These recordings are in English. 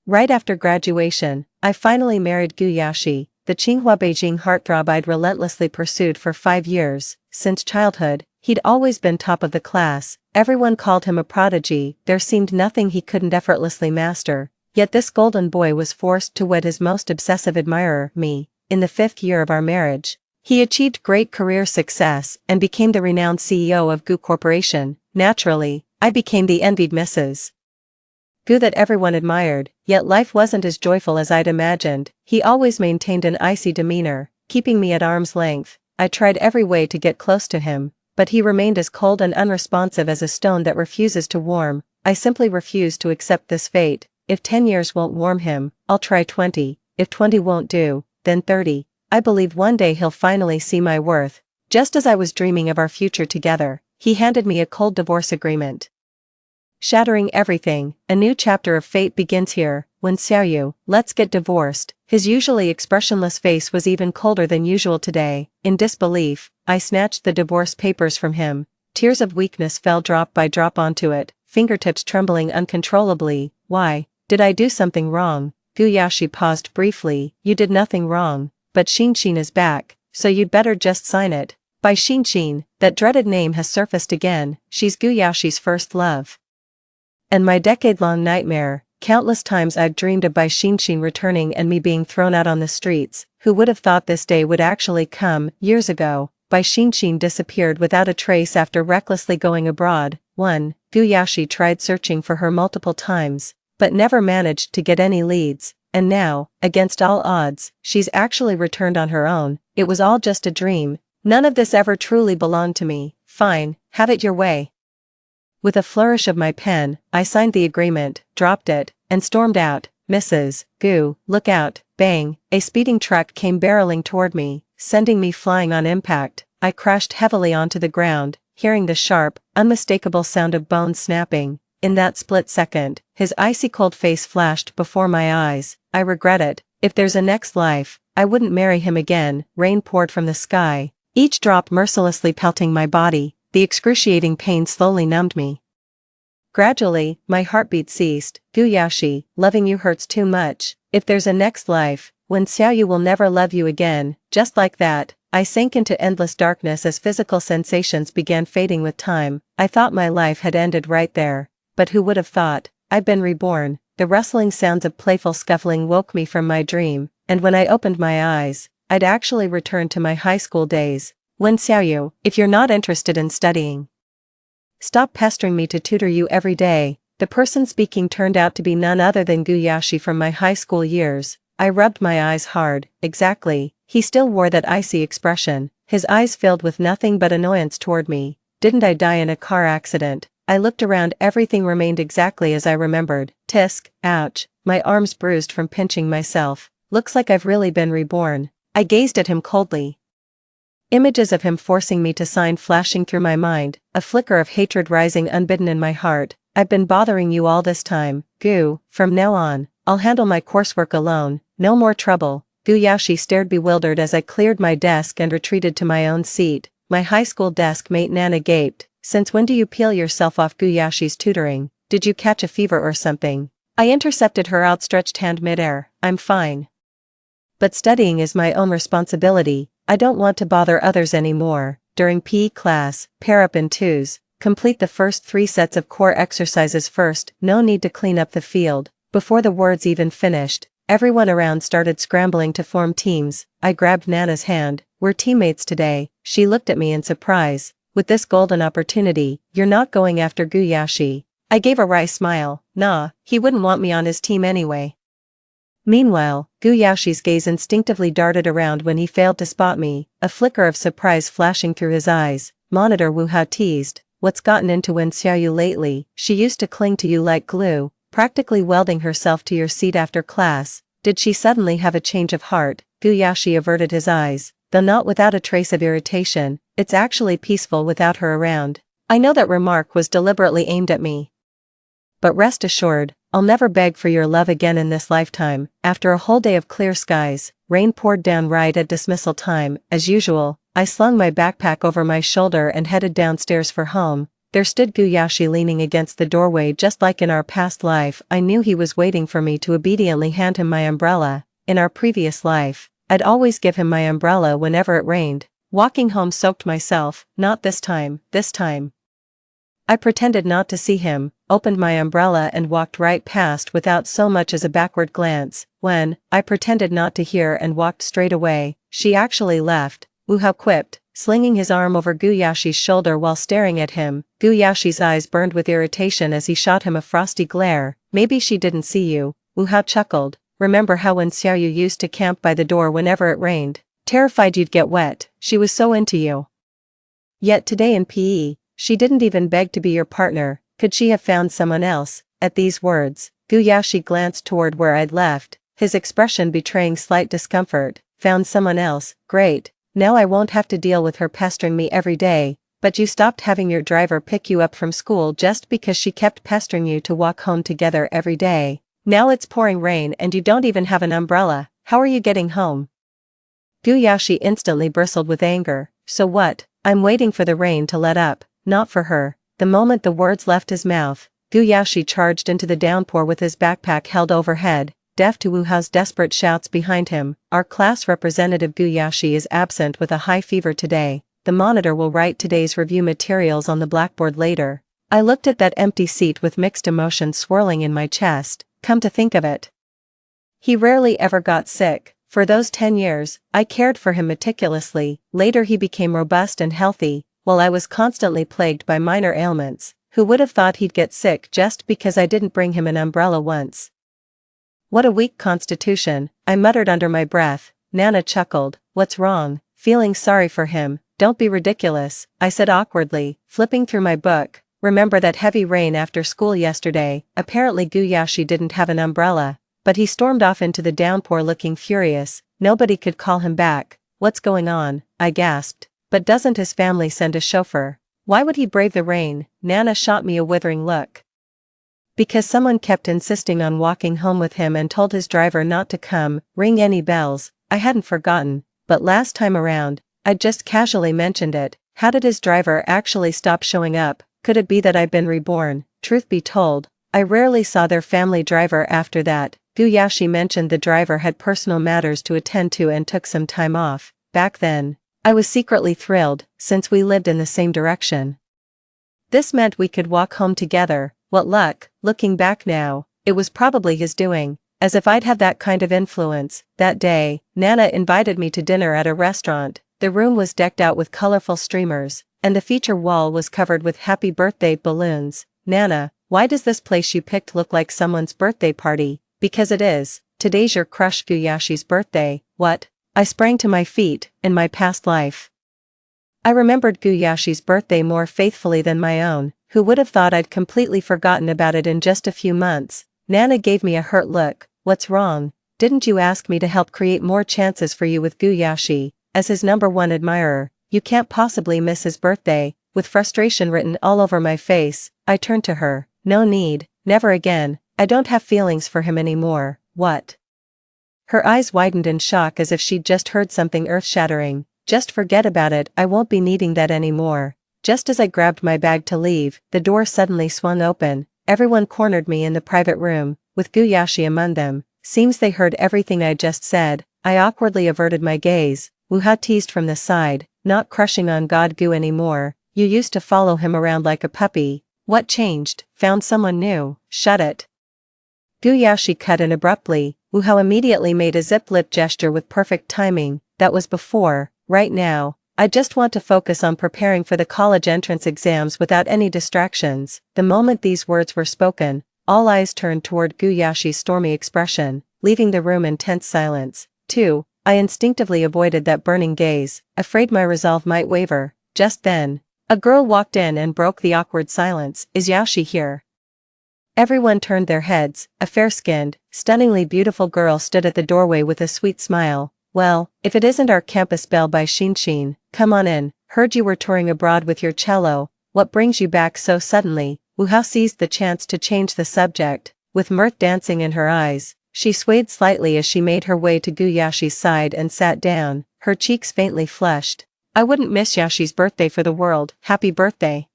Right after graduation, I finally married Gu Yashi, the Tsinghua Beijing heartthrob I'd relentlessly pursued for 5 years. Since childhood, he'd always been top of the class, everyone called him a prodigy, there seemed nothing he couldn't effortlessly master, yet this golden boy was forced to wed his most obsessive admirer, me, in the 5th year of our marriage. He achieved great career success and became the renowned CEO of Gu Corporation. Naturally, I became the envied Mrs. Gu that everyone admired, yet life wasn't as joyful as I'd imagined. He always maintained an icy demeanor, keeping me at arm's length. I tried every way to get close to him, but he remained as cold and unresponsive as a stone that refuses to warm. I simply refused to accept this fate. If 10 years won't warm him, I'll try 20, if 20 won't do, then 30. I believed one day he'll finally see my worth. Just as I was dreaming of our future together, he handed me a cold divorce agreement. Shattering everything, a new chapter of fate begins here. When Xiaoyu, let's get divorced. His usually expressionless face was even colder than usual today. In disbelief, I snatched the divorce papers from him. Tears of weakness fell drop by drop onto it, fingertips trembling uncontrollably. Why? Did I do something wrong? Gu Yashi paused briefly. You did nothing wrong, but Xinxin is back, so you'd better just sign it. By Xinxin, that dreaded name has surfaced again. She's Gu Yashi's first love. And my decade-long nightmare. Countless times I'd dreamed of Bai Xinxin returning and me being thrown out on the streets. Who would have thought this day would actually come? Years ago, Bai Xinxin disappeared without a trace after recklessly going abroad. Gu Yashi tried searching for her multiple times, but never managed to get any leads. And now, against all odds, she's actually returned on her own. It was all just a dream. None of this ever truly belonged to me. Fine, have it your way. With a flourish of my pen, I signed the agreement, dropped it, and stormed out. Mrs. Gu, look out. Bang, a speeding truck came barreling toward me, sending me flying on impact. I crashed heavily onto the ground, hearing the sharp, unmistakable sound of bones snapping. In that split second, his icy cold face flashed before my eyes. I regret it. If there's a next life, I wouldn't marry him again. Rain poured from the sky, each drop mercilessly pelting my body. The excruciating pain slowly numbed me. Gradually, my heartbeat ceased. Gu Yashi, loving you hurts too much. If there's a next life, when Xiaoyu will never love you again. Just like that, I sank into endless darkness as physical sensations began fading with time. I thought my life had ended right there. But who would have thought? I'd been reborn. The rustling sounds of playful scuffling woke me from my dream, and when I opened my eyes, I'd actually returned to my high school days. When Xiaoyu, if you're not interested in studying, stop pestering me to tutor you every day. The person speaking turned out to be none other than Gu Yashi from my high school years. I rubbed my eyes hard. Exactly. He still wore that icy expression, his eyes filled with nothing but annoyance toward me. Didn't I die in a car accident? I looked around, everything remained exactly as I remembered. Tisk, ouch, my arms bruised from pinching myself. Looks like I've really been reborn. I gazed at him coldly. Images of him forcing me to sign flashing through my mind, a flicker of hatred rising unbidden in my heart. I've been bothering you all this time, Gu. From now on, I'll handle my coursework alone, no more trouble. Gu Yashi stared bewildered as I cleared my desk and retreated to my own seat. My high school desk mate Nana gaped. Since when do you peel yourself off Gu Yashi's tutoring? Did you catch a fever or something? I intercepted her outstretched hand midair. I'm fine. But studying is my own responsibility. I don't want to bother others anymore. During PE class, pair up in twos, complete the first 3 sets of core exercises first, no need to clean up the field. Before the words even finished, everyone around started scrambling to form teams. I grabbed Nana's hand. We're teammates today. She looked at me in surprise. With this golden opportunity, you're not going after Gu Yashi. I gave a wry smile. Nah, he wouldn't want me on his team anyway. Meanwhile, Gu Yashi's gaze instinctively darted around when he failed to spot me, a flicker of surprise flashing through his eyes. Monitor Wu Hao teased, what's gotten into Wen Xiaoyu lately? She used to cling to you like glue, practically welding herself to your seat after class. Did she suddenly have a change of heart? Gu Yashi averted his eyes, though not without a trace of irritation. It's actually peaceful without her around. I know that remark was deliberately aimed at me. But rest assured, I'll never beg for your love again in this lifetime. After a whole day of clear skies, rain poured down right at dismissal time. As usual, I slung my backpack over my shoulder and headed downstairs for home. there stood Guyashi leaning against the doorway just like in our past life. I knew he was waiting for me to obediently hand him my umbrella. In our previous life, I'd always give him my umbrella whenever it rained. Walking home soaked myself, not this time. I pretended not to see him, opened my umbrella and walked right past without so much as a backward glance. When I pretended not to hear and walked straight away, she actually left, Wuhao quipped, slinging his arm over Guyashi's shoulder while staring at him. Guyashi's eyes burned with irritation as he shot him a frosty glare. Maybe she didn't see you, Wuhao chuckled. Remember how when Xiaoyu used to camp by the door whenever it rained? Terrified you'd get wet, she was so into you. Yet today in PE, she didn't even beg to be your partner. Could she have found someone else? At these words, Guyashi glanced toward where I'd left, his expression betraying slight discomfort. Found someone else, great. Now I won't have to deal with her pestering me every day. But you stopped having your driver pick you up from school just because she kept pestering you to walk home together every day. Now it's pouring rain and you don't even have an umbrella. How are you getting home? Guyashi instantly bristled with anger. So what? I'm waiting for the rain to let up, not for her. The moment the words left his mouth, Guyashi charged into the downpour with his backpack held overhead, deaf to Wuhao's desperate shouts behind him. Our class representative Guyashi is absent with a high fever today. The monitor will write today's review materials on the blackboard later. I looked at that empty seat with mixed emotions swirling in my chest. Come to think of it, he rarely ever got sick. For those 10 years, I cared for him meticulously. Later he became robust and healthy, while I was constantly plagued by minor ailments. Who would have thought he'd get sick just because I didn't bring him an umbrella once? What a weak constitution, I muttered under my breath. Nana chuckled. What's wrong? Feeling sorry for him? Don't be ridiculous, I said awkwardly, flipping through my book. Remember that heavy rain after school yesterday? Apparently Guyashi didn't have an umbrella, but he stormed off into the downpour looking furious. Nobody could call him back. What's going on? I gasped. But doesn't his family send a chauffeur? Why would he brave the rain? Nana shot me a withering look. Because someone kept insisting on walking home with him and told his driver not to come, ring any bells. I hadn't forgotten, but last time around, I'd just casually mentioned it. How did his driver actually stop showing up? Could it be that I'd been reborn? Truth be told, I rarely saw their family driver after that. Guyashi mentioned the driver had personal matters to attend to and took some time off. Back then, I was secretly thrilled, since we lived in the same direction. This meant we could walk home together. What luck. Looking back now, it was probably his doing. As if I'd have that kind of influence. That day, Nana invited me to dinner at a restaurant. The room was decked out with colorful streamers, and the feature wall was covered with happy birthday balloons. Nana, why does this place you picked look like someone's birthday party? Because it is. Today's your crush Guyashi's birthday. What? I sprang to my feet. In my past life, I remembered Guyashi's birthday more faithfully than my own. Who would have thought I'd completely forgotten about it in just a few months? Nana gave me a hurt look. What's wrong? Didn't you ask me to help create more chances for you with Guyashi? As his #1 admirer, you can't possibly miss his birthday. With frustration written all over my face, I turned to her. No need, never again. I don't have feelings for him anymore. What? Her eyes widened in shock as if she'd just heard something earth-shattering. Just forget about it, I won't be needing that anymore. Just as I grabbed my bag to leave, the door suddenly swung open. Everyone cornered me in the private room, with Guyashi among them. Seems they heard everything I just said. I awkwardly averted my gaze. Wuha teased from the side, not crushing on God Gu anymore. You used to follow him around like a puppy. What changed? Found someone new? Shut it. Guyashi cut in abruptly. Wuha immediately made a zip lip gesture with perfect timing. That was before. Right now, I just want to focus on preparing for the college entrance exams without any distractions. The moment these words were spoken, all eyes turned toward Guyashi's stormy expression, leaving the room in tense silence. 2. I instinctively avoided that burning gaze, afraid my resolve might waver. Just then, a girl walked in and broke the awkward silence. Is Yashi here? Everyone turned their heads. A fair-skinned, stunningly beautiful girl stood at the doorway with a sweet smile. Well, if it isn't our campus belle by Shinshin, come on in. Heard you were touring abroad with your cello. What brings you back so suddenly? Wuhao seized the chance to change the subject. With mirth dancing in her eyes, she swayed slightly as she made her way to Guyashi's side and sat down, her cheeks faintly flushed. I wouldn't miss Yashi's birthday for the world. Happy birthday.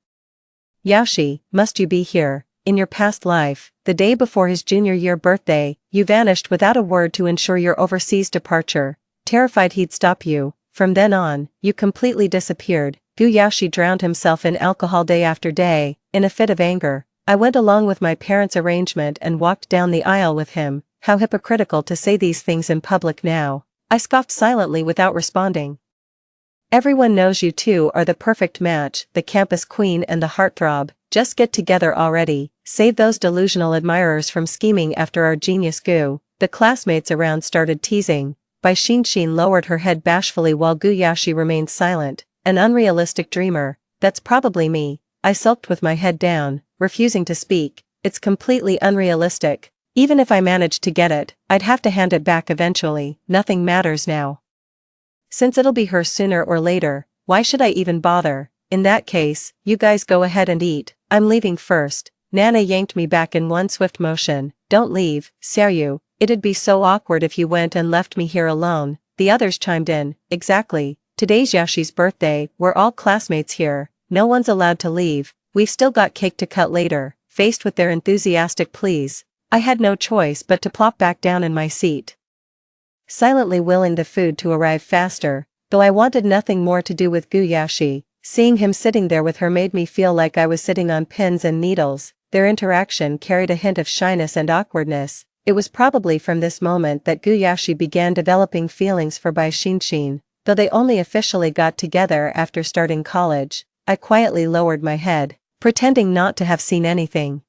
Yashi, must you be here? In your past life, the day before his junior year birthday, you vanished without a word to ensure your overseas departure. Terrified he'd stop you, from then on, you completely disappeared. Guyashi drowned himself in alcohol day after day, in a fit of anger. I went along with my parents' arrangement and walked down the aisle with him. How hypocritical to say these things in public now. I scoffed silently without responding. Everyone knows you two are the perfect match, the campus queen and the heartthrob. Just get together already. Save those delusional admirers from scheming after our genius Gu. The classmates around started teasing. Bai Shinshin lowered her head bashfully while Guyashi remained silent. An unrealistic dreamer. That's probably me. I sulked with my head down, refusing to speak. It's completely unrealistic. Even if I managed to get it, I'd have to hand it back eventually. Nothing matters now. Since it'll be her sooner or later, why should I even bother? In that case, you guys go ahead and eat. I'm leaving first. Nana yanked me back in one swift motion. Don't leave, Seryu. It'd be so awkward if you went and left me here alone. The others chimed in. Exactly. Today's Yashi's birthday, we're all classmates here. No one's allowed to leave. We've still got cake to cut later. Faced with their enthusiastic pleas, I had no choice but to plop back down in my seat, silently willing the food to arrive faster, though I wanted nothing more to do with Guyashi. Seeing him sitting there with her made me feel like I was sitting on pins and needles. Their interaction carried a hint of shyness and awkwardness. It was probably from this moment that Guyashi began developing feelings for Bai Shinshin, though they only officially got together after starting college. I quietly lowered my head, pretending not to have seen anything.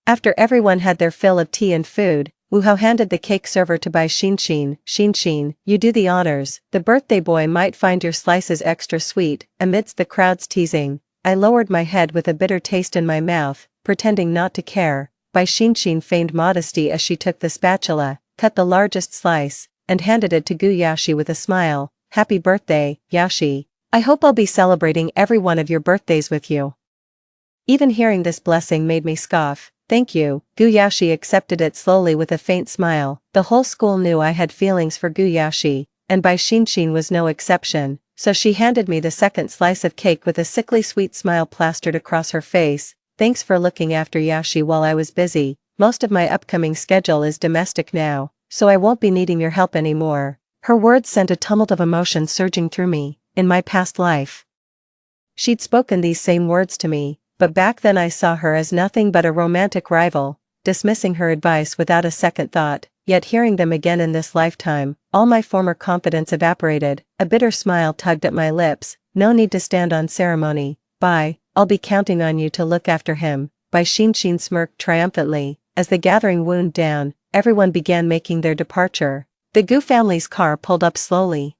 After everyone had their fill of tea and food, Wu Hao handed the cake server to Bai Shinshin. Shinshin, you do the honors. The birthday boy might find your slices extra sweet. Amidst the crowd's teasing, I lowered my head with a bitter taste in my mouth, pretending not to care. Bai Shinshin feigned modesty as she took the spatula, cut the largest slice, and handed it to Guyashi with a smile. Happy birthday, Yashi. I hope I'll be celebrating every one of your birthdays with you. Even hearing this blessing made me scoff. Thank you. Guyashi accepted it slowly with a faint smile. The whole school knew I had feelings for Guyashi, and Bai Shinshin was no exception, so she handed me the second slice of cake with a sickly sweet smile plastered across her face. Thanks for looking after Yashi while I was busy. Most of my upcoming schedule is domestic now, so I won't be needing your help anymore. Her words sent a tumult of emotion surging through me. In my past life, she'd spoken these same words to me, but back then I saw her as nothing but a romantic rival, dismissing her advice without a second thought. Yet hearing them again in this lifetime, all my former confidence evaporated. A bitter smile tugged at my lips. No need to stand on ceremony. Bye, I'll be counting on you to look after him. Bai Shinshin smirked triumphantly. As the gathering wound down, everyone began making their departure. The Gu family's car pulled up slowly.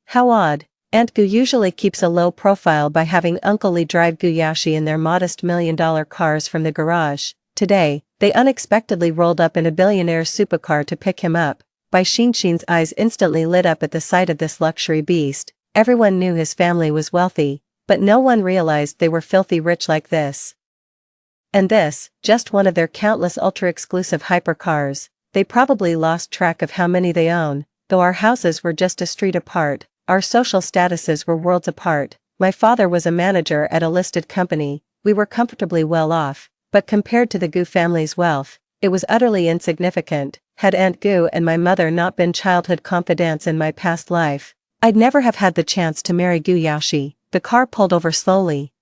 How odd. Aunt Gu usually keeps a low profile by having Uncle Lee drive Guyashi in their modest $1 million cars from the garage. Today, they unexpectedly rolled up in a billionaire's supercar to pick him up. Bai Shinshin's eyes instantly lit up at the sight of this luxury beast. Everyone knew his family was wealthy, but no one realized they were filthy rich like this. And this, just one of their countless ultra-exclusive hypercars. They probably lost track of how many they own, though our houses were just a street apart. Our social statuses were worlds apart. My father was a manager at a listed company. We were comfortably well off, but compared to the Gu family's wealth, it was utterly insignificant. Had Aunt Gu and my mother not been childhood confidants in my past life, I'd never have had the chance to marry Guyashi. The car pulled over slowly,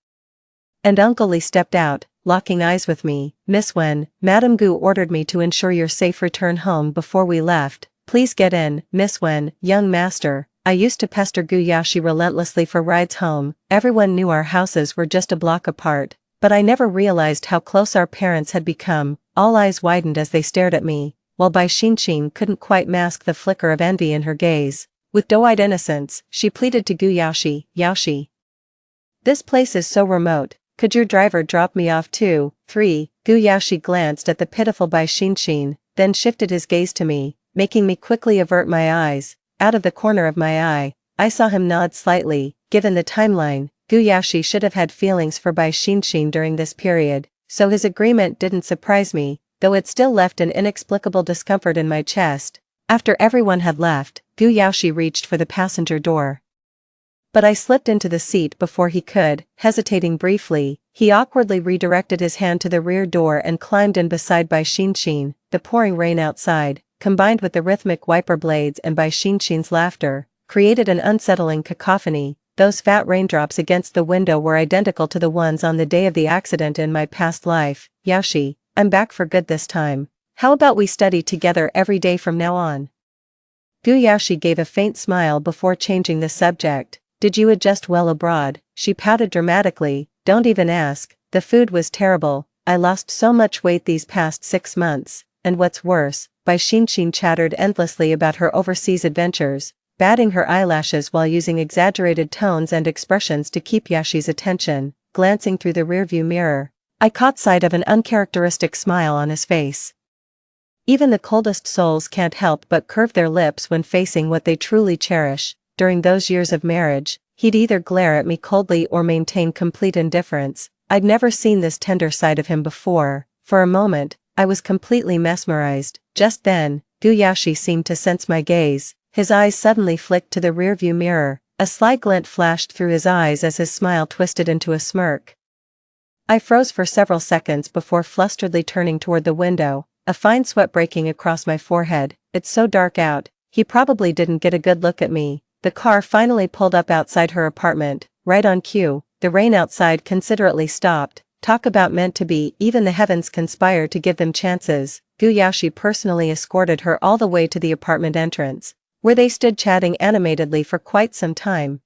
and Uncle Lee stepped out, locking eyes with me. Miss Wen, Madame Gu ordered me to ensure your safe return home before we left. Please get in, Miss Wen. Young master, I used to pester Guyashi relentlessly for rides home. Everyone knew our houses were just a block apart, but I never realized how close our parents had become. All eyes widened as they stared at me, while Bai Shinshin couldn't quite mask the flicker of envy in her gaze. With doe-eyed innocence, she pleaded to Guyashi, Yashi. This place is so remote, could your driver drop me off too? 3. Guyashi glanced at the pitiful Bai Shinshin, then shifted his gaze to me, making me quickly avert my eyes. Out of the corner of my eye, I saw him nod slightly. Given the timeline, Guyashi should have had feelings for Bai Shinshin during this period, so his agreement didn't surprise me, though it still left an inexplicable discomfort in my chest. After everyone had left, Guyashi reached for the passenger door. But I slipped into the seat before he could, hesitating briefly. He awkwardly redirected his hand to the rear door and climbed in beside Bai Xinshin. The pouring rain outside, combined with the rhythmic wiper blades and Bai Xinshin's laughter, created an unsettling cacophony. Those fat raindrops against the window were identical to the ones on the day of the accident in my past life. Yashi, I'm back for good this time. How about we study together every day from now on? Gu Yashi gave a faint smile before changing the subject. Did you adjust well abroad? She pouted dramatically. Don't even ask. The food was terrible. I lost so much weight these past 6 months. And what's worse, Bai Xinshin chattered endlessly about her overseas adventures, batting her eyelashes while using exaggerated tones and expressions to keep Yashi's attention. Glancing through the rearview mirror, I caught sight of an uncharacteristic smile on his face. Even the coldest souls can't help but curve their lips when facing what they truly cherish. During those years of marriage, he'd either glare at me coldly or maintain complete indifference. I'd never seen this tender side of him before. For a moment, I was completely mesmerized. Just then, Gu Yashi seemed to sense my gaze. His eyes suddenly flicked to the rearview mirror. A sly glint flashed through his eyes as his smile twisted into a smirk. I froze for several seconds before flusteredly turning toward the window, a fine sweat breaking across my forehead. It's so dark out. He probably didn't get a good look at me. The car finally pulled up outside her apartment, right on cue. The rain outside considerately stopped. Talk about meant to be, even the heavens conspire to give them chances. Gu Yashi personally escorted her all the way to the apartment entrance, where they stood chatting animatedly for quite some time.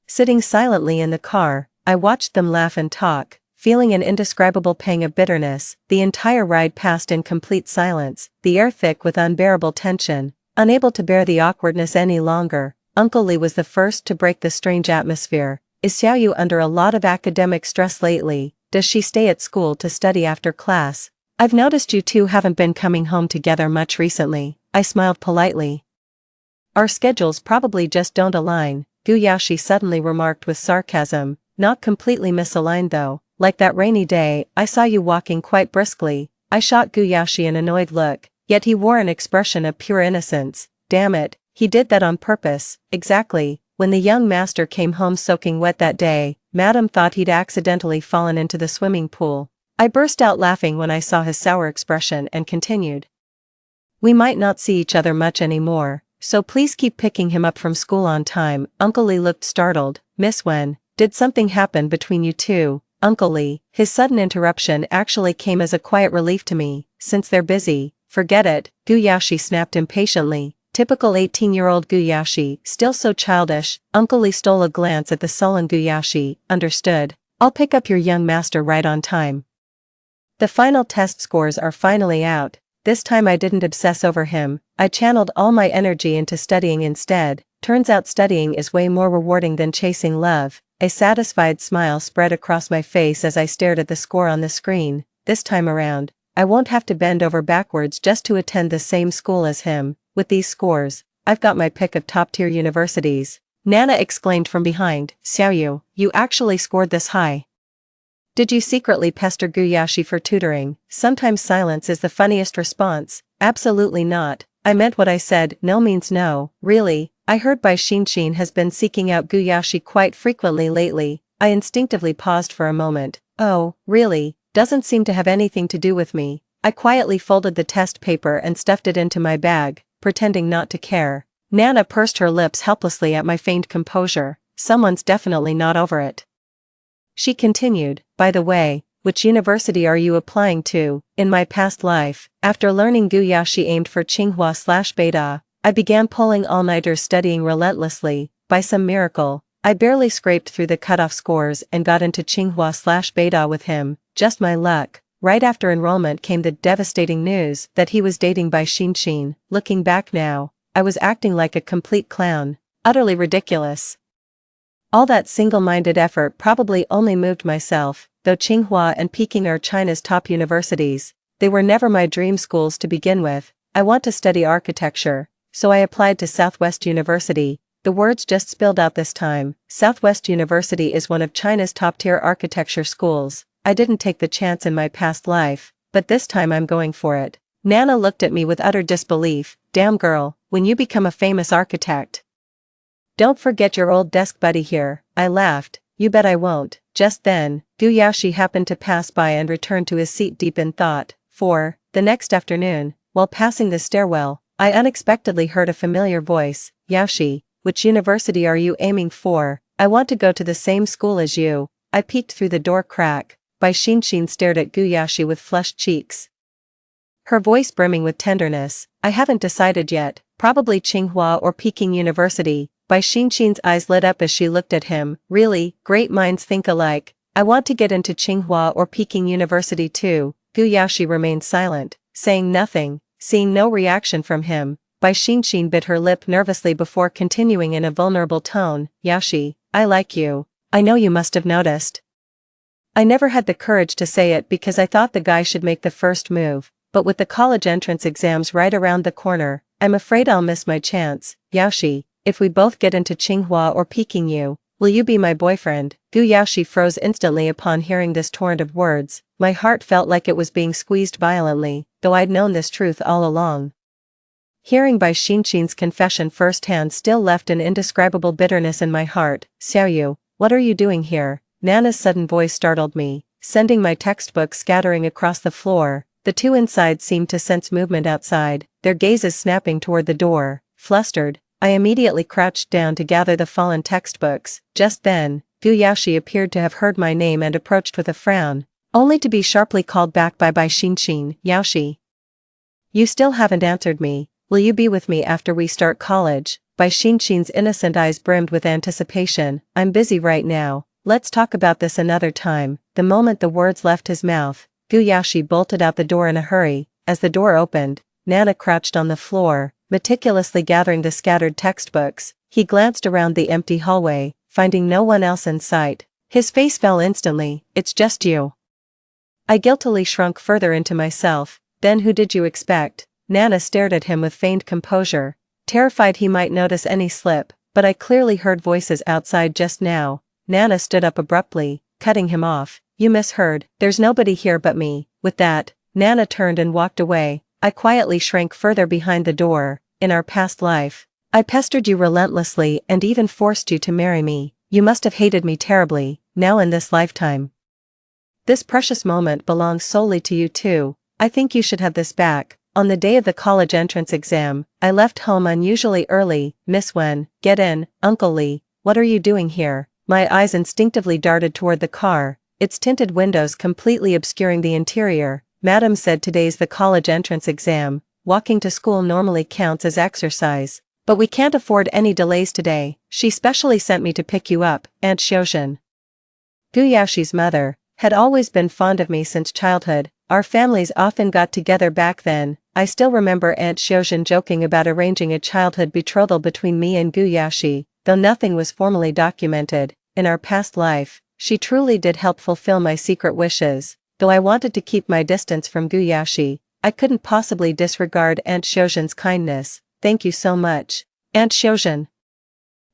Sitting silently in the car, I watched them laugh and talk, feeling an indescribable pang of bitterness. The entire ride passed in complete silence, the air thick with unbearable tension. Unable to bear the awkwardness any longer, Uncle Li was the first to break the strange atmosphere. Is Xiaoyu under a lot of academic stress lately? Does she stay at school to study after class? I've noticed you two haven't been coming home together much recently. I smiled politely. Our schedules probably just don't align, Gu Yashi suddenly remarked with sarcasm. Not completely misaligned though. Like that rainy day, I saw you walking quite briskly. I shot Gu Yashi an annoyed look, yet he wore an expression of pure innocence. Damn it, he did that on purpose. Exactly. When the young master came home soaking wet that day, Madam thought he'd accidentally fallen into the swimming pool. I burst out laughing when I saw his sour expression and continued. We might not see each other much anymore, so please keep picking him up from school on time. Uncle Li looked startled. Miss Wen, did something happen between you two? Uncle Li, his sudden interruption actually came as a quiet relief to me. Since they're busy, forget it, Gu Yashi snapped impatiently. Typical 18-year-old Gu Yashi, still so childish. Uncle Li stole a glance at the sullen Gu Yashi. Understood. I'll pick up your young master right on time. The final test scores are finally out. This time I didn't obsess over him. I channeled all my energy into studying instead. Turns out studying is way more rewarding than chasing love. A satisfied smile spread across my face as I stared at the score on the screen. This time around, I won't have to bend over backwards just to attend the same school as him. With these scores, I've got my pick of top-tier universities. Nana exclaimed from behind. Xiaoyu, you actually scored this high. Did you secretly pester Gu Yashi for tutoring? Sometimes silence is the funniest response. Absolutely not. I meant what I said. No means no. Really, I heard Bai Xinshin has been seeking out Gu Yashi quite frequently lately. I instinctively paused for a moment. Oh, really? Doesn't seem to have anything to do with me. I quietly folded the test paper and stuffed it into my bag, pretending not to care. Nana pursed her lips helplessly at my feigned composure. Someone's definitely not over it. She continued, by the way, which university are you applying to? In my past life, after learning Gu Yashi aimed for Tsinghua/Beida, I began pulling all-nighters studying relentlessly. By some miracle, I barely scraped through the cutoff scores and got into Tsinghua/Beida with him. Just my luck. Right after enrollment came the devastating news that he was dating Bai Xinshin. Looking back now, I was acting like a complete clown. Utterly ridiculous. All that single-minded effort probably only moved myself. Though Tsinghua and Peking are China's top universities, they were never my dream schools to begin with. I want to study architecture, so I applied to Southwest University. The words just spilled out this time. Southwest University is one of China's top-tier architecture schools. I didn't take the chance in my past life, but this time I'm going for it. Nana looked at me with utter disbelief. Damn girl, when you become a famous architect, Don't forget your old desk buddy here, I laughed. You bet I won't. Just then, Guyashi happened to pass by and returned to his seat deep in thought. The next afternoon, while passing the stairwell, I unexpectedly heard a familiar voice. Yashi, which university are you aiming for? I want to go to the same school as you. I peeked through the door crack. Bai Shinshin stared at Guyashi with flushed cheeks, her voice brimming with tenderness. I haven't decided yet, probably Tsinghua or Peking University. Bai Shinshin's eyes lit up as she looked at him. Really, great minds think alike. I want to get into Tsinghua or Peking University too. Guyashi remained silent, saying nothing. Seeing no reaction from him, Bai Shinshin bit her lip nervously before continuing in a vulnerable tone. Yashi, I like you. I know you must have noticed. I never had the courage to say it because I thought the guy should make the first move, but with the college entrance exams right around the corner, I'm afraid I'll miss my chance. Yashi, if we both get into Tsinghua or Peking U, will you be my boyfriend? Guyashi froze instantly upon hearing this torrent of words. My heart felt like it was being squeezed violently, though I'd known this truth all along. Hearing Bai Shinshin's confession firsthand still left an indescribable bitterness in my heart. Xiaoyu, what are you doing here? Nana's sudden voice startled me, sending my textbook scattering across the floor. The two inside seemed to sense movement outside, their gazes snapping toward the door. Flustered, I immediately crouched down to gather the fallen textbooks. Just then, Guyashi appeared to have heard my name and approached with a frown, only to be sharply called back by Bai Shinshin. Yashi, you still haven't answered me. Will you be with me after we start college? Bai Shinshin's innocent eyes brimmed with anticipation. I'm busy right now. Let's talk about this another time. The moment the words left his mouth, Guyashi bolted out the door in a hurry. As the door opened, Nana crouched on the floor, meticulously gathering the scattered textbooks. He glanced around the empty hallway, finding no one else in sight. His face fell instantly. It's just you. I guiltily shrunk further into myself. Then who did you expect? Nana stared at him with feigned composure, terrified he might notice any slip, but I clearly heard voices outside just now. Nana stood up abruptly, cutting him off. You misheard, there's nobody here but me. With that, Nana turned and walked away. I quietly shrank further behind the door. In our past life, I pestered you relentlessly and even forced you to marry me. You must have hated me terribly. Now in this lifetime, this precious moment belongs solely to you too. I think you should have this back. On the day of the college entrance exam, I left home unusually early. Miss Wen, get in. Uncle Lee, what are you doing here? My eyes instinctively darted toward the car, its tinted windows completely obscuring the interior. Madam said today's the college entrance exam. Walking to school normally counts as exercise, but we can't afford any delays today. She specially sent me to pick you up. Aunt Shojin, Guyashi's mother, had always been fond of me since childhood. Our families often got together back then. I still remember Aunt Shojin joking about arranging a childhood betrothal between me and Guyashi, though nothing was formally documented. In our past life, she truly did help fulfill my secret wishes. Though I wanted to keep my distance from Guyashi, I couldn't possibly disregard Aunt Shojin's kindness. Thank you so much, Aunt Shojin.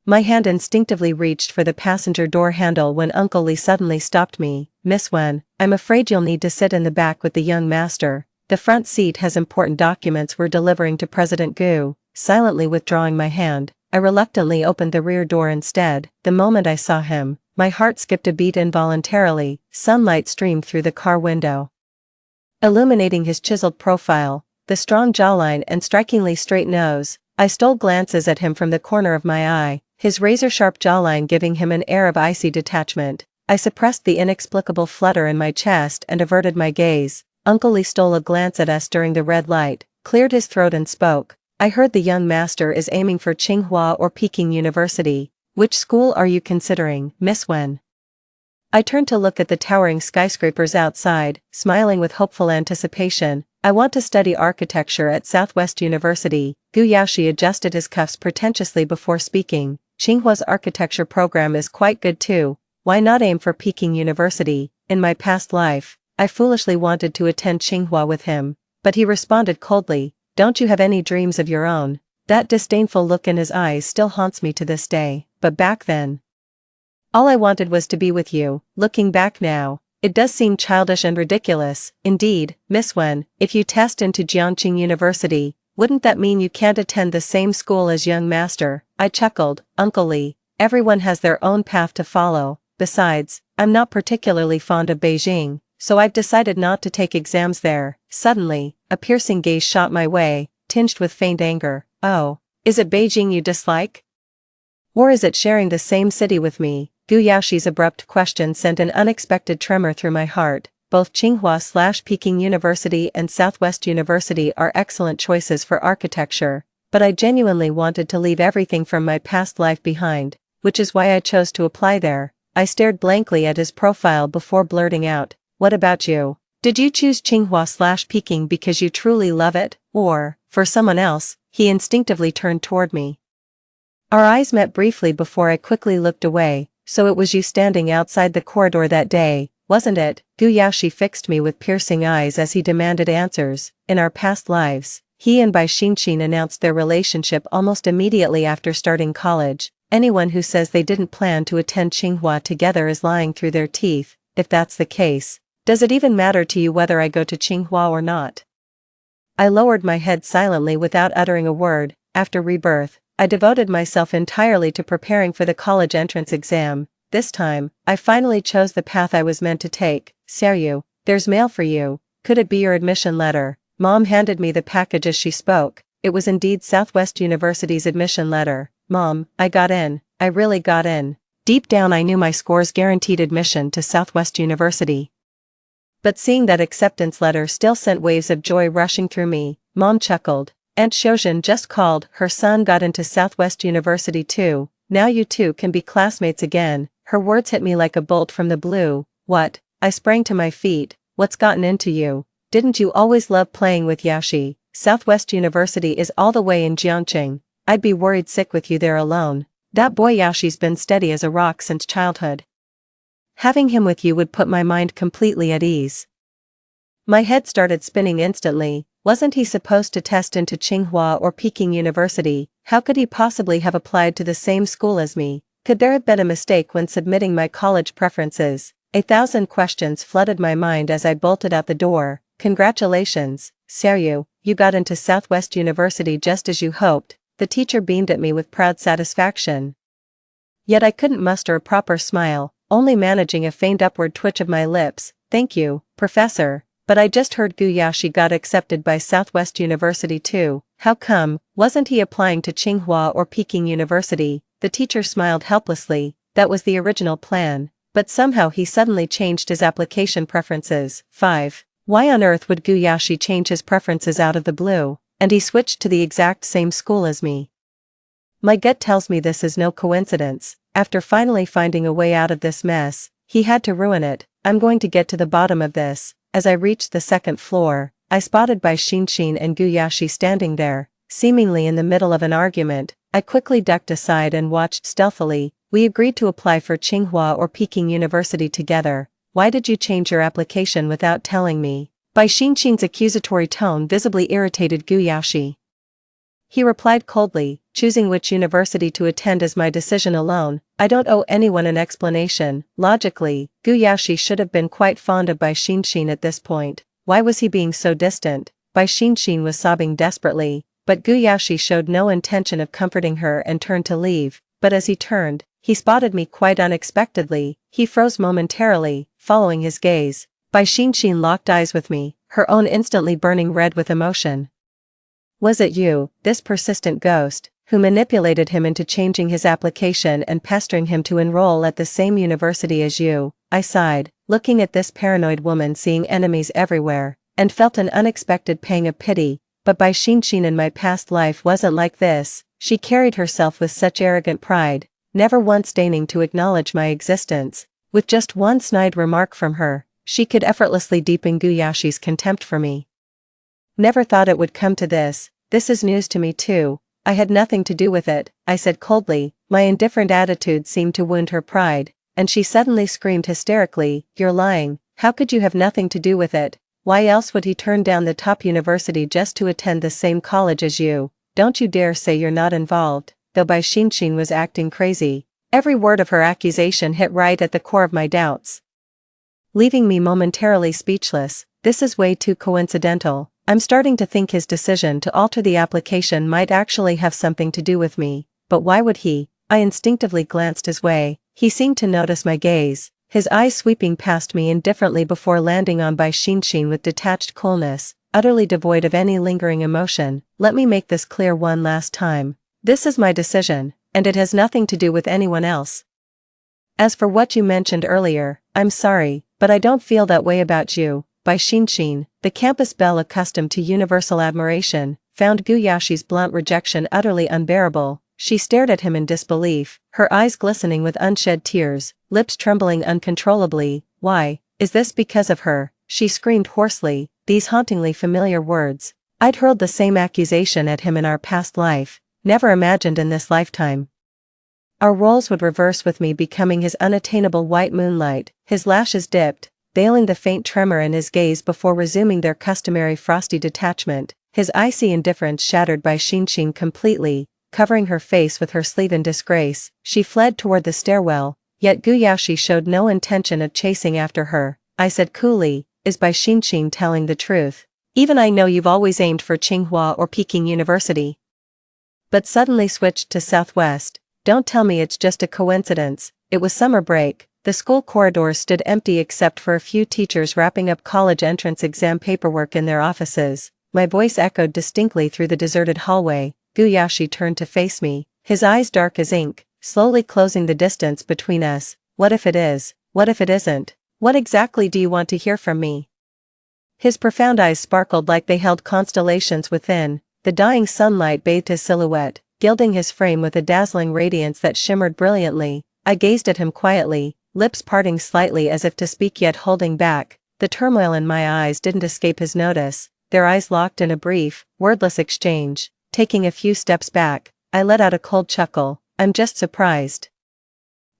My hand instinctively reached for the passenger door handle when Uncle Lee suddenly stopped me. Miss Wen, I'm afraid you'll need to sit in the back with the young master. The front seat has important documents we're delivering to President Gu. Silently withdrawing my hand, I reluctantly opened the rear door instead. The moment I saw him, my heart skipped a beat involuntarily. Sunlight streamed through the car window, illuminating his chiseled profile, the strong jawline and strikingly straight nose. I stole glances at him from the corner of my eye, his razor-sharp jawline giving him an air of icy detachment. I suppressed the inexplicable flutter in my chest and averted my gaze. Uncle Lee stole a glance at us during the red light, cleared his throat and spoke. I heard the young master is aiming for Tsinghua or Peking University. Which school are you considering, Miss Wen? I turned to look at the towering skyscrapers outside, smiling with hopeful anticipation. I want to study architecture at Southwest University. Guyashi adjusted his cuffs pretentiously before speaking. Tsinghua's architecture program is quite good too. Why not aim for Peking University? In my past life, I foolishly wanted to attend Tsinghua with him, but he responded coldly, "Don't you have any dreams of your own?" That disdainful look in his eyes still haunts me to this day, but back then, all I wanted was to be with you. Looking back now, it does seem childish and ridiculous. Indeed, Miss Wen, if you test into Jiangqing University, wouldn't that mean you can't attend the same school as young master? I chuckled. Uncle Lee, everyone has their own path to follow. Besides, I'm not particularly fond of Beijing, so I've decided not to take exams there. Suddenly, a piercing gaze shot my way, tinged with faint anger. Oh, is it Beijing you dislike? Or is it sharing the same city with me? Gu Yaoxi's abrupt question sent an unexpected tremor through my heart. Both Tsinghua/Peking University and Southwest University are excellent choices for architecture, but I genuinely wanted to leave everything from my past life behind, which is why I chose to apply there. I stared blankly at his profile before blurting out, "What about you? Did you choose Tsinghua/Peking because you truly love it, or, for someone else?" He instinctively turned toward me. Our eyes met briefly before I quickly looked away. "So it was you standing outside the corridor that day, wasn't it?" Gu Yaoxi fixed me with piercing eyes as he demanded answers. In our past lives, he and Bai Xinxin announced their relationship almost immediately after starting college. Anyone who says they didn't plan to attend Tsinghua together is lying through their teeth. If that's the case, does it even matter to you whether I go to Tsinghua or not? I lowered my head silently without uttering a word. After rebirth, I devoted myself entirely to preparing for the college entrance exam. This time, I finally chose the path I was meant to take. "Seryu, there's mail for you. Could it be your admission letter?" Mom handed me the package as she spoke. It was indeed Southwest University's admission letter. "Mom, I got in. I really got in." Deep down I knew my scores guaranteed admission to Southwest University. But seeing that acceptance letter still sent waves of joy rushing through me. Mom chuckled. "Aunt Xiaojun just called, her son got into Southwest University too. Now you two can be classmates again." Her words hit me like a bolt from the blue. "What?" I sprang to my feet. "What's gotten into you? Didn't you always love playing with Yaoxi? Southwest University is all the way in Jiangqing. I'd be worried sick with you there alone. That boy Yaoxi's been steady as a rock since childhood. Having him with you would put my mind completely at ease." My head started spinning instantly. Wasn't he supposed to test into Tsinghua or Peking University? How could he possibly have applied to the same school as me? Could there have been a mistake when submitting my college preferences? 1,000 questions flooded my mind as I bolted out the door. "Congratulations, Seryu, you got into Southwest University just as you hoped." The teacher beamed at me with proud satisfaction. Yet I couldn't muster a proper smile, only managing a faint upward twitch of my lips. "Thank you, Professor. But I just heard Gu Yaoxi got accepted by Southwest University too. How come? Wasn't he applying to Tsinghua or Peking University?" The teacher smiled helplessly. "That was the original plan. But somehow he suddenly changed his application preferences." 5. Why on earth would Gu Yaoxi change his preferences out of the blue? And he switched to the exact same school as me. My gut tells me this is no coincidence. After finally finding a way out of this mess, he had to ruin it. I'm going to get to the bottom of this. As I reached the second floor, I spotted Bai Xinxin and Gu Yaoxi standing there, seemingly in the middle of an argument. I quickly ducked aside and watched stealthily. "We agreed to apply for Tsinghua or Peking University together. Why did you change your application without telling me?" Bai Xinxin's accusatory tone visibly irritated Gu Yaoxi. He replied coldly, "Choosing which university to attend is my decision alone. I don't owe anyone an explanation." Logically, Gu Yaoxi should have been quite fond of Bai Xinxin at this point. Why was he being so distant? Bai Xinxin was sobbing desperately, but Gu Yaoxi showed no intention of comforting her and turned to leave. But as he turned, he spotted me quite unexpectedly. He froze momentarily, following his gaze. Bai Xinxin locked eyes with me, her own instantly burning red with emotion. "Was it you, this persistent ghost, who manipulated him into changing his application and pestering him to enroll at the same university as you?" I sighed, looking at this paranoid woman seeing enemies everywhere, and felt an unexpected pang of pity. But Bai Xinxin in my past life wasn't like this. She carried herself with such arrogant pride, never once deigning to acknowledge my existence. With just one snide remark from her, she could effortlessly deepen Gu Yaoxi's contempt for me. "Never thought it would come to this. This is news to me too. I had nothing to do with it," I said coldly. My indifferent attitude seemed to wound her pride, and she suddenly screamed hysterically, "You're lying. How could you have nothing to do with it? Why else would he turn down the top university just to attend the same college as you? Don't you dare say you're not involved." Though Bai Xinxin was acting crazy, every word of her accusation hit right at the core of my doubts, leaving me momentarily speechless. This is way too coincidental. I'm starting to think his decision to alter the application might actually have something to do with me. but why would he? I instinctively glanced his way. He seemed to notice my gaze, his eyes sweeping past me indifferently before landing on Bai Xinxin with detached coolness, utterly devoid of any lingering emotion. Let me make this clear one last time. This is my decision, and it has nothing to do with anyone else. As for what you mentioned earlier, I'm sorry, but I don't feel that way about you. Bai Xinxin, the campus belle accustomed to universal admiration, found Gu Yashi's blunt rejection utterly unbearable. She stared at him in disbelief, her eyes glistening with unshed tears, lips trembling uncontrollably. Why, is this because of her? She screamed hoarsely, these hauntingly familiar words. I'd hurled the same accusation at him in our past life, never imagined in this lifetime. Our roles would reverse with me becoming his unattainable white moonlight, his lashes dipped, veiling the faint tremor in his gaze before resuming their customary frosty detachment, his icy indifference shattered by Xinxin completely, covering her face with her sleeve in disgrace. She fled toward the stairwell, yet Gu Yashi showed no intention of chasing after her. I said coolly, is Bai Xinxin telling the truth? Even I know you've always aimed for Tsinghua or Peking University. But suddenly switched to Southwest. Don't tell me it's just a coincidence. It was summer break. The school corridors stood empty except for a few teachers wrapping up college entrance exam paperwork in their offices. My voice echoed distinctly through the deserted hallway. Gu Yashi turned to face me, his eyes dark as ink, slowly closing the distance between us. What if it is? What if it isn't? What exactly do you want to hear from me? His profound eyes sparkled like they held constellations within. The dying sunlight bathed his silhouette, gilding his frame with a dazzling radiance that shimmered brilliantly. I gazed at him quietly, lips parting slightly as if to speak yet holding back. The turmoil in my eyes didn't escape his notice. Their eyes locked in a brief, wordless exchange. Taking a few steps back, I let out a cold chuckle. I'm just surprised.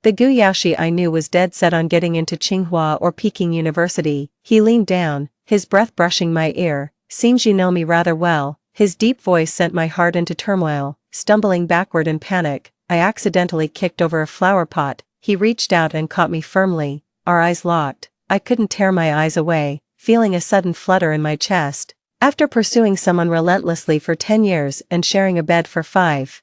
The Gu Yashi I knew was dead set on getting into Tsinghua or Peking University. He leaned down, his breath brushing my ear. Seems you know me rather well. His deep voice sent my heart into turmoil. Stumbling backward in panic, I accidentally kicked over a flower pot. He reached out and caught me firmly. Our eyes locked. I couldn't tear my eyes away, feeling a sudden flutter in my chest. After pursuing someone relentlessly for 10 years and sharing a bed for 5.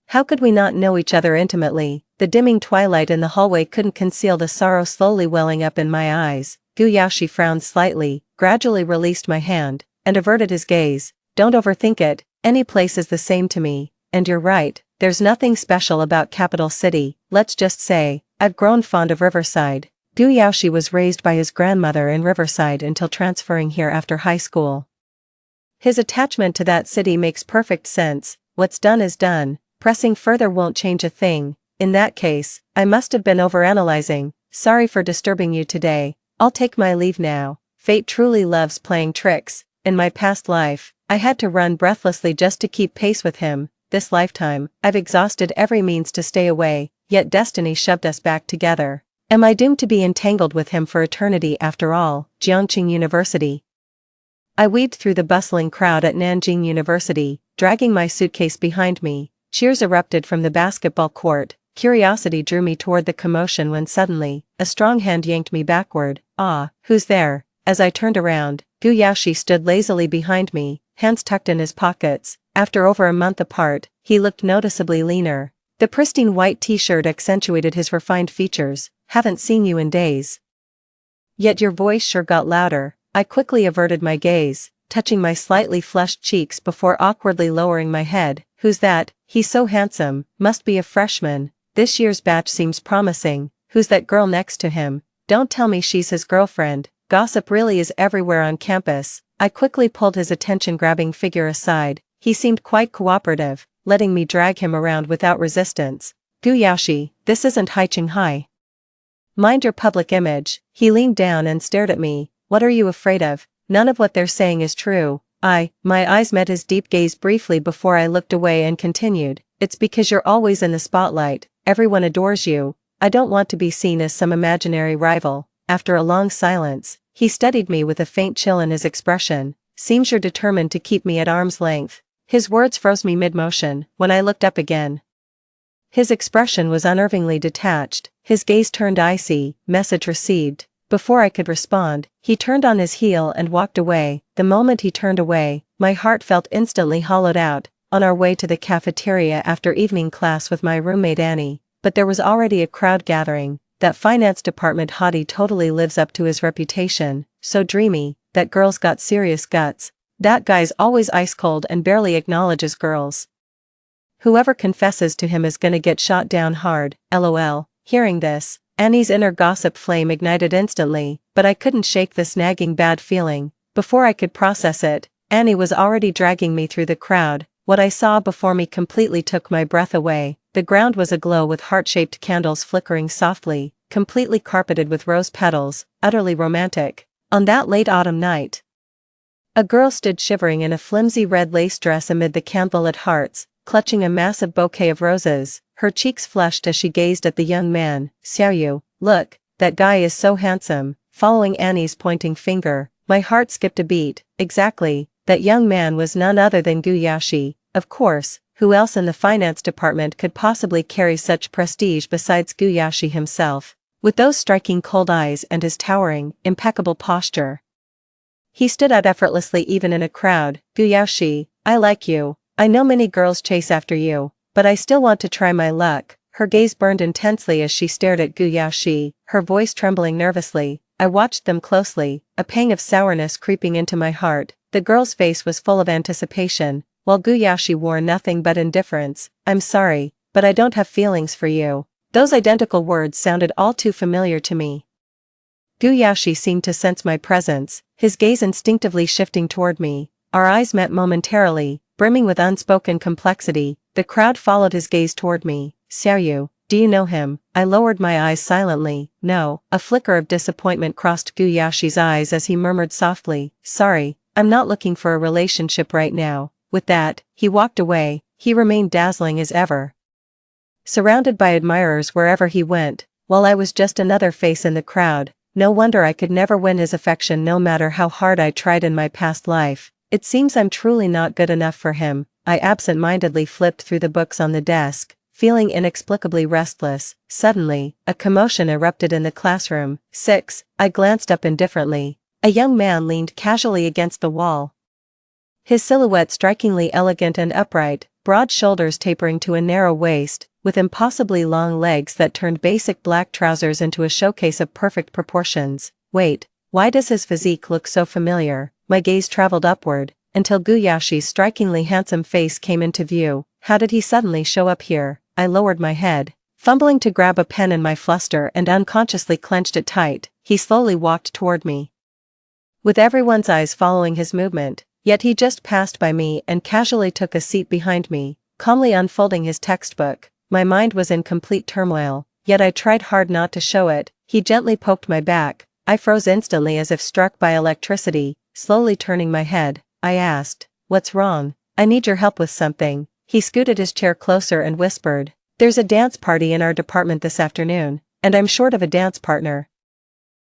How could we not know each other intimately? The dimming twilight in the hallway couldn't conceal the sorrow slowly welling up in my eyes. Gu Yashi frowned slightly, gradually released my hand, and averted his gaze. Don't overthink it, any place is the same to me, and you're right, there's nothing special about Capital City. Let's just say, I've grown fond of Riverside. Gu Yaoshi was raised by his grandmother in Riverside until transferring here after high school. His attachment to that city makes perfect sense. What's done is done, pressing further won't change a thing. In that case, I must have been overanalyzing. Sorry for disturbing you today. I'll take my leave now. Fate truly loves playing tricks. In my past life, I had to run breathlessly just to keep pace with him. This lifetime, I've exhausted every means to stay away, yet destiny shoved us back together. Am I doomed to be entangled with him for eternity after all? Jiangqing University. I weaved through the bustling crowd at Nanjing University, dragging my suitcase behind me. Cheers erupted from the basketball court. Curiosity drew me toward the commotion when suddenly, a strong hand yanked me backward. Ah, who's there? As I turned around, Gu Yaoshi stood lazily behind me, hands tucked in his pockets. After over a month apart, he looked noticeably leaner. The pristine white t-shirt accentuated his refined features. Haven't seen you in days. Yet your voice sure got louder. I quickly averted my gaze, touching my slightly flushed cheeks before awkwardly lowering my head. Who's that? He's so handsome, must be a freshman. This year's batch seems promising. Who's that girl next to him? Don't tell me she's his girlfriend. Gossip really is everywhere on campus. I quickly pulled his attention-grabbing figure aside. He seemed quite cooperative, letting me drag him around without resistance. Gu Yaoshi, this isn't Hai. Mind your public image. He leaned down and stared at me. What are you afraid of? None of what they're saying is true. My eyes met his deep gaze briefly before I looked away and continued. It's because you're always in the spotlight. Everyone adores you. I don't want to be seen as some imaginary rival. After a long silence, he studied me with a faint chill in his expression. Seems you're determined to keep me at arm's length. His words froze me mid-motion. When I looked up again, his expression was unnervingly detached. His gaze turned icy. Message received. Before I could respond, he turned on his heel and walked away. The moment he turned away, my heart felt instantly hollowed out. on our way to the cafeteria after evening class with my roommate Annie, but there was already a crowd gathering. That finance department hottie totally lives up to his reputation, so dreamy, that girl's got serious guts. That guy's always ice cold and barely acknowledges girls. Whoever confesses to him is gonna get shot down hard, lol. Hearing this, Annie's inner gossip flame ignited instantly, but I couldn't shake this nagging bad feeling. Before I could process it, Annie was already dragging me through the crowd. What I saw before me completely took my breath away. The ground was aglow with heart-shaped candles flickering softly, completely carpeted with rose petals, utterly romantic. On that late autumn night, a girl stood shivering in a flimsy red lace dress amid the candlelit hearts, clutching a massive bouquet of roses, her cheeks flushed as she gazed at the young man. "Xiaoyu, look, that guy is so handsome." Following Annie's pointing finger, my heart skipped a beat. Exactly, that young man was none other than Gu Yashi. Of course, who else in the finance department could possibly carry such prestige besides Gu Yashi himself? With those striking cold eyes and his towering, impeccable posture, he stood out effortlessly even in a crowd. "Gu Yashi, I like you. I know many girls chase after you, but I still want to try my luck." Her gaze burned intensely as she stared at Gu Yashi, her voice trembling nervously. I watched them closely, a pang of sourness creeping into my heart. The girl's face was full of anticipation, while Gu Yashi wore nothing but indifference. "I'm sorry, but I don't have feelings for you." Those identical words sounded all too familiar to me. Gu Yashi seemed to sense my presence, his gaze instinctively shifting toward me. Our eyes met momentarily, brimming with unspoken complexity. The crowd followed his gaze toward me. "Xiaoyu, do you know him?" I lowered my eyes silently. "No." A flicker of disappointment crossed Gu Yashi's eyes as he murmured softly, "Sorry, I'm not looking for a relationship right now." With that, he walked away. He remained dazzling as ever, surrounded by admirers wherever he went, while I was just another face in the crowd. No wonder I could never win his affection no matter how hard I tried in my past life. It seems I'm truly not good enough for him. I absent-mindedly flipped through the books on the desk, feeling inexplicably restless. Suddenly, a commotion erupted in the classroom. 6. I glanced up indifferently. A young man leaned casually against the wall, his silhouette strikingly elegant and upright, broad shoulders tapering to a narrow waist, with impossibly long legs that turned basic black trousers into a showcase of perfect proportions. Wait, why does his physique look so familiar? My gaze traveled upward, until Gu Yashi's strikingly handsome face came into view. How did he suddenly show up here? I lowered my head, fumbling to grab a pen in my fluster and unconsciously clenched it tight. He slowly walked toward me, with everyone's eyes following his movement, yet he just passed by me and casually took a seat behind me, calmly unfolding his textbook. My mind was in complete turmoil, yet I tried hard not to show it. He gently poked my back. I froze instantly as if struck by electricity. Slowly turning my head, I asked, "What's wrong? I need your help with something." He scooted his chair closer and whispered, "There's a dance party in our department this afternoon, and I'm short of a dance partner."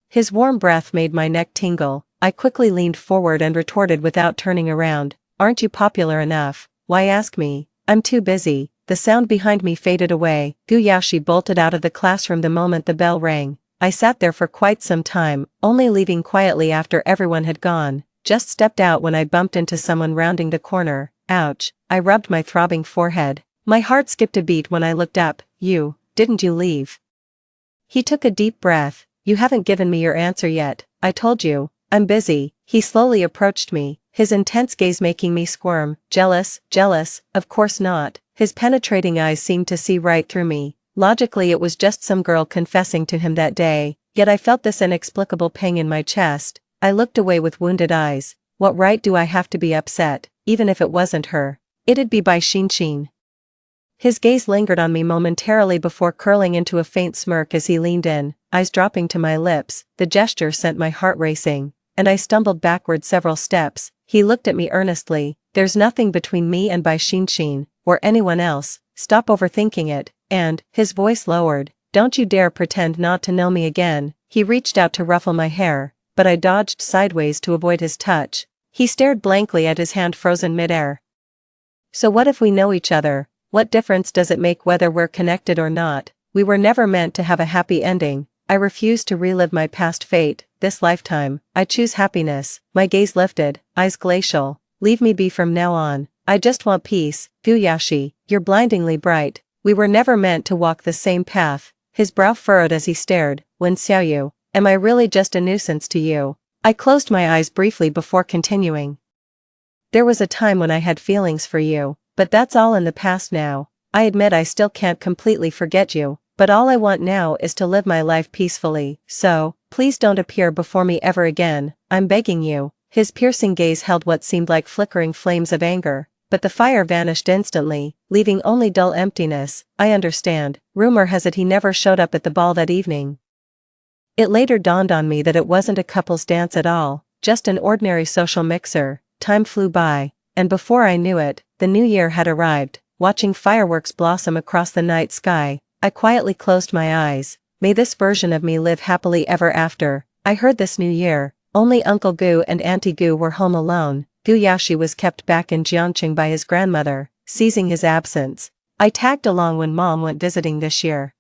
His warm breath made my neck tingle. I quickly leaned forward and retorted without turning around, "Aren't you popular enough? Why ask me? I'm too busy." The sound behind me faded away. Gu Yashi bolted out of the classroom the moment the bell rang. I sat there for quite some time, only leaving quietly after everyone had gone. Just stepped out when I bumped into someone rounding the corner. Ouch, I rubbed my throbbing forehead. My heart skipped a beat when I looked up. Didn't you leave?" He took a deep breath. "You haven't given me your answer yet." "I told you, I'm busy." He slowly approached me, his intense gaze making me squirm. Jealous? Of course not. His penetrating eyes seemed to see right through me. Logically it was just some girl confessing to him that day, yet I felt this inexplicable pang in my chest. I looked away with wounded eyes. What right do I have to be upset? Even if it wasn't her, it'd be by Xin. His gaze lingered on me momentarily before curling into a faint smirk as he leaned in, eyes dropping to my lips. The gesture sent my heart racing, and I stumbled backward several steps. He looked at me earnestly. "There's nothing between me and Bai Xin, or anyone else. Stop overthinking it." And, his voice lowered, "Don't you dare pretend not to know me again." He reached out to ruffle my hair, but I dodged sideways to avoid his touch. He stared blankly at his hand frozen midair. "So what if we know each other? What difference does it make whether we're connected or not? We were never meant to have a happy ending." I refuse to relive my past fate. This lifetime, I choose happiness. My gaze lifted, eyes glacial. "Leave me be from now on." I just want peace, Guyashi, you're blindingly bright. We were never meant to walk the same path. His brow furrowed as he stared. Wen Xiaoyu, am I really just a nuisance to you? I closed my eyes briefly before continuing. There was a time when I had feelings for you, but that's all in the past now. I admit I still can't completely forget you, but all I want now is to live my life peacefully, so, please don't appear before me ever again, I'm begging you. His piercing gaze held what seemed like flickering flames of anger, but the fire vanished instantly, leaving only dull emptiness. I understand. Rumor has it he never showed up at the ball that evening. It later dawned on me that it wasn't a couple's dance at all, just an ordinary social mixer. Time flew by, and before I knew it, the new year had arrived. Watching fireworks blossom across the night sky, I quietly closed my eyes. May this version of me live happily ever after. I heard this new year, only Uncle Gu and Auntie Gu were home alone. Guyashi was kept back in Jiangqing by his grandmother, seizing his absence. I tagged along when Mom went visiting this year.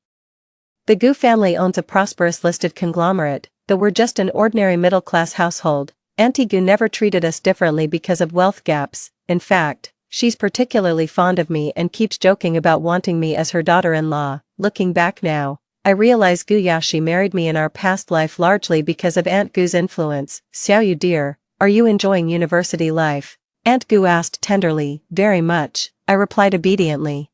The Gu family owns a prosperous listed conglomerate, though we're just an ordinary middle-class household. Auntie Gu never treated us differently because of wealth gaps. In fact, she's particularly fond of me and keeps joking about wanting me as her daughter-in-law. Looking back now, I realize Guyashi married me in our past life largely because of Aunt Gu's influence. Xiaoyu dear, are you enjoying university life? Aunt Gu asked tenderly. Very much, I replied obediently.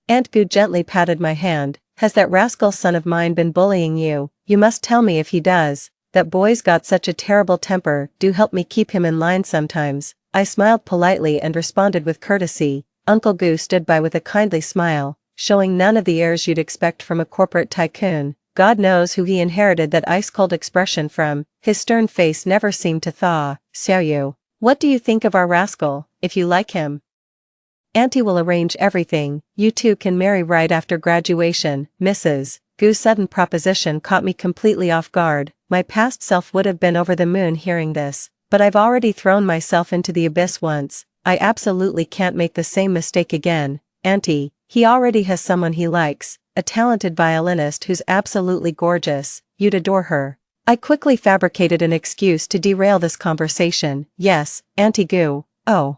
Aunt Gu gently patted my hand. Has that rascal son of mine been bullying you? You must tell me if he does. That boy's got such a terrible temper. Do help me keep him in line sometimes. I smiled politely and responded with courtesy. Uncle Gu stood by with a kindly smile, showing none of the airs you'd expect from a corporate tycoon. God knows who he inherited that ice-cold expression from. His stern face never seemed to thaw. Xiaoyu, what do you think of our rascal? If you like him, Auntie will arrange everything. You two can marry right after graduation. Mrs. Gu's sudden proposition caught me completely off guard. My past self would have been over the moon hearing this, but I've already thrown myself into the abyss once. I absolutely can't make the same mistake again. Auntie, he already has someone he likes, a talented violinist who's absolutely gorgeous. You'd adore her. I quickly fabricated an excuse to derail this conversation. Yes, Auntie Gu. Oh,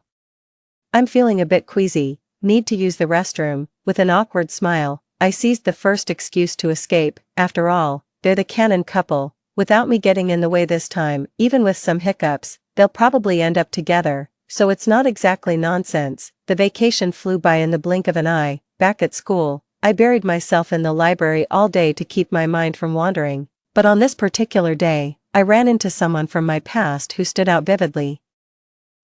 I'm feeling a bit queasy. Need to use the restroom. With an awkward smile, I seized the first excuse to escape. After all, they're the canon couple. Without me getting in the way this time, even with some hiccups, they'll probably end up together, so it's not exactly nonsense. The vacation flew by in the blink of an eye. Back at school, I buried myself in the library all day to keep my mind from wandering. But on this particular day, I ran into someone from my past who stood out vividly.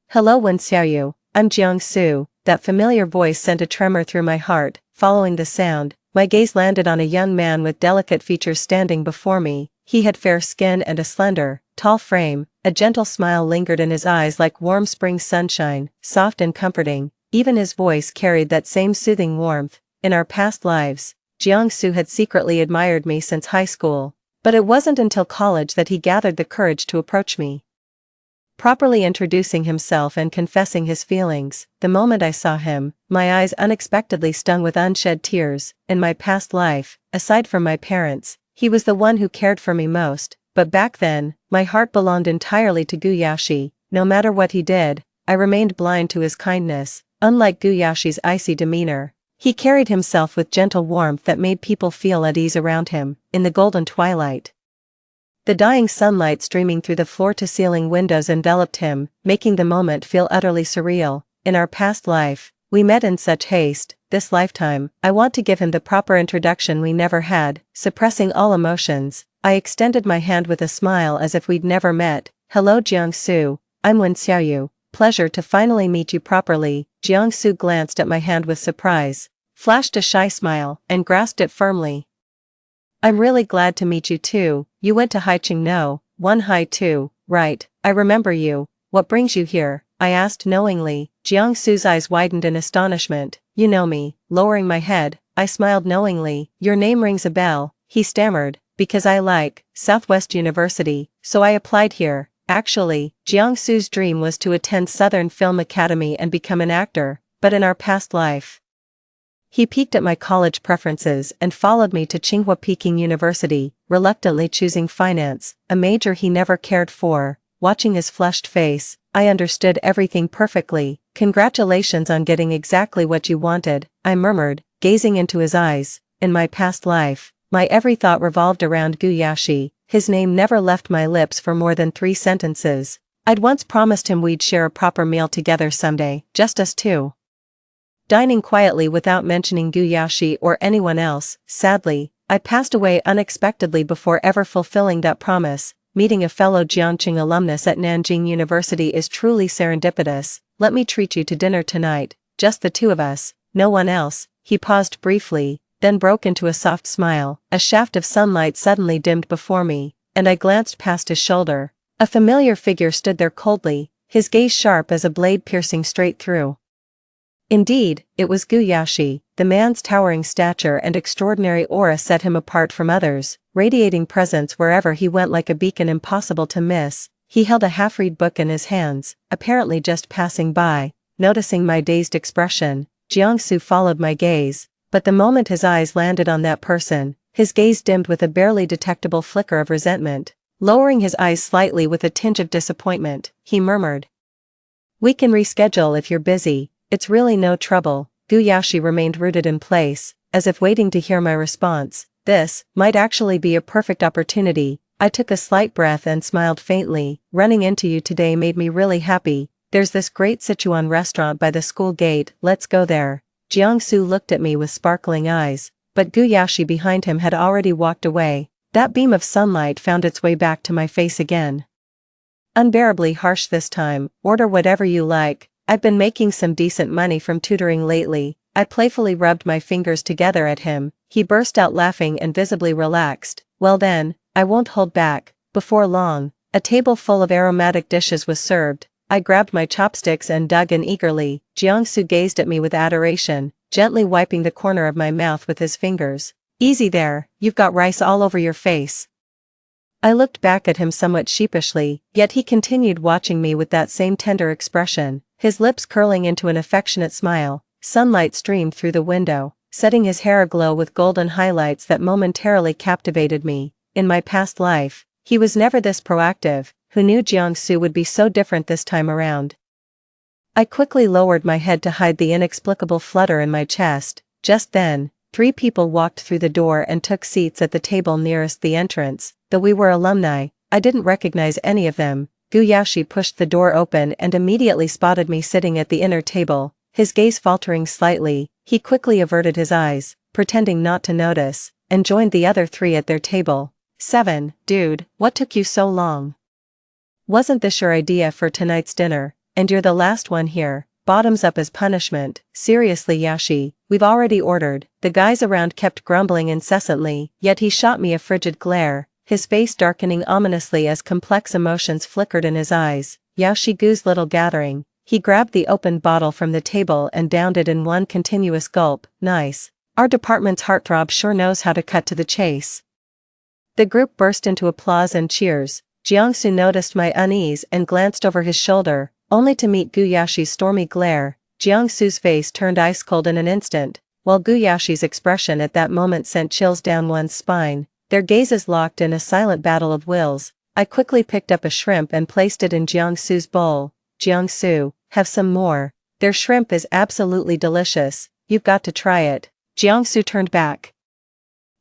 Hello Wen Xiaoyu, I'm Jiangsu. That familiar voice sent a tremor through my heart. Following the sound, my gaze landed on a young man with delicate features standing before me. He had fair skin and a slender, tall frame. A gentle smile lingered in his eyes like warm spring sunshine, soft and comforting. Even his voice carried that same soothing warmth. In our past lives, Jiangsu had secretly admired me since high school, but it wasn't until college that he gathered the courage to approach me. Properly introducing himself and confessing his feelings, the moment I saw him, my eyes unexpectedly stung with unshed tears. In my past life, aside from my parents, he was the one who cared for me most, but back then, my heart belonged entirely to Guyashi. No matter what he did, I remained blind to his kindness. Unlike Guyashi's icy demeanor, he carried himself with gentle warmth that made people feel at ease around him. In the golden twilight, the dying sunlight streaming through the floor-to-ceiling windows enveloped him, making the moment feel utterly surreal. In our past life, we met in such haste. This lifetime, I want to give him the proper introduction we never had. Suppressing all emotions, I extended my hand with a smile as if we'd never met. Hello Jiangsu, I'm Wen Xiaoyu. Pleasure to finally meet you properly. Jiangsu glanced at my hand with surprise, flashed a shy smile, and grasped it firmly. I'm really glad to meet you too. You went to Haiqing no? 1 Hai 2, right, I remember you. What brings you here? I asked knowingly. Jiangsu's eyes widened in astonishment. You know me. Lowering my head, I smiled knowingly. Your name rings a bell, he stammered. Because I like Southwest University, so I applied here. Actually, Jiangsu's dream was to attend Southern Film Academy and become an actor, but in our past life, he peeked at my college preferences and followed me to Tsinghua Peking University, reluctantly choosing finance, a major he never cared for. watching his flushed face. I understood everything perfectly. "Congratulations on getting exactly what you wanted," I murmured, gazing into his eyes. In my past life, my every thought revolved around Guyashi. His name never left my lips for more than 3 sentences. I'd once promised him we'd share a proper meal together someday, just us two. Dining quietly without mentioning Guyashi or anyone else. Sadly, I passed away unexpectedly before ever fulfilling that promise. Meeting a fellow Jiangqing alumnus at Nanjing University is truly serendipitous. "Let me treat you to dinner tonight, just the two of us, no one else." He paused briefly, then broke into a soft smile. A shaft of sunlight suddenly dimmed before me, and I glanced past his shoulder. A familiar figure stood there coldly, his gaze sharp as a blade piercing straight through. Indeed, it was Guyashi. The man's towering stature and extraordinary aura set him apart from others, radiating presence wherever he went like a beacon impossible to miss. He held a half-read book in his hands, apparently just passing by. Noticing my dazed expression, Jiangsu followed my gaze, but the moment his eyes landed on that person, his gaze dimmed with a barely detectable flicker of resentment. Lowering his eyes slightly with a tinge of disappointment, he murmured, "We can reschedule if you're busy. It's really no trouble." Guyashi remained rooted in place, as if waiting to hear my response. This might actually be a perfect opportunity. I took a slight breath and smiled faintly. "Running into you today made me really happy. There's this great Sichuan restaurant by the school gate, let's go there." Jiangsu looked at me with sparkling eyes, but Guyashi behind him had already walked away. That beam of sunlight found its way back to my face again. Unbearably harsh this time. "Order whatever you like. I've been making some decent money from tutoring lately." I playfully rubbed my fingers together at him. He burst out laughing and visibly relaxed. "Well then, I won't hold back." Before long, a table full of aromatic dishes was served. I grabbed my chopsticks and dug in eagerly. Jiangsu gazed at me with adoration, gently wiping the corner of my mouth with his fingers. "Easy there, you've got rice all over your face." I looked back at him somewhat sheepishly, yet he continued watching me with that same tender expression, his lips curling into an affectionate smile. Sunlight streamed through the window, setting his hair aglow with golden highlights that momentarily captivated me. In my past life, he was never this proactive. Who knew Jiangsu would be so different this time around? I quickly lowered my head to hide the inexplicable flutter in my chest. Just then, 3 people walked through the door and took seats at the table nearest the entrance. Though we were alumni, I didn't recognize any of them. Guyashi pushed the door open and immediately spotted me sitting at the inner table. His gaze faltering slightly, he quickly averted his eyes, pretending not to notice, and joined the other 3 at their table. "7, dude, what took you so long? Wasn't this your idea for tonight's dinner? And you're the last one here. Bottoms up as punishment." "Seriously Yashi, we've already ordered." The guys around kept grumbling incessantly, yet he shot me a frigid glare, his face darkening ominously as complex emotions flickered in his eyes. "Yashi-gu's little gathering." He grabbed the opened bottle from the table and downed it in one continuous gulp. "Nice. Our department's heartthrob sure knows how to cut to the chase." The group burst into applause and cheers. Jiangsu noticed my unease and glanced over his shoulder, only to meet Guyashi's stormy glare. Jiangsu's face turned ice cold in an instant, while Guyashi's expression at that moment sent chills down one's spine. Their gazes locked in a silent battle of wills. I quickly picked up a shrimp and placed it in Jiangsu's bowl. "Jiangsu, have some more. Their shrimp is absolutely delicious. You've got to try it." Jiangsu turned back,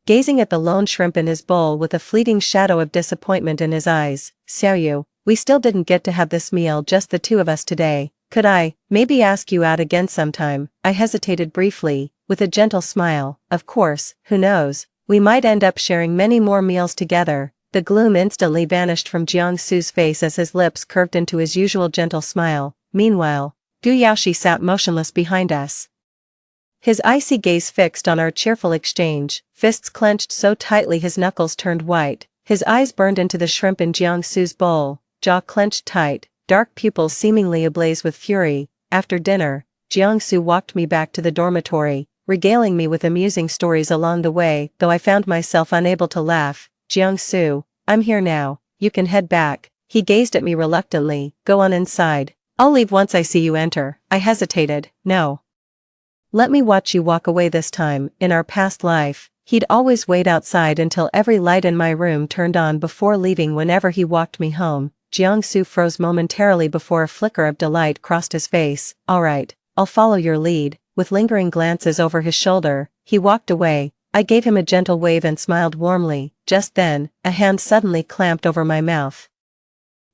gazing at the lone shrimp in his bowl with a fleeting shadow of disappointment in his eyes. "Xiaoyu, we still didn't get to have this meal just the two of us today. Could I, maybe ask you out again sometime?" I hesitated briefly, with a gentle smile. "Of course, who knows? We might end up sharing many more meals together." The gloom instantly vanished from Jiangsu's face as his lips curved into his usual gentle smile. Meanwhile, Guyashi sat motionless behind us, his icy gaze fixed on our cheerful exchange, fists clenched so tightly his knuckles turned white. His eyes burned into the shrimp in Jiangsu's bowl, jaw clenched tight, dark pupils seemingly ablaze with fury. After dinner, Jiangsu walked me back to the dormitory, regaling me with amusing stories along the way, though I found myself unable to laugh. "Jiangsu, I'm here now, you can head back." He gazed at me reluctantly. "Go on inside. I'll leave once I see you enter." I hesitated. "No. Let me watch you walk away this time." In our past life, he'd always wait outside until every light in my room turned on before leaving whenever he walked me home. Jiangsu froze momentarily before a flicker of delight crossed his face. Alright, I'll follow your lead. With lingering glances over his shoulder, he walked away. I gave him a gentle wave and smiled warmly. Just then, a hand suddenly clamped over my mouth,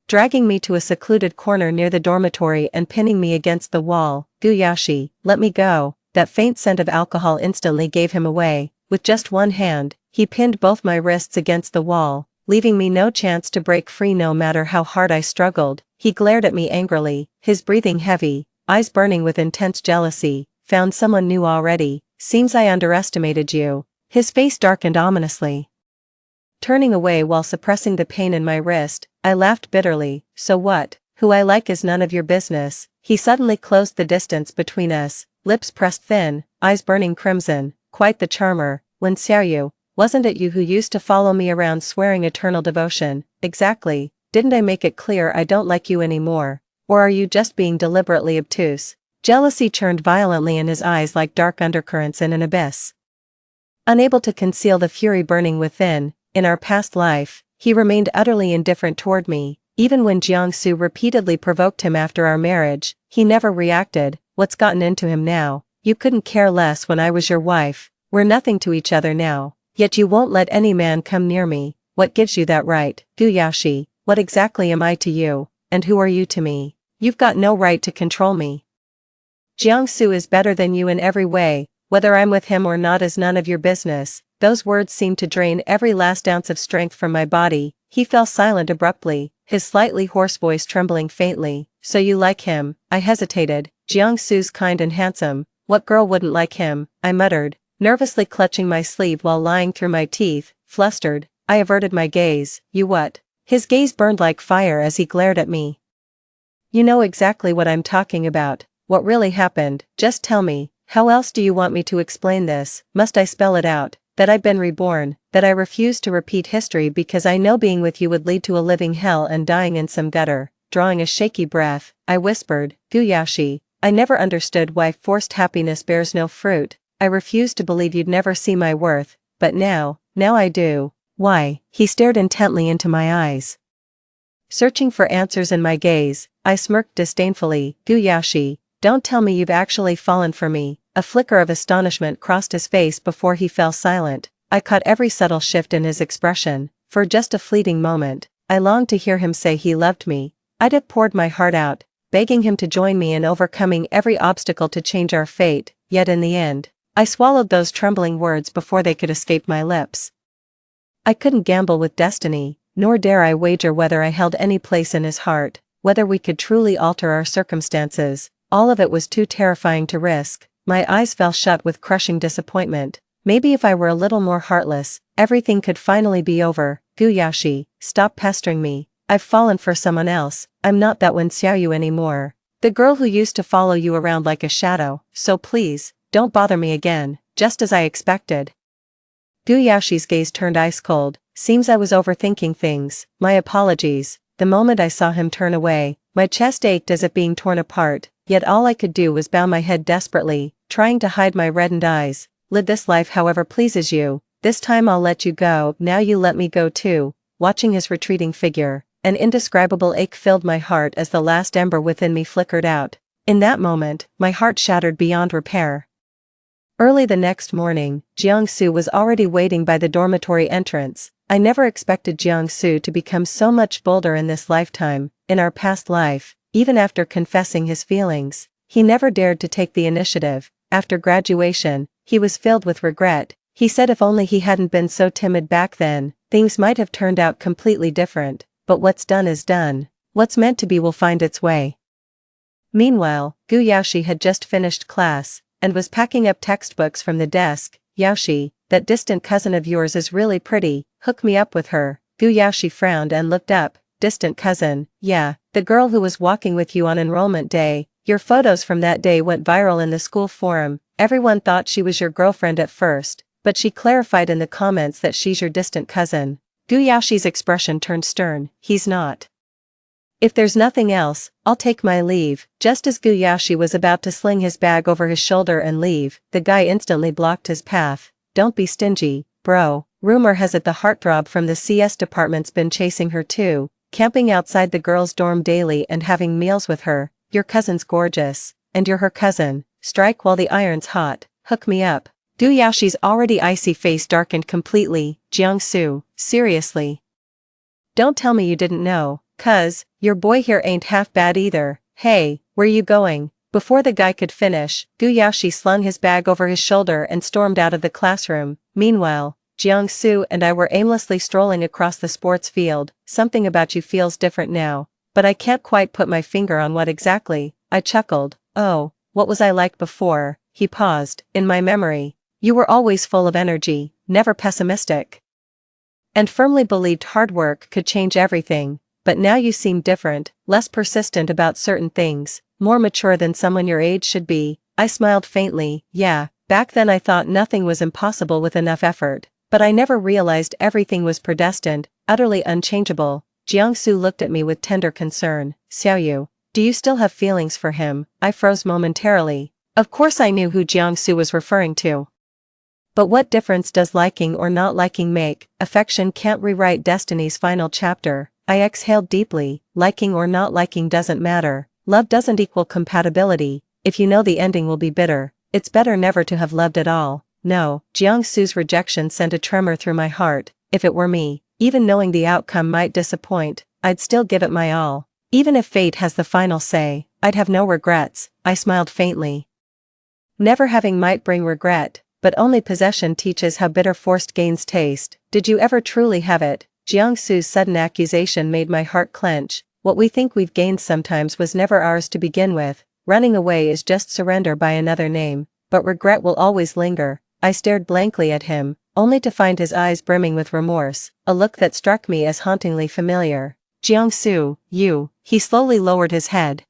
dragging me to a secluded corner near the dormitory and pinning me against the wall. Guyashi, let me go. That faint scent of alcohol instantly gave him away. With just one hand, he pinned both my wrists against the wall, leaving me no chance to break free no matter how hard I struggled. He glared at me angrily, his breathing heavy, eyes burning with intense jealousy. Found someone new already? Seems I underestimated you. His face darkened ominously. Turning away while suppressing the pain in my wrist, I laughed bitterly. So what? Who I like is none of your business. He suddenly closed the distance between us, lips pressed thin, eyes burning crimson. Quite the charmer. Wen Xiaoyu, wasn't it you who used to follow me around swearing eternal devotion? Exactly. Didn't I make it clear I don't like you anymore? Or are you just being deliberately obtuse? Jealousy churned violently in his eyes like dark undercurrents in an abyss. Unable to conceal the fury burning within, in our past life, he remained utterly indifferent toward me. Even when Jiangsu repeatedly provoked him after our marriage, he never reacted. What's gotten into him now? You couldn't care less when I was your wife. We're nothing to each other now. Yet you won't let any man come near me. What gives you that right? Guyashi, what exactly am I to you? And who are you to me? You've got no right to control me. Jiangsu is better than you in every way. Whether I'm with him or not is none of your business. Those words seemed to drain every last ounce of strength from my body. He fell silent abruptly, his slightly hoarse voice trembling faintly. So you like him? I hesitated. Jiangsu's kind and handsome. What girl wouldn't like him? I muttered, nervously clutching my sleeve while lying through my teeth. Flustered, I averted my gaze. You what? His gaze burned like fire as he glared at me. You know exactly what I'm talking about. What really happened? Just tell me. How else do you want me to explain this? Must I spell it out? That I've been reborn, that I refuse to repeat history because I know being with you would lead to a living hell and dying in some gutter. Drawing a shaky breath, I whispered, Guyashi, I never understood why forced happiness bears no fruit. I refused to believe you'd never see my worth, but now I do. Why? He stared intently into my eyes. Searching for answers in my gaze, I smirked disdainfully. Guyashi, don't tell me you've actually fallen for me. A flicker of astonishment crossed his face before he fell silent. I caught every subtle shift in his expression. For just a fleeting moment, I longed to hear him say he loved me. I'd have poured my heart out, begging him to join me in overcoming every obstacle to change our fate, yet in the end, I swallowed those trembling words before they could escape my lips. I couldn't gamble with destiny, nor dare I wager whether I held any place in his heart, whether we could truly alter our circumstances. All of it was too terrifying to risk. My eyes fell shut with crushing disappointment. Maybe if I were a little more heartless, everything could finally be over. Guyashi, stop pestering me. I've fallen for someone else. I'm not that Wen Xiaoyu anymore. The girl who used to follow you around like a shadow. So please, don't bother me again, just as I expected. Guyashi's gaze turned ice cold. Seems I was overthinking things. My apologies. The moment I saw him turn away, my chest ached as if being torn apart. Yet all I could do was bow my head desperately, trying to hide my reddened eyes. Live this life however pleases you. This time I'll let you go. Now you let me go too. Watching his retreating figure, an indescribable ache filled my heart as the last ember within me flickered out. In that moment, my heart shattered beyond repair. Early the next morning, Jiangsu was already waiting by the dormitory entrance. I never expected Jiangsu to become so much bolder in this lifetime. In our past life, even after confessing his feelings, he never dared to take the initiative. After graduation, he was filled with regret. He said if only he hadn't been so timid back then, things might have turned out completely different. But what's done is done. What's meant to be will find its way. Meanwhile, Gu Yaoshi had just finished class, and was packing up textbooks from the desk. Yaoshi, that distant cousin of yours is really pretty, hook me up with her. Gu Yaoshi frowned and looked up. Distant cousin, yeah, the girl who was walking with you on enrollment day. Your photos from that day went viral in the school forum. Everyone thought she was your girlfriend at first, but she clarified in the comments that she's your distant cousin. Gu Yaoshi's expression turned stern. He's not. If there's nothing else, I'll take my leave. Just as Gu Yaoshi was about to sling his bag over his shoulder and leave, the guy instantly blocked his path. Don't be stingy, bro. Rumor has it the heartthrob from the CS department's been chasing her too. camping outside the girls' dorm daily and having meals with her. Your cousin's gorgeous, and you're her cousin. Strike while the iron's hot, hook me up. Gu Yaoxi's already icy face darkened completely. Jiangsu, seriously. Don't tell me you didn't know, cuz, your boy here ain't half bad either. Hey, where you going? Before the guy could finish, Gu Yaoxi slung his bag over his shoulder and stormed out of the classroom. Meanwhile, Jiangsu and I were aimlessly strolling across the sports field. Something about you feels different now, but I can't quite put my finger on what exactly. I chuckled. Oh, what was I like before? He paused. In my memory, you were always full of energy, never pessimistic, and firmly believed hard work could change everything. But now you seem different, less persistent about certain things, more mature than someone your age should be. I smiled faintly. Yeah, back then I thought nothing was impossible with enough effort, but I never realized everything was predestined, utterly unchangeable. Jiangsu looked at me with tender concern. Xiaoyu, do you still have feelings for him? I froze momentarily. Of course I knew who Jiangsu was referring to. But what difference does liking or not liking make? Affection can't rewrite destiny's final chapter. I exhaled deeply. Liking or not liking doesn't matter. Love doesn't equal compatibility. If you know the ending will be bitter, it's better never to have loved at all. No, Jiangsu's rejection sent a tremor through my heart. If it were me, even knowing the outcome might disappoint, I'd still give it my all. Even if fate has the final say, I'd have no regrets. I smiled faintly. Never having might bring regret, but only possession teaches how bitter forced gains taste. Did you ever truly have it? Jiangsu's sudden accusation made my heart clench. What we think we've gained sometimes was never ours to begin with. Running away is just surrender by another name, but regret will always linger. I stared blankly at him, only to find his eyes brimming with remorse, a look that struck me as hauntingly familiar. Jiangsu, you. He slowly lowered his head,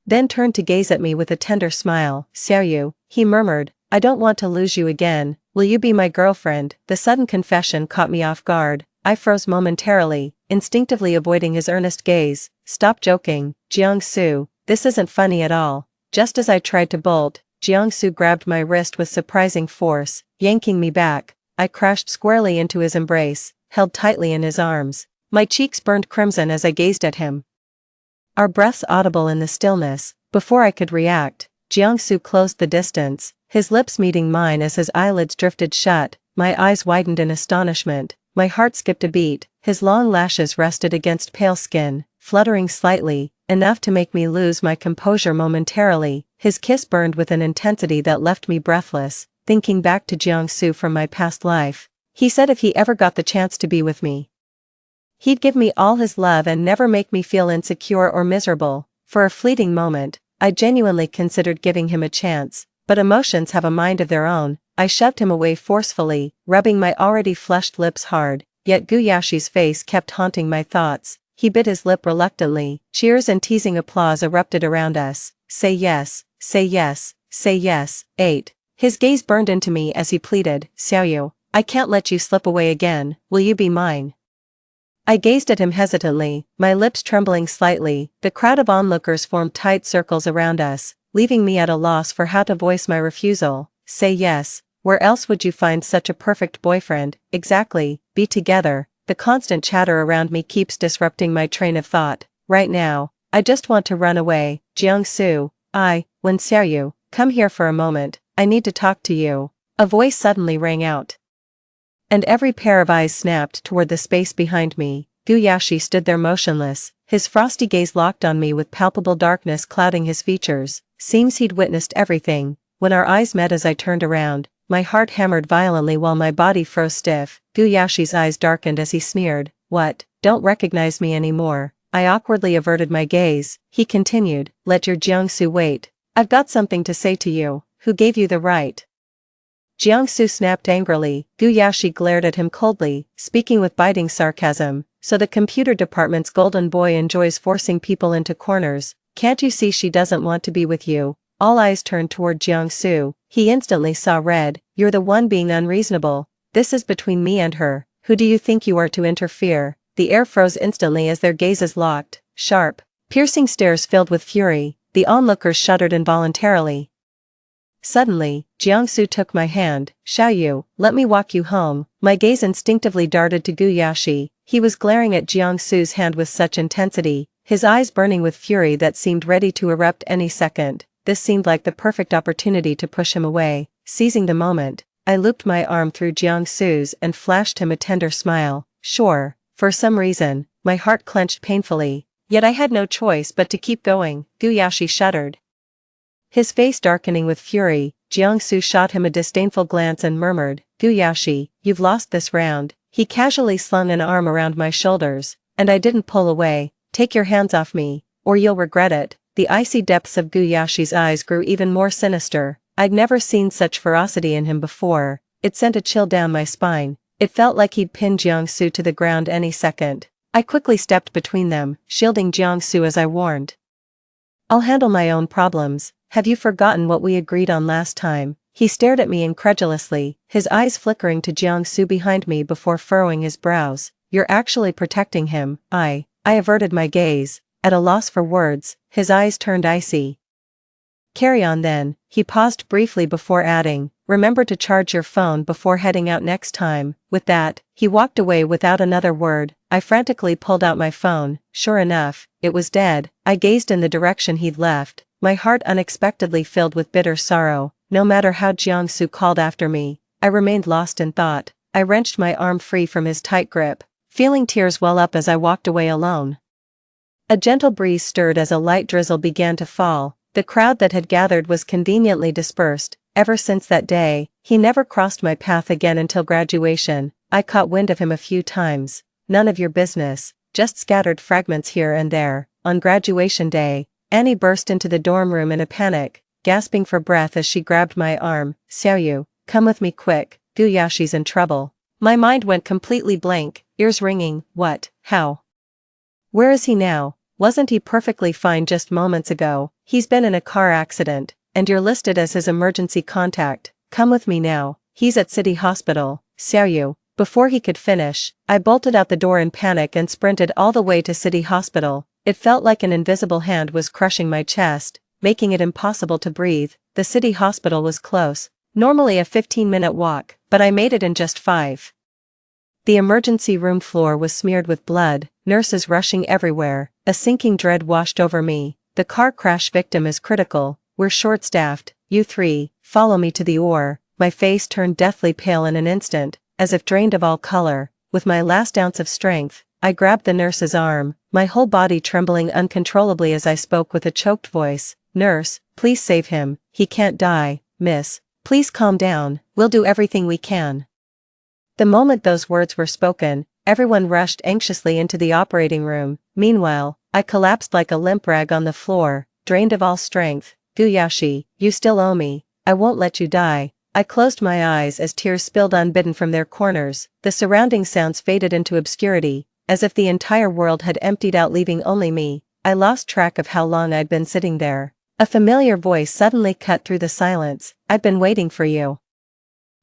then turned to gaze at me with a tender smile. Xiaoyu, he murmured, I don't want to lose you again. Will you be my girlfriend? The sudden confession caught me off guard. I froze momentarily, instinctively avoiding his earnest gaze. Stop joking, Jiangsu, this isn't funny at all. Just as I tried to bolt, Jiangsu grabbed my wrist with surprising force, yanking me back. I crashed squarely into his embrace, held tightly in his arms. My cheeks burned crimson as I gazed at him, our breaths audible in the stillness. Before I could react, Jiangsu closed the distance, his lips meeting mine as his eyelids drifted shut. My eyes widened in astonishment. My heart skipped a beat. His long lashes rested against pale skin, fluttering slightly, enough to make me lose my composure momentarily. His kiss burned with an intensity that left me breathless, thinking back to Jiangsu from my past life. He said if he ever got the chance to be with me, he'd give me all his love and never make me feel insecure or miserable. For a fleeting moment, I genuinely considered giving him a chance, but emotions have a mind of their own. I shoved him away forcefully, rubbing my already flushed lips hard, yet Gu Yaoxi's face kept haunting my thoughts. He bit his lip reluctantly. Cheers and teasing applause erupted around us. Say yes, say yes, say yes. 8. His gaze burned into me as he pleaded. Xiaoyu, I can't let you slip away again. Will you be mine? I gazed at him hesitantly, my lips trembling slightly. The crowd of onlookers formed tight circles around us, leaving me at a loss for how to voice my refusal. Say yes. Where else would you find such a perfect boyfriend? Exactly. Be together. The constant chatter around me keeps disrupting my train of thought. Right now, I just want to run away. Jiangsu, when Xiaoyu, come here for a moment. I need to talk to you. A voice suddenly rang out, and every pair of eyes snapped toward the space behind me. Gu Yaoxi stood there motionless, his frosty gaze locked on me with palpable darkness clouding his features. Seems he'd witnessed everything. When our eyes met as I turned around, my heart hammered violently while my body froze stiff. Gu Yaoxi's eyes darkened as he sneered. What, don't recognize me anymore? I awkwardly averted my gaze. He continued, let your Jiangsu wait. I've got something to say to you. Who gave you the right? Jiangsu snapped angrily. Gu Yaoxi glared at him coldly, speaking with biting sarcasm. So the computer department's golden boy enjoys forcing people into corners. Can't you see she doesn't want to be with you? All eyes turned toward Jiangsu. He instantly saw red. You're the one being unreasonable. This is between me and her. Who do you think you are to interfere? The air froze instantly as their gazes locked. Sharp, piercing stares filled with fury. The onlookers shuddered involuntarily. Suddenly, Jiangsu took my hand. Xiaoyu, let me walk you home. My gaze instinctively darted to Gu Yashi. He was glaring at Jiangsu's hand with such intensity, his eyes burning with fury that seemed ready to erupt any second. This seemed like the perfect opportunity to push him away. Seizing the moment, I looped my arm through Jiangsu's and flashed him a tender smile. Sure. For some reason, my heart clenched painfully, yet I had no choice but to keep going. Gu Yashi shuddered. His face darkening with fury, Jiangsu shot him a disdainful glance and murmured, Gu Yashi, you've lost this round. He casually slung an arm around my shoulders, and I didn't pull away. Take your hands off me, or you'll regret it. The icy depths of Gu Yashi's eyes grew even more sinister. I'd never seen such ferocity in him before. It sent a chill down my spine. It felt like he'd pin Jiangsu to the ground any second. I quickly stepped between them, shielding Jiangsu as I warned. I'll handle my own problems. Have you forgotten what we agreed on last time? He stared at me incredulously, his eyes flickering to Jiangsu behind me before furrowing his brows. You're actually protecting him. I averted my gaze, at a loss for words. His eyes turned icy. Carry on then. He paused briefly before adding, remember to charge your phone before heading out next time. With that, he walked away without another word. I frantically pulled out my phone. Sure enough, it was dead. I gazed in the direction he'd left, my heart unexpectedly filled with bitter sorrow. No matter how Jiangsu called after me, I remained lost in thought. I wrenched my arm free from his tight grip, feeling tears well up as I walked away alone. A gentle breeze stirred as a light drizzle began to fall. The crowd that had gathered was conveniently dispersed. Ever since that day, he never crossed my path again until graduation. I caught wind of him a few times. None of your business, just scattered fragments here and there. On graduation day, Annie burst into the dorm room in a panic, gasping for breath as she grabbed my arm. Xiaoyu, come with me quick, Gu Yashi's in trouble. My mind went completely blank, ears ringing. What? How? Where is he now? Wasn't he perfectly fine just moments ago? He's been in a car accident, and you're listed as his emergency contact. Come with me now. He's at City Hospital. Xiaoyu. Before he could finish, I bolted out the door in panic and sprinted all the way to City Hospital. It felt like an invisible hand was crushing my chest, making it impossible to breathe. The city hospital was close, normally a 15-minute walk, but I made it in just 5. The emergency room floor was smeared with blood, nurses rushing everywhere. A sinking dread washed over me. The car crash victim is critical. We're short-staffed. You 3, follow me to the OR. My face turned deathly pale in an instant, as if drained of all color. With my last ounce of strength, I grabbed the nurse's arm, my whole body trembling uncontrollably as I spoke with a choked voice. Nurse, please save him. He can't die, miss. Please calm down. We'll do everything we can. The moment those words were spoken, everyone rushed anxiously into the operating room. Meanwhile, I collapsed like a limp rag on the floor, drained of all strength. Gu Yashi, you still owe me. I won't let you die. I closed my eyes as tears spilled unbidden from their corners. The surrounding sounds faded into obscurity, as if the entire world had emptied out, leaving only me. I lost track of how long I'd been sitting there. A familiar voice suddenly cut through the silence. I've been waiting for you.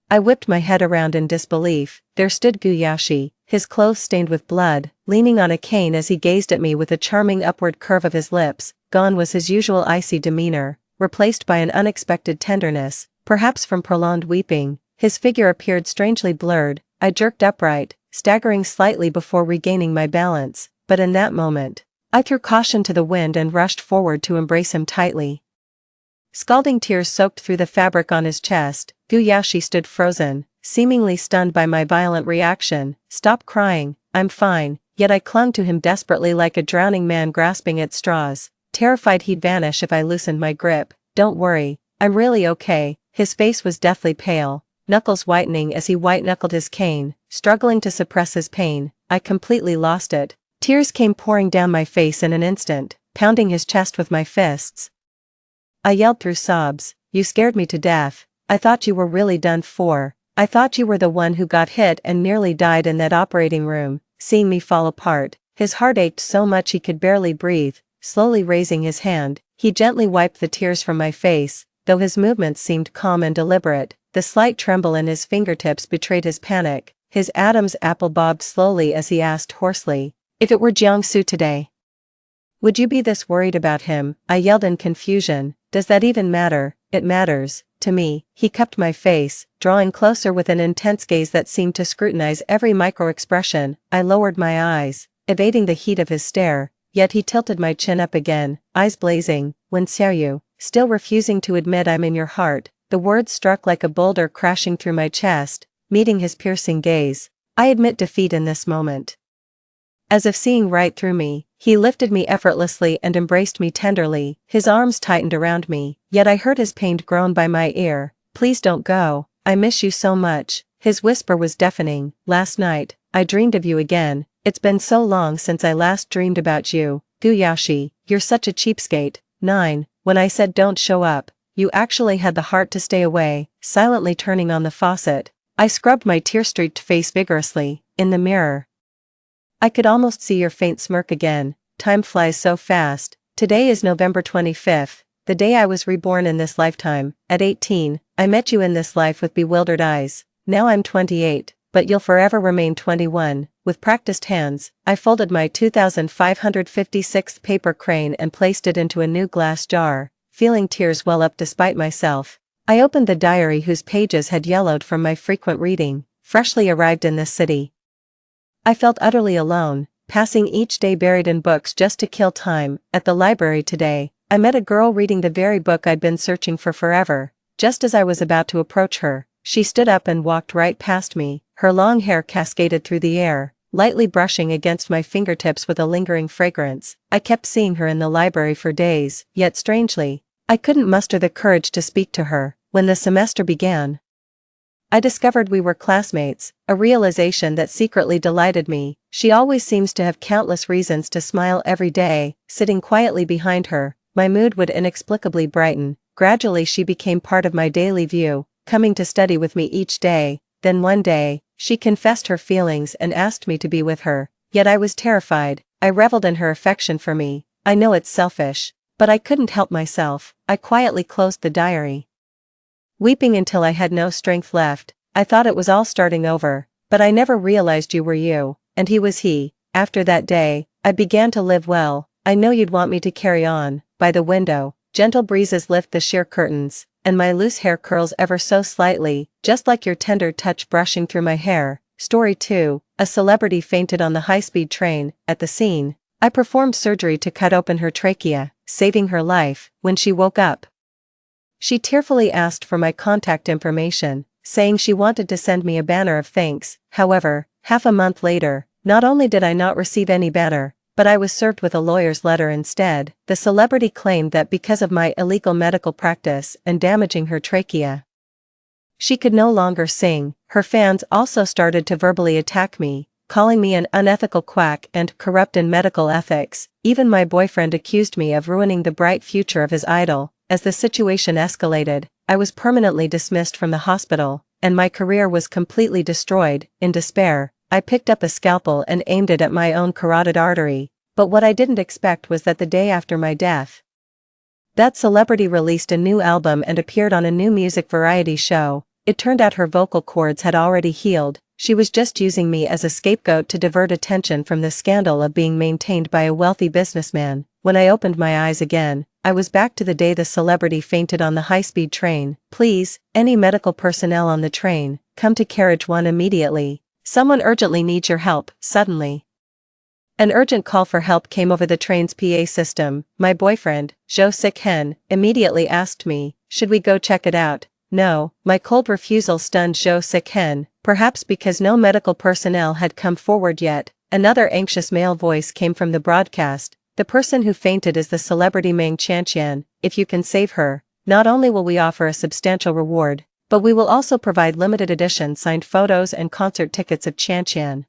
I whipped my head around in disbelief. There stood Gu Yashi, his clothes stained with blood, leaning on a cane as he gazed at me with a charming upward curve of his lips. Gone was his usual icy demeanor, replaced by an unexpected tenderness, perhaps from prolonged weeping. His figure appeared strangely blurred. I jerked upright, staggering slightly before regaining my balance, but in that moment, I threw caution to the wind and rushed forward to embrace him tightly. Scalding tears soaked through the fabric on his chest. Gu Yashi stood frozen, seemingly stunned by my violent reaction. Stop crying, I'm fine, yet I clung to him desperately like a drowning man grasping at straws, terrified he'd vanish if I loosened my grip. Don't worry, I'm really okay. His face was deathly pale, knuckles whitening as he white-knuckled his cane, struggling to suppress his pain. I completely lost it. Tears came pouring down my face in an instant, pounding his chest with my fists. I yelled through sobs, you scared me to death. I thought you were really done for. I thought you were the one who got hit and nearly died in that operating room. Seeing me fall apart, his heart ached so much he could barely breathe. Slowly raising his hand, he gently wiped the tears from my face, though his movements seemed calm and deliberate. The slight tremble in his fingertips betrayed his panic. His Adam's apple bobbed slowly as he asked hoarsely, if it were Jiangsu today, would you be this worried about him? I yelled in confusion. Does that even matter? It matters. to me, he cupped my face, drawing closer with an intense gaze that seemed to scrutinize every micro-expression. I lowered my eyes, evading the heat of his stare, yet he tilted my chin up again, eyes blazing. When you, still refusing to admit I'm in your heart, the words struck like a boulder crashing through my chest, meeting his piercing gaze. I admit defeat in this moment. As if seeing right through me, he lifted me effortlessly and embraced me tenderly. His arms tightened around me, yet I heard his pained groan by my ear. Please don't go, I miss you so much. His whisper was deafening. Last night, I dreamed of you again. It's been so long since I last dreamed about you. Guyashi, you're such a cheapskate. 9. When I said don't show up, you actually had the heart to stay away. Silently turning on the faucet, I scrubbed my tear-streaked face vigorously. In the mirror, I could almost see your faint smirk again. Time flies so fast. Today is November 25th, the day I was reborn in this lifetime. At 18, I met you in this life with bewildered eyes. Now I'm 28, but you'll forever remain 21. With practiced hands, I folded my 2556th paper crane and placed it into a new glass jar, feeling tears well up despite myself. I opened the diary whose pages had yellowed from my frequent reading. Freshly arrived in this city, I felt utterly alone, passing each day buried in books just to kill time. At the library today, I met a girl reading the very book I'd been searching for forever. Just as I was about to approach her, she stood up and walked right past me. Her long hair cascaded through the air, lightly brushing against my fingertips with a lingering fragrance. I kept seeing her in the library for days, yet strangely, I couldn't muster the courage to speak to her. When the semester began, I discovered we were classmates, a realization that secretly delighted me. She always seems to have countless reasons to smile every day. Sitting quietly behind her, my mood would inexplicably brighten. Gradually she became part of my daily view, coming to study with me each day. Then one day, she confessed her feelings and asked me to be with her. Yet I was terrified. I reveled in her affection for me. I know it's selfish, but I couldn't help myself. I quietly closed the diary, weeping until I had no strength left. I thought it was all starting over, but I never realized you were you, and he was he. After that day, I began to live well. I know you'd want me to carry on. By the window, gentle breezes lift the sheer curtains, and my loose hair curls ever so slightly, just like your tender touch brushing through my hair. Story 2, a celebrity fainted on the high-speed train. At the scene, I performed surgery to cut open her trachea, saving her life. When she woke up, she tearfully asked for my contact information, saying she wanted to send me a banner of thanks. However, half a month later, not only did I not receive any banner, but I was served with a lawyer's letter instead. The celebrity claimed that because of my illegal medical practice and damaging her trachea, she could no longer sing. Her fans also started to verbally attack me, calling me an unethical quack and corrupt in medical ethics. Even my boyfriend accused me of ruining the bright future of his idol. As the situation escalated, I was permanently dismissed from the hospital, and my career was completely destroyed. In despair, I picked up a scalpel and aimed it at my own carotid artery. But what I didn't expect was that the day after my death, that celebrity released a new album and appeared on a new music variety show. It turned out her vocal cords had already healed. She was just using me as a scapegoat to divert attention from the scandal of being maintained by a wealthy businessman. When I opened my eyes again, I was back to the day the celebrity fainted on the high-speed train. Please, any medical personnel on the train, come to carriage 1 immediately. Someone urgently needs your help. Suddenly, an urgent call for help came over the train's PA system. My boyfriend, Jo Sik-hen, immediately asked me, should we go check it out? No. My cold refusal stunned Jo Sik-hen, perhaps because no medical personnel had come forward yet. Another anxious male voice came from the broadcast. The person who fainted is the celebrity Meng Chantian. If you can save her, not only will we offer a substantial reward, but we will also provide limited edition signed photos and concert tickets of Chantian.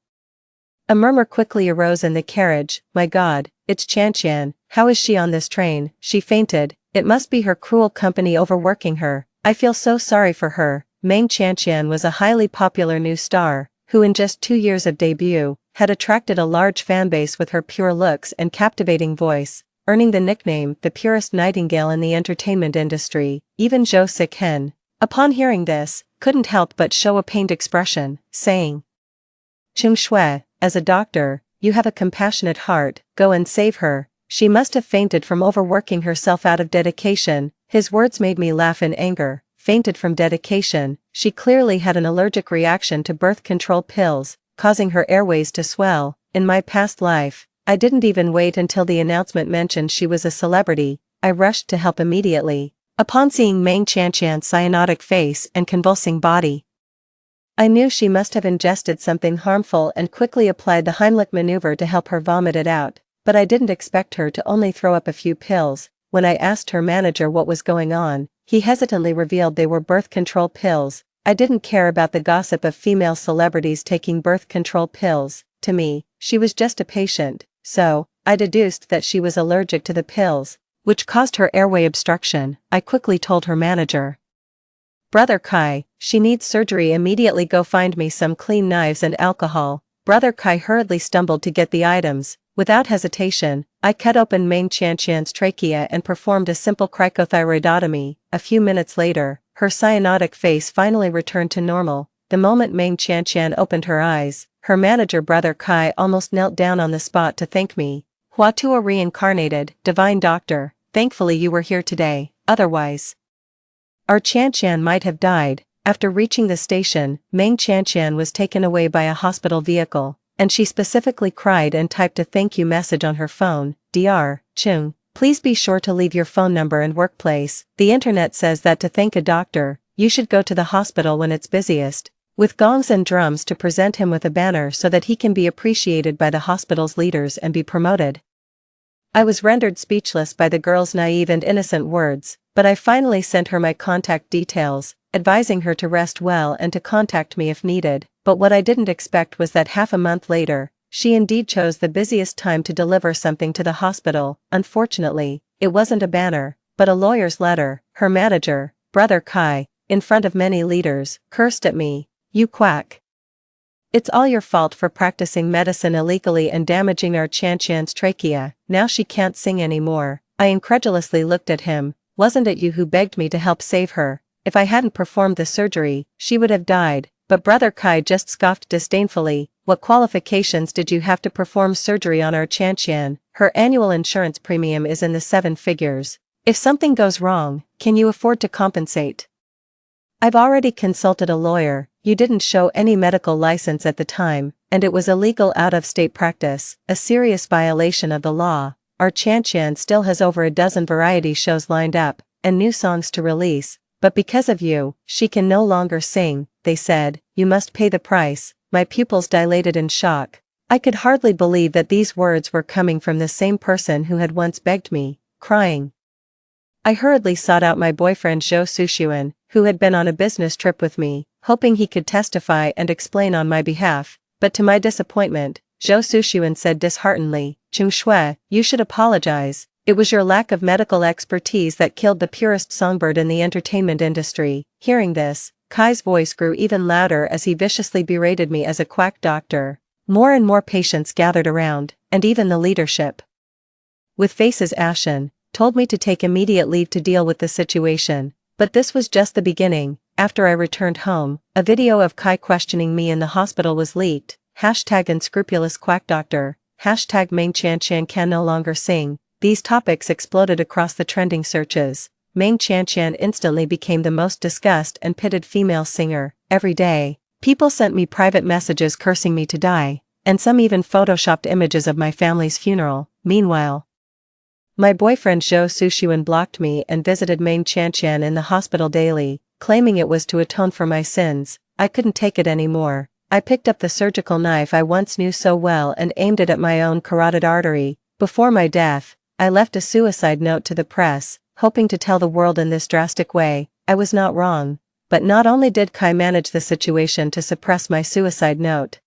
A murmur quickly arose in the carriage. My God, it's Chantian. How is she on this train? She fainted. It must be her cruel company overworking her. I feel so sorry for her. Meng Chantian was a highly popular new star, who in just 2 years of debut, had attracted a large fanbase with her pure looks and captivating voice, earning the nickname the purest nightingale in the entertainment industry. Even Jo Sik-hen, upon hearing this, couldn't help but show a pained expression, saying, Chung Shui, as a doctor, you have a compassionate heart, go and save her. She must have fainted from overworking herself out of dedication. His words made me laugh in anger. fainted from dedication. She clearly had an allergic reaction to birth control pills, causing her airways to swell. In my past life, I didn't even wait until the announcement mentioned she was a celebrity. I rushed to help immediately. Upon seeing Meng Qianqian's cyanotic face and convulsing body, I knew she must have ingested something harmful and quickly applied the Heimlich maneuver to help her vomit it out, but I didn't expect her to only throw up a few pills. When I asked her manager what was going on, he hesitantly revealed they were birth control pills. I didn't care about the gossip of female celebrities taking birth control pills. To me, she was just a patient, so I deduced that she was allergic to the pills, which caused her airway obstruction. I quickly told her manager, "Brother Kai, she needs surgery immediately, go find me some clean knives and alcohol." Brother Kai hurriedly stumbled to get the items. Without hesitation, I cut open Meng Qianqian's trachea and performed a simple cricothyroidotomy. A few minutes later, her cyanotic face finally returned to normal. The moment Meng Qianqian opened her eyes, her manager Brother Kai almost knelt down on the spot to thank me. "Hua Tua reincarnated, divine doctor, thankfully you were here today, otherwise our Qianqian might have died." After reaching the station, Meng Qianqian was taken away by a hospital vehicle, and she specifically cried and typed a thank you message on her phone. "Dr. Chung, please be sure to leave your phone number and workplace. The internet says that to thank a doctor, you should go to the hospital when it's busiest," with gongs and drums to present him with a banner so that he can be appreciated by the hospital's leaders and be promoted. I was rendered speechless by the girl's naive and innocent words, but I finally sent her my contact details, advising her to rest well and to contact me if needed. But what I didn't expect was that half a month later, she indeed chose the busiest time to deliver something to the hospital. Unfortunately, it wasn't a banner, but a lawyer's letter. Her manager, Brother Kai, in front of many leaders, cursed at me. "You quack. It's all your fault for practicing medicine illegally and damaging our Qianqian's trachea. Now she can't sing anymore." I incredulously looked at him. "Wasn't it you who begged me to help save her? If I hadn't performed the surgery, she would have died." But Brother Kai just scoffed disdainfully. "What qualifications did you have to perform surgery on our Qianqian? Her annual insurance premium is in the 7 figures. If something goes wrong, can you afford to compensate? I've already consulted a lawyer. You didn't show any medical license at the time, and it was illegal out-of-state practice, a serious violation of the law. Our Qianqian still has over a dozen variety shows lined up, and new songs to release, but because of you, she can no longer sing." They said, "You must pay the price." My pupils dilated in shock. I could hardly believe that these words were coming from the same person who had once begged me, crying. I hurriedly sought out my boyfriend Zhou Sushuan, who had been on a business trip with me, hoping he could testify and explain on my behalf, but to my disappointment, Zhou Sushuan said disheartenedly, "Chung Shui, you should apologize. It was your lack of medical expertise that killed the purest songbird in the entertainment industry." Hearing this, Kai's voice grew even louder as he viciously berated me as a quack doctor. More and more patients gathered around, and even the leadership, with faces ashen, told me to take immediate leave to deal with the situation. But this was just the beginning. After I returned home, a video of Kai questioning me in the hospital was leaked. #unscrupulous quack doctor, #Meng Qianqian can no longer sing. These topics exploded across the trending searches. Meng Qianqian instantly became the most discussed and pitted female singer. Every day, people sent me private messages cursing me to die, and some even photoshopped images of my family's funeral. Meanwhile, my boyfriend Zhou Sushuan blocked me and visited Meng Qianqian in the hospital daily, claiming it was to atone for my sins. I couldn't take it anymore. I picked up the surgical knife I once knew so well and aimed it at my own carotid artery. Before my death, I left a suicide note to the press, hoping to tell the world in this drastic way, I was not wrong. But not only did Kai manage the situation to suppress my suicide note,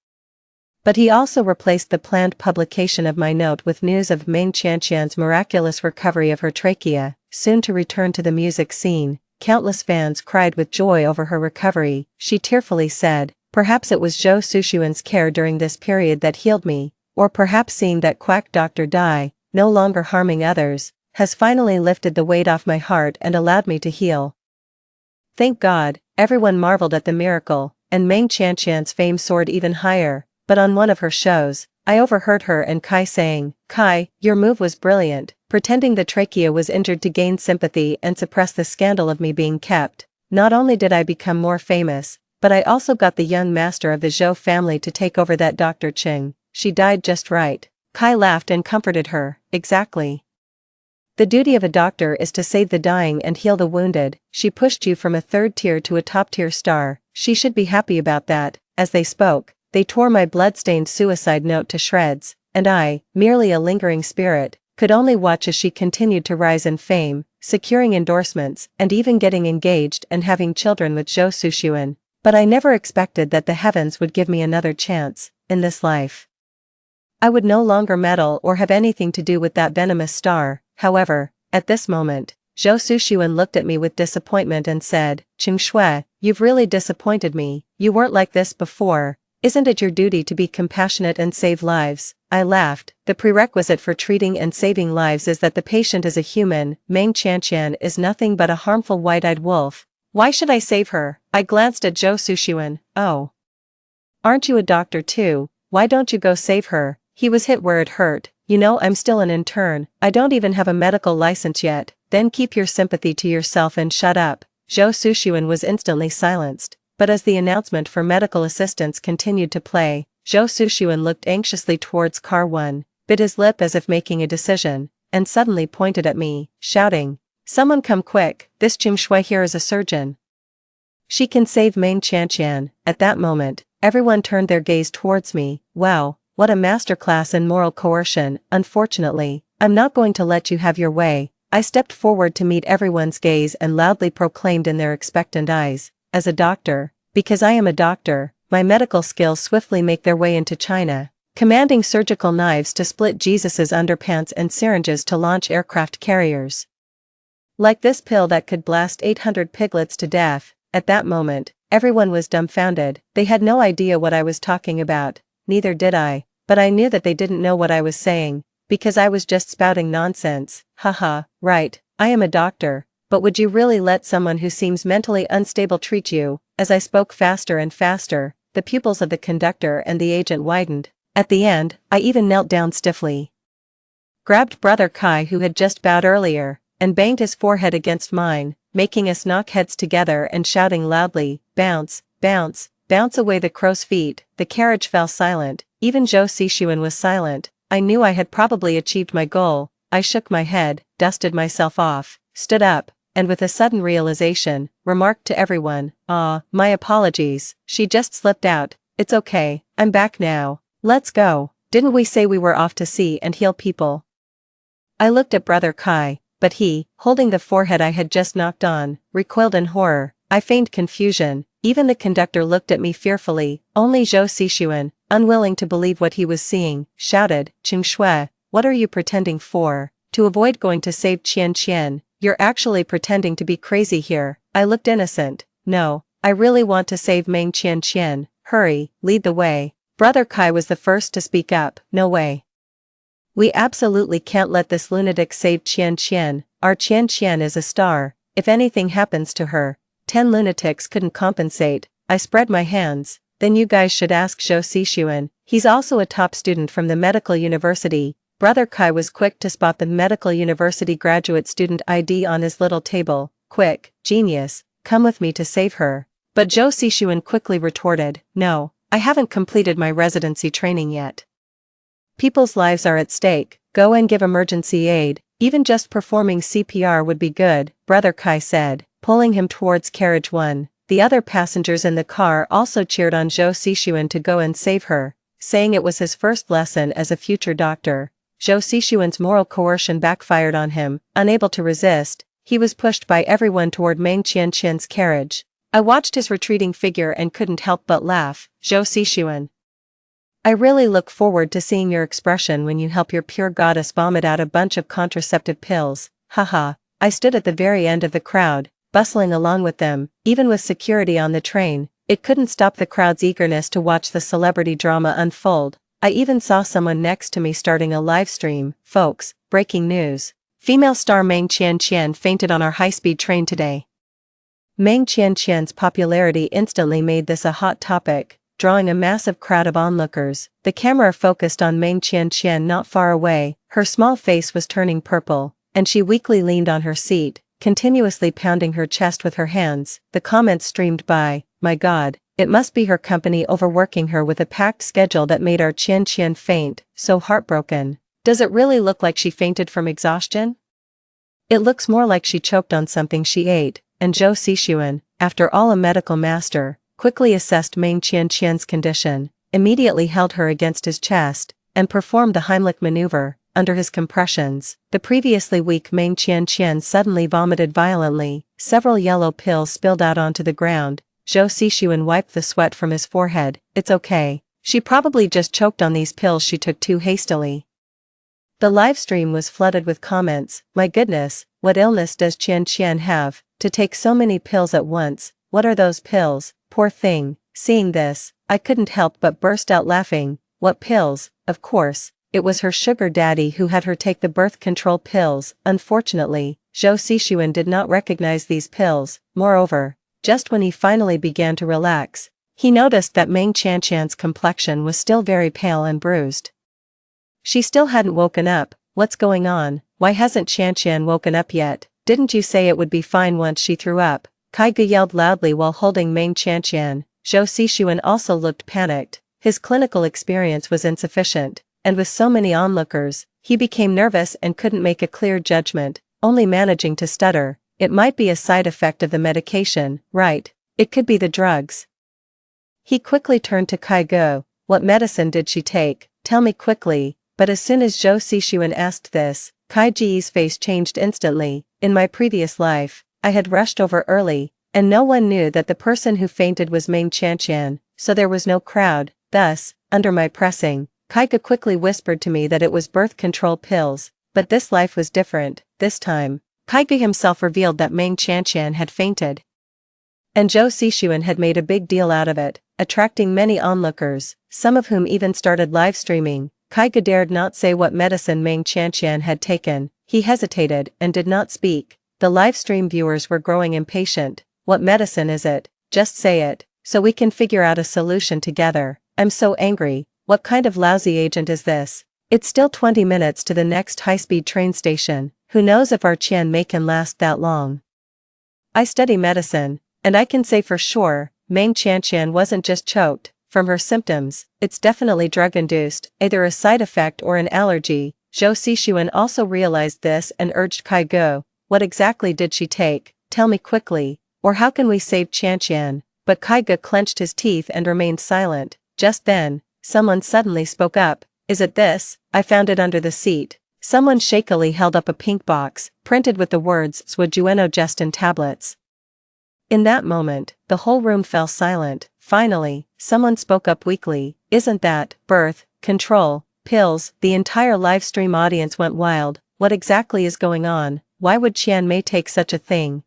but he also replaced the planned publication of my note with news of Meng Qianqian's miraculous recovery of her trachea, soon to return to the music scene. Countless fans cried with joy over her recovery. She tearfully said, "Perhaps it was Zhou Sushuan's care during this period that healed me, or perhaps seeing that quack doctor die, no longer harming others, has finally lifted the weight off my heart and allowed me to heal." Thank God. Everyone marveled at the miracle, and Meng Qianqian's fame soared even higher. But on one of her shows, I overheard her and Kai saying, "Kai, your move was brilliant," pretending the trachea was injured to gain sympathy and suppress the scandal of me being kept. Not only did I become more famous, but I also got the young master of the Zhou family to take over that Dr. Cheng. She died just right. Kai laughed and comforted her. Exactly. The duty of a doctor is to save the dying and heal the wounded. She pushed you from a third tier to a top-tier star. She should be happy about that. As they spoke, they tore my blood-stained suicide note to shreds, and I, merely a lingering spirit, could only watch as she continued to rise in fame, securing endorsements, and even getting engaged and having children with Zhou Suxuan. But I never expected that the heavens would give me another chance, in this life. I would no longer meddle or have anything to do with that venomous star. However, at this moment, Zhou Suxuan looked at me with disappointment and said, "Cheng Shui, you've really disappointed me. You weren't like this before. Isn't it your duty to be compassionate and save lives?" I laughed. The prerequisite for treating and saving lives is that the patient is a human. Meng Qianqian is nothing but a harmful white-eyed wolf. Why should I save her? I glanced at Zhou Suxuan. Oh. Aren't you a doctor too? Why don't you go save her? He was hit where it hurt. You know, I'm still an intern. I don't even have a medical license yet. Then keep your sympathy to yourself and shut up. Zhou Suxuan was instantly silenced. But as the announcement for medical assistance continued to play, Zhou Suxuan looked anxiously towards car 1, bit his lip as if making a decision, and suddenly pointed at me, shouting, "Someone come quick, this Cheng Shui here is a surgeon. She can save Meng Qianqian." At that moment, everyone turned their gaze towards me. Wow, what a masterclass in moral coercion. Unfortunately, I'm not going to let you have your way. I stepped forward to meet everyone's gaze and loudly proclaimed in their expectant eyes, "As a doctor, because I am a doctor, my medical skills swiftly make their way into China, commanding surgical knives to split Jesus's underpants and syringes to launch aircraft carriers. Like this pill that could blast 800 piglets to death." At that moment, everyone was dumbfounded. They had no idea what I was talking about, neither did I, but I knew that they didn't know what I was saying, because I was just spouting nonsense. Haha, right, I am a doctor, but would you really let someone who seems mentally unstable treat you? As I spoke faster and faster, the pupils of the conductor and the agent widened. At the end, I even knelt down stiffly, grabbed Brother Kai who had just bowed earlier, and banged his forehead against mine, making us knock heads together and shouting loudly, "Bounce, bounce, bounce away the crow's feet." The carriage fell silent, even Zhou Suxuan was silent. I knew I had probably achieved my goal. I shook my head, dusted myself off, stood up, and with a sudden realization, remarked to everyone, my apologies, she just slipped out. It's okay, I'm back now. Let's go. Didn't we say we were off to see and heal people?" I looked at Brother Kai, but he, holding the forehead I had just knocked on, recoiled in horror. I feigned confusion. Even the conductor looked at me fearfully. Only Zhou Suxuan, unwilling to believe what he was seeing, shouted, "Cheng Shui, what are you pretending for? To avoid going to save Qian, you're actually pretending to be crazy here." I looked innocent. "No, I really want to save Meng Qian. Hurry, lead the way." Brother Kai was the first to speak up. "No way. We absolutely can't let this lunatic save Qian. Our Qian is a star. If anything happens to her, 10 lunatics couldn't compensate." I spread my hands. "Then you guys should ask Zhou Suxuan. He's also a top student from the medical university." Brother Kai was quick to spot the medical university graduate student ID on his little table. "Quick, genius, come with me to save her." But Zhou Suxuan quickly retorted, "No, I haven't completed my residency training yet. People's lives are at stake. Go and give emergency aid. Even just performing CPR would be good," Brother Kai said, pulling him towards carriage 1. The other passengers in the car also cheered on Zhou Suxuan to go and save her, saying it was his first lesson as a future doctor. Zhou Suxuan's moral coercion backfired on him. Unable to resist, he was pushed by everyone toward Meng Qianqian's carriage. I watched his retreating figure and couldn't help but laugh. "Zhou Suxuan, I really look forward to seeing your expression when you help your pure goddess vomit out a bunch of contraceptive pills." Haha, I stood at the very end of the crowd, bustling along with them. Even with security on the train, it couldn't stop the crowd's eagerness to watch the celebrity drama unfold. I even saw someone next to me starting a live stream. "Folks, breaking news. Female star Meng Qian fainted on our high-speed train today." Meng Qian's popularity instantly made this a hot topic, drawing a massive crowd of onlookers. The camera focused on Meng Qian not far away. Her small face was turning purple, and she weakly leaned on her seat, continuously pounding her chest with her hands. The comments streamed by, "My God, it must be her company overworking her with a packed schedule that made our Qian faint, so heartbroken. Does it really look like she fainted from exhaustion? It looks more like she choked on something she ate," and Zhou Xixuan, after all a medical master, quickly assessed Meng Qianqian's condition, immediately held her against his chest, and performed the Heimlich maneuver. Under his compressions, the previously weak Meng Qianqian suddenly vomited violently, several yellow pills spilled out onto the ground. Zhou Xixuan wiped the sweat from his forehead. "It's okay. She probably just choked on these pills she took too hastily." The livestream was flooded with comments. "My goodness, what illness does Qian have, to take so many pills at once? What are those pills? Poor thing." Seeing this, I couldn't help but burst out laughing. What pills? Of course, it was her sugar daddy who had her take the birth control pills. Unfortunately, Zhou Xixuan did not recognize these pills. Moreover, just when he finally began to relax, he noticed that Meng Qianqian's complexion was still very pale and bruised. She still hadn't woken up. What's going on? Why hasn't Qianqian woken up yet? Didn't you say it would be fine once she threw up? Kai Ge yelled loudly while holding Meng Qianqian. Zhou Xixuan also looked panicked. His clinical experience was insufficient, and with so many onlookers, he became nervous and couldn't make a clear judgment, only managing to stutter. "It might be a side effect of the medication, right? It could be the drugs." He quickly turned to Kai Ge. "What medicine did she take? Tell me quickly." But as soon as Zhou Xixuan asked this, Kai Ji's face changed instantly. "In my previous life, I had rushed over early, and no one knew that the person who fainted was Meng Qianqian, so there was no crowd. Thus, under my pressing, Kai Ge quickly whispered to me that it was birth control pills, but this life was different. This time, Kai Ge himself revealed that Meng Qianqian had fainted. And Zhou Xixuan had made a big deal out of it, attracting many onlookers, some of whom even started live streaming. Kai Ge dared not say what medicine Meng Qianqian had taken. He hesitated and did not speak. The live stream viewers were growing impatient. "What medicine is it? Just say it, so we can figure out a solution together. I'm so angry. What kind of lousy agent is this? It's still 20 minutes to the next high-speed train station. Who knows if our Qian Mei can last that long? I study medicine, and I can say for sure, Meng Qianqian wasn't just choked. From her symptoms, it's definitely drug-induced, either a side effect or an allergy." Zhou Xixuan also realized this and urged Kai Ge. "What exactly did she take? Tell me quickly, or how can we save Qianqian?" But Kai Ge clenched his teeth and remained silent. Just then, someone suddenly spoke up. "Is it this? I found it under the seat." Someone shakily held up a pink box, printed with the words Swajueno Justin tablets. In that moment, the whole room fell silent. Finally, someone spoke up weakly. "Isn't that birth control pills?" The entire live stream audience went wild. What exactly is going on? Why would Qian Mei take such a thing?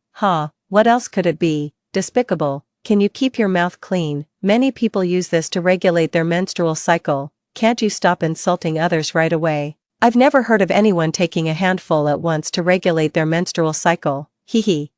What else could it be? Despicable. Can you keep your mouth clean? Many people use this to regulate their menstrual cycle. Can't you stop insulting others right away? I've never heard of anyone taking a handful at once to regulate their menstrual cycle. Hee.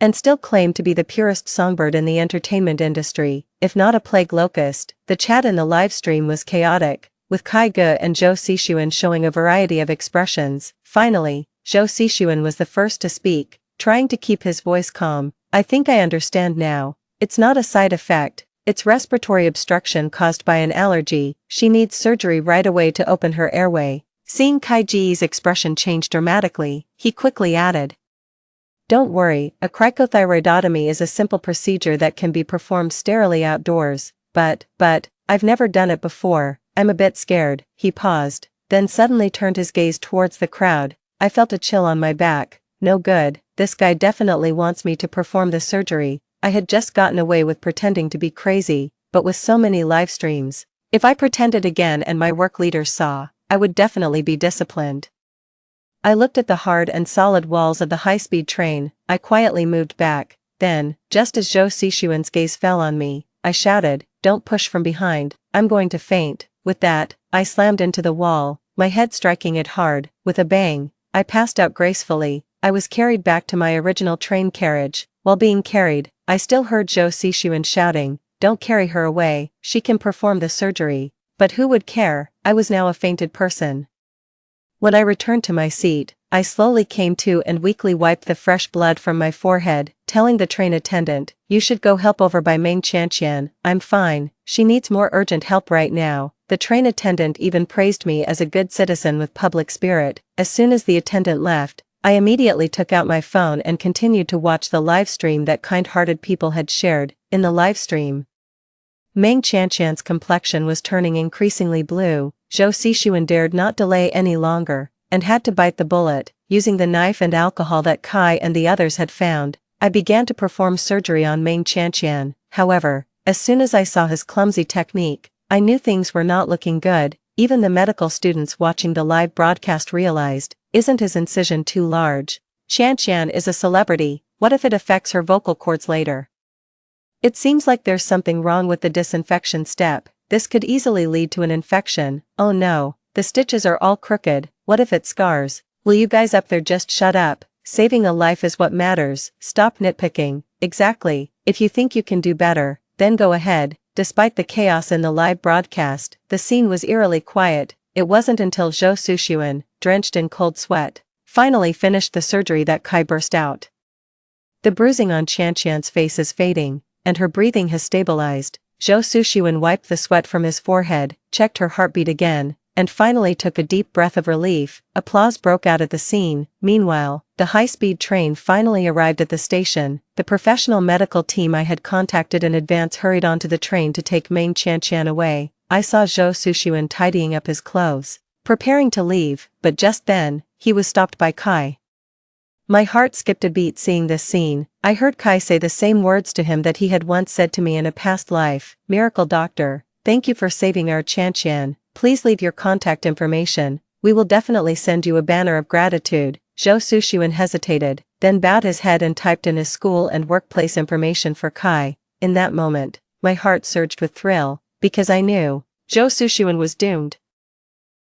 And still claim to be the purest songbird in the entertainment industry, if not a plague locust. The chat in the live stream was chaotic, with Kai Ge and Zhou Xixuan showing a variety of expressions. Finally, Zhou Xixuan was the first to speak, trying to keep his voice calm. "I think I understand now. It's not a side effect, it's respiratory obstruction caused by an allergy. She needs surgery right away to open her airway." Seeing Kai Ji's expression change dramatically, he quickly added, "Don't worry, a cricothyroidotomy is a simple procedure that can be performed sterilely outdoors, but, I've never done it before, I'm a bit scared." He paused, then suddenly turned his gaze towards the crowd. I felt a chill on my back. No good, this guy definitely wants me to perform the surgery. I had just gotten away with pretending to be crazy, but with so many live streams, if I pretended again and my work leaders saw, I would definitely be disciplined. I looked at the hard and solid walls of the high-speed train. I quietly moved back. Then, just as Zhou Xixuan's gaze fell on me, I shouted, "Don't push from behind, I'm going to faint." With that, I slammed into the wall, my head striking it hard. With a bang, I passed out gracefully. I was carried back to my original train carriage. While being carried, I still heard Zhou Xixuan shouting, "Don't carry her away, she can perform the surgery." But who would care? I was now a fainted person. When I returned to my seat, I slowly came to and weakly wiped the fresh blood from my forehead, telling the train attendant, "You should go help over by Ming Chanqian. I'm fine, she needs more urgent help right now." The train attendant even praised me as a good citizen with public spirit. As soon as the attendant left, I immediately took out my phone and continued to watch the live stream that kind-hearted people had shared. In the live stream, Ming Chanqian's complexion was turning increasingly blue. Zhou Sixuan dared not delay any longer, and had to bite the bullet. Using the knife and alcohol that Kai and the others had found, I began to perform surgery on Ming Chanqian. However, as soon as I saw his clumsy technique, I knew things were not looking good. Even the medical students watching the live broadcast realized, isn't his incision too large? Chanqian is a celebrity, what if it affects her vocal cords later? It seems like there's something wrong with the disinfection step. This could easily lead to an infection. Oh no, the stitches are all crooked, what if it scars? Will you guys up there just shut up? Saving a life is what matters, stop nitpicking. Exactly, if you think you can do better, then go ahead. Despite the chaos in the live broadcast, the scene was eerily quiet. It wasn't until Zhou Sixuan, drenched in cold sweat, finally finished the surgery that Kai burst out. The bruising on Chanqian's face is fading, and her breathing has stabilized. Zhou Sixuan wiped the sweat from his forehead, checked her heartbeat again, and finally took a deep breath of relief. Applause broke out at the scene. Meanwhile, the high-speed train finally arrived at the station. The professional medical team I had contacted in advance hurried onto the train to take Ming Chanqian away. I saw Zhou Sixuan tidying up his clothes, preparing to leave, but just then, he was stopped by Kai. My heart skipped a beat seeing this scene. I heard Kai say the same words to him that he had once said to me in a past life. "Miracle doctor, thank you for saving our Chanqian. Please leave your contact information. We will definitely send you a banner of gratitude." Zhou Sixuan hesitated, then bowed his head and typed in his school and workplace information for Kai. In that moment, my heart surged with thrill, because I knew Zhou Sixuan was doomed.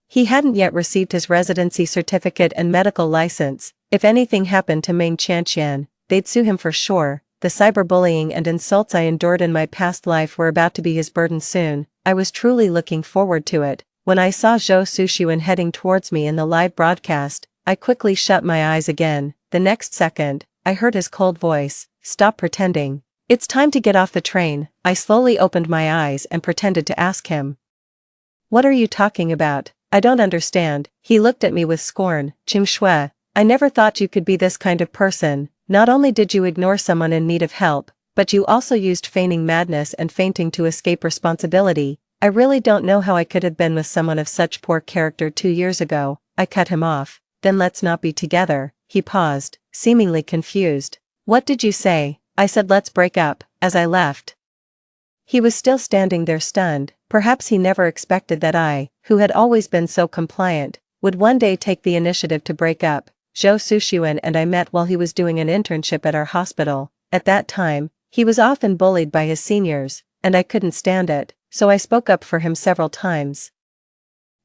He hadn't yet received his residency certificate and medical license. If anything happened to Ming Chanqian, they'd sue him for sure. The cyberbullying and insults I endured in my past life were about to be his burden soon. I was truly looking forward to it. When I saw Zhou Sixuan heading towards me in the live broadcast, I quickly shut my eyes again. The next second, I heard his cold voice, "Stop pretending. It's time to get off the train." I slowly opened my eyes and pretended to ask him, "What are you talking about? I don't understand." He looked at me with scorn. "Chim Shui, I never thought you could be this kind of person. Not only did you ignore someone in need of help, but you also used feigning madness and fainting to escape responsibility. I really don't know how I could have been with someone of such poor character 2 years ago." I cut him off. "Then let's not be together." He paused, seemingly confused. "What did you say?" I said let's break up, as I left. He was still standing there stunned. Perhaps he never expected that I, who had always been so compliant, would one day take the initiative to break up. Zhou Sixuan and I met while he was doing an internship at our hospital. At that time, he was often bullied by his seniors, and I couldn't stand it, so I spoke up for him several times.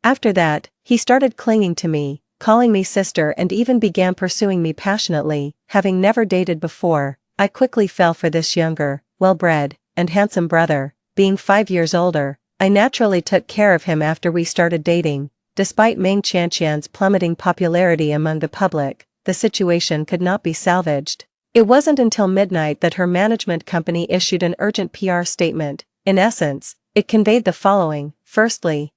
After that, he started clinging to me, calling me sister, and even began pursuing me passionately. Having never dated before, I quickly fell for this younger, well-bred, and handsome brother. Being 5 years older, I naturally took care of him after we started dating. Despite Ming Chanqian's plummeting popularity among the public, the situation could not be salvaged. It wasn't until midnight that her management company issued an urgent PR statement. In essence, it conveyed the following. Firstly,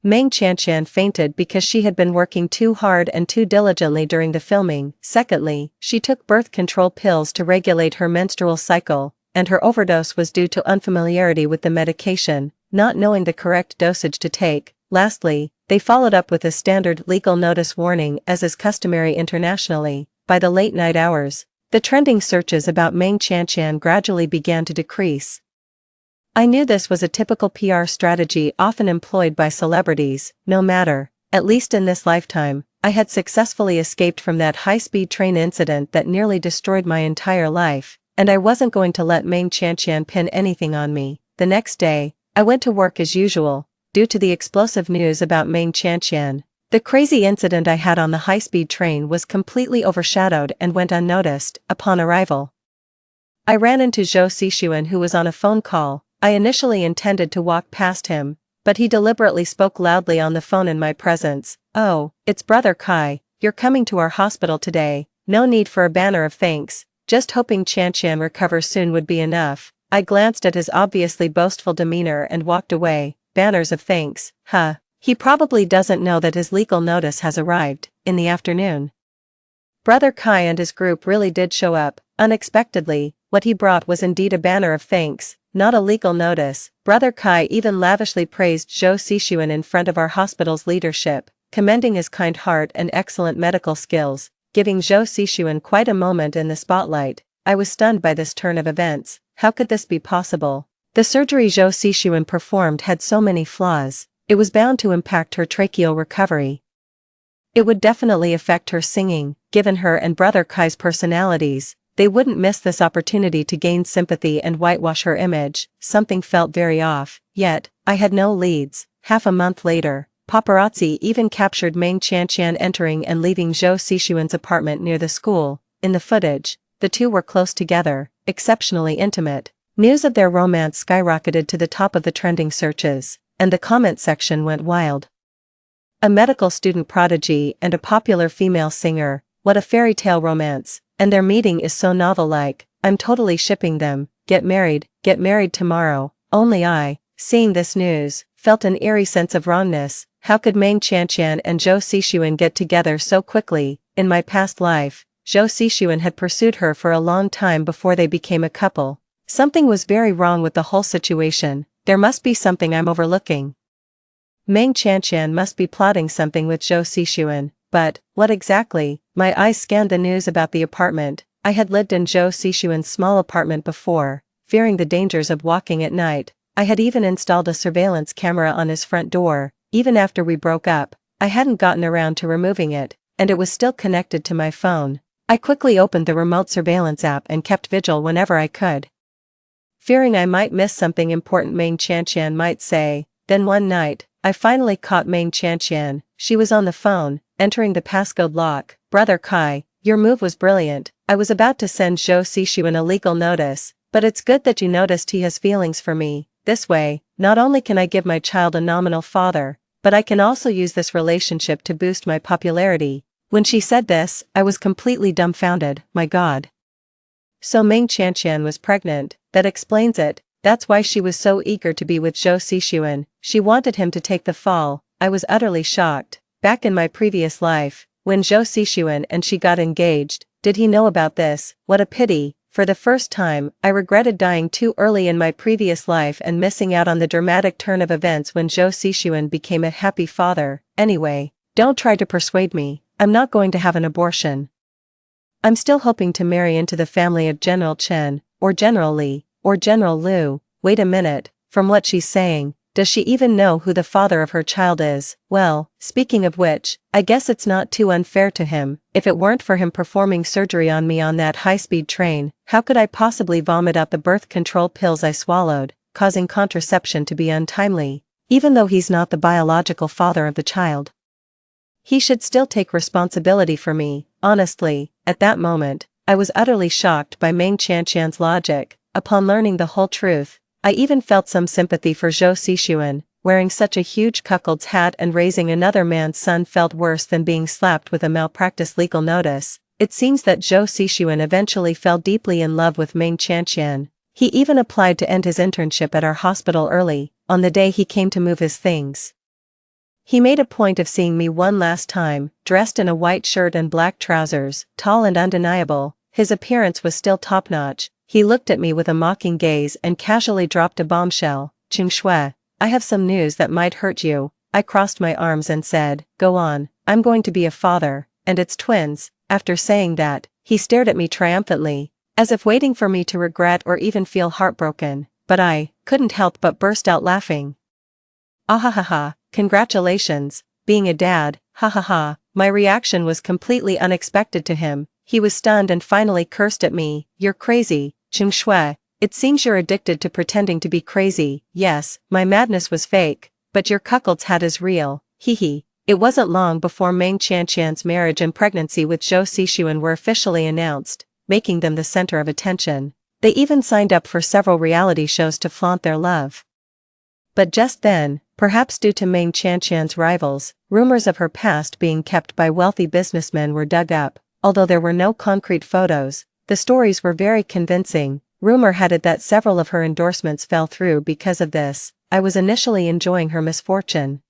Ming Chanqian fainted because she had been working too hard and too diligently during the filming. Secondly, she took birth control pills to regulate her menstrual cycle, and her overdose was due to unfamiliarity with the medication, not knowing the correct dosage to take. Lastly, they followed up with a standard legal notice warning, as is customary internationally. By the late night hours, the trending searches about Ming Chanqian gradually began to decrease. I knew this was a typical PR strategy often employed by celebrities. No matter, at least in this lifetime, I had successfully escaped from that high-speed train incident that nearly destroyed my entire life, and I wasn't going to let Ming Chanqian pin anything on me. The next day, I went to work as usual. Due to the explosive news about Ming Chanqian, the crazy incident I had on the high-speed train was completely overshadowed and went unnoticed. Upon arrival, I ran into Zhou Sixuan, who was on a phone call. I initially intended to walk past him, but he deliberately spoke loudly on the phone in my presence. "Oh, it's Brother Kai, you're coming to our hospital today, no need for a banner of thanks, just hoping Chan recovers soon would be enough. I glanced at his obviously boastful demeanor and walked away. Banners of thanks, huh? He probably doesn't know that his legal notice has arrived, in the afternoon. Brother Kai and his group really did show up, unexpectedly. What he brought was indeed a banner of thanks, not a legal notice. Brother Kai even lavishly praised Zhou Xixuan in front of our hospital's leadership, commending his kind heart and excellent medical skills, giving Zhou Xixuan quite a moment in the spotlight. I was stunned by this turn of events. How could this be possible? The surgery Zhou Xixuan performed had so many flaws, it was bound to impact her tracheal recovery. It would definitely affect her singing. Given her and Brother Kai's personalities, they wouldn't miss this opportunity to gain sympathy and whitewash her image. Something felt very off, yet, I had no leads. Half a month later, paparazzi even captured Meng Qianqian entering and leaving Zhou Xixuan's apartment near the school. In the footage, the two were close together, exceptionally intimate. News of their romance skyrocketed to the top of the trending searches, and the comment section went wild. A medical student prodigy and a popular female singer, what a fairy tale romance, and their meeting is so novel-like, I'm totally shipping them. Get married tomorrow. Only I, seeing this news, felt an eerie sense of wrongness. How could Meng Qianqian and Zhou Xixuan get together so quickly? In my past life, Zhou Xixuan had pursued her for a long time before they became a couple. Something was very wrong with the whole situation. There must be something I'm overlooking. Meng Qianqian must be plotting something with Zhou Xixuan, but what exactly? My eyes scanned the news about the apartment. I had lived in Zhou Xixuan's small apartment before, fearing the dangers of walking at night. I had even installed a surveillance camera on his front door. Even after we broke up, I hadn't gotten around to removing it, and it was still connected to my phone. I quickly opened the remote surveillance app and kept vigil whenever I could, fearing I might miss something important Meng Qianqian might say. Then one night, I finally caught Meng Qianqian. She was on the phone, entering the passcode lock. Brother Kai, your move was brilliant. I was about to send Zhou Xixuan a legal notice, but it's good that you noticed he has feelings for me. This way, not only can I give my child a nominal father, but I can also use this relationship to boost my popularity. When she said this, I was completely dumbfounded. My God. So Meng Qianqian was pregnant. That explains it. That's why she was so eager to be with Zhou Xixuan. She wanted him to take the fall. I was utterly shocked. Back in my previous life, when Zhou Xixuan and she got engaged, did he know about this? What a pity. For the first time, I regretted dying too early in my previous life and missing out on the dramatic turn of events when Zhou Xixuan became a happy father. Anyway, don't try to persuade me. I'm not going to have an abortion. I'm still hoping to marry into the family of General Chen, or General Li, or General Liu. Wait a minute, from what she's saying, does she even know who the father of her child is? Well, speaking of which, I guess it's not too unfair to him. If it weren't for him performing surgery on me on that high-speed train, how could I possibly vomit out the birth control pills I swallowed, causing contraception to be untimely? Even though he's not the biological father of the child, he should still take responsibility for me. Honestly, at that moment, I was utterly shocked by Meng Qianqian's logic. Upon learning the whole truth, I even felt some sympathy for Zhou Xixuan. Wearing such a huge cuckold's hat and raising another man's son felt worse than being slapped with a malpractice legal notice. It seems that Zhou Xixuan eventually fell deeply in love with Meng Qianqian. He even applied to end his internship at our hospital early, on the day he came to move his things. He made a point of seeing me one last time, dressed in a white shirt and black trousers, tall and undeniable. His appearance was still top-notch. He looked at me with a mocking gaze and casually dropped a bombshell. Chung Shui, I have some news that might hurt you. I crossed my arms and said, go on, I'm going to be a father, and it's twins. After saying that, he stared at me triumphantly, as if waiting for me to regret or even feel heartbroken, but I couldn't help but burst out laughing. Ahahaha, congratulations, being a dad, ha. My reaction was completely unexpected to him. He was stunned and finally cursed at me. You're crazy, Chung Shui. It seems you're addicted to pretending to be crazy. Yes, my madness was fake, but your cuckold's hat is real. Hee. It wasn't long before Meng Qianqian's marriage and pregnancy with Zhou Xixuan were officially announced, making them the center of attention. They even signed up for several reality shows to flaunt their love. But just then, Perhaps due to Ming Qianqian's rivals, rumors of her past being kept by wealthy businessmen were dug up. Although there were no concrete photos, the stories were very convincing. Rumor had it that several of her endorsements fell through because of this. I was initially enjoying her misfortune.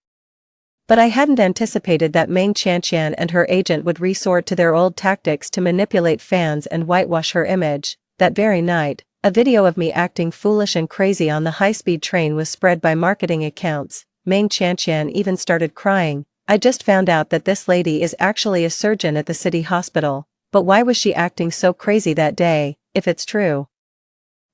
But I hadn't anticipated that Ming Qianqian and her agent would resort to their old tactics to manipulate fans and whitewash her image. That very night, a video of me acting foolish and crazy on the high-speed train was spread by marketing accounts. Ming Qianqian even started crying. I just found out that this lady is actually a surgeon at the city hospital. But why was she acting so crazy that day, if it's true?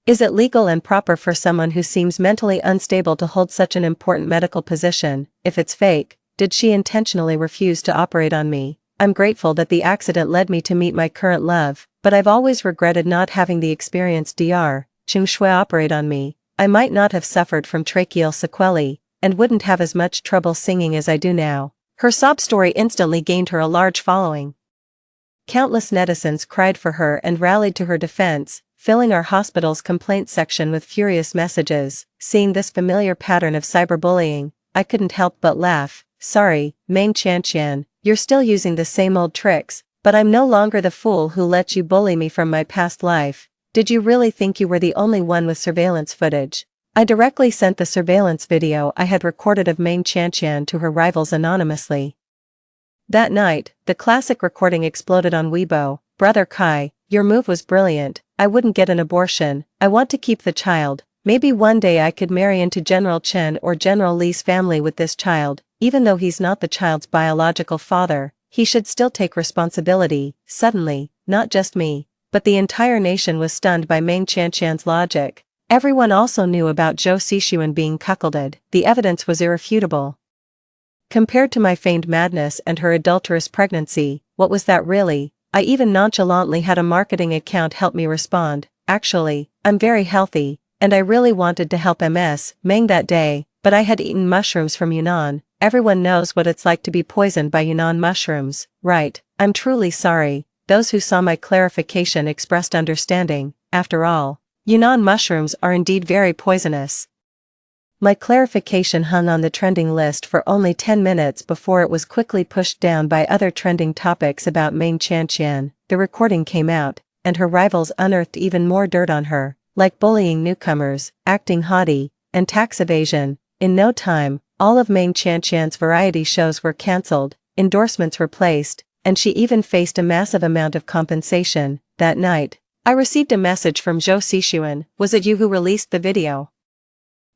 Is it legal and proper for someone who seems mentally unstable to hold such an important medical position? If it's fake, did she intentionally refuse to operate on me? I'm grateful that the accident led me to meet my current love, but I've always regretted not having the experienced Dr. Chung Shui operate on me. I might not have suffered from tracheal sequelae, and wouldn't have as much trouble singing as I do now. Her sob story instantly gained her a large following. Countless netizens cried for her and rallied to her defense, filling our hospital's complaints section with furious messages. Seeing this familiar pattern of cyberbullying, I couldn't help but laugh. Sorry, Ming Qianqian, you're still using the same old tricks, but I'm no longer the fool who let you bully me from my past life. Did you really think you were the only one with surveillance footage? I directly sent the surveillance video I had recorded of Ming Qianqian to her rivals anonymously. That night, the classic recording exploded on Weibo. Brother Kai, your move was brilliant. I wouldn't get an abortion. I want to keep the child. Maybe one day I could marry into General Chen or General Li's family with this child. Even though he's not the child's biological father, he should still take responsibility. Suddenly, not just me, but the entire nation was stunned by Ming Qianqian's logic. Everyone also knew about Zhou Xixuan being cuckolded. The evidence was irrefutable. Compared to my feigned madness and her adulterous pregnancy, what was that really? I even nonchalantly had a marketing account help me respond. Actually, I'm very healthy, and I really wanted to help Ms. Meng that day, but I had eaten mushrooms from Yunnan. Everyone knows what it's like to be poisoned by Yunnan mushrooms, right? I'm truly sorry. Those who saw my clarification expressed understanding. After all, Yunnan mushrooms are indeed very poisonous. My clarification hung on the trending list for only 10 minutes before it was quickly pushed down by other trending topics about Ming Qianqian. The recording came out, and her rivals unearthed even more dirt on her, like bullying newcomers, acting haughty, and tax evasion. In no time, all of Ming Qianqian's variety shows were cancelled, endorsements replaced, and she even faced a massive amount of compensation. That night, I received a message from Zhou Xixuan. Was it you who released the video?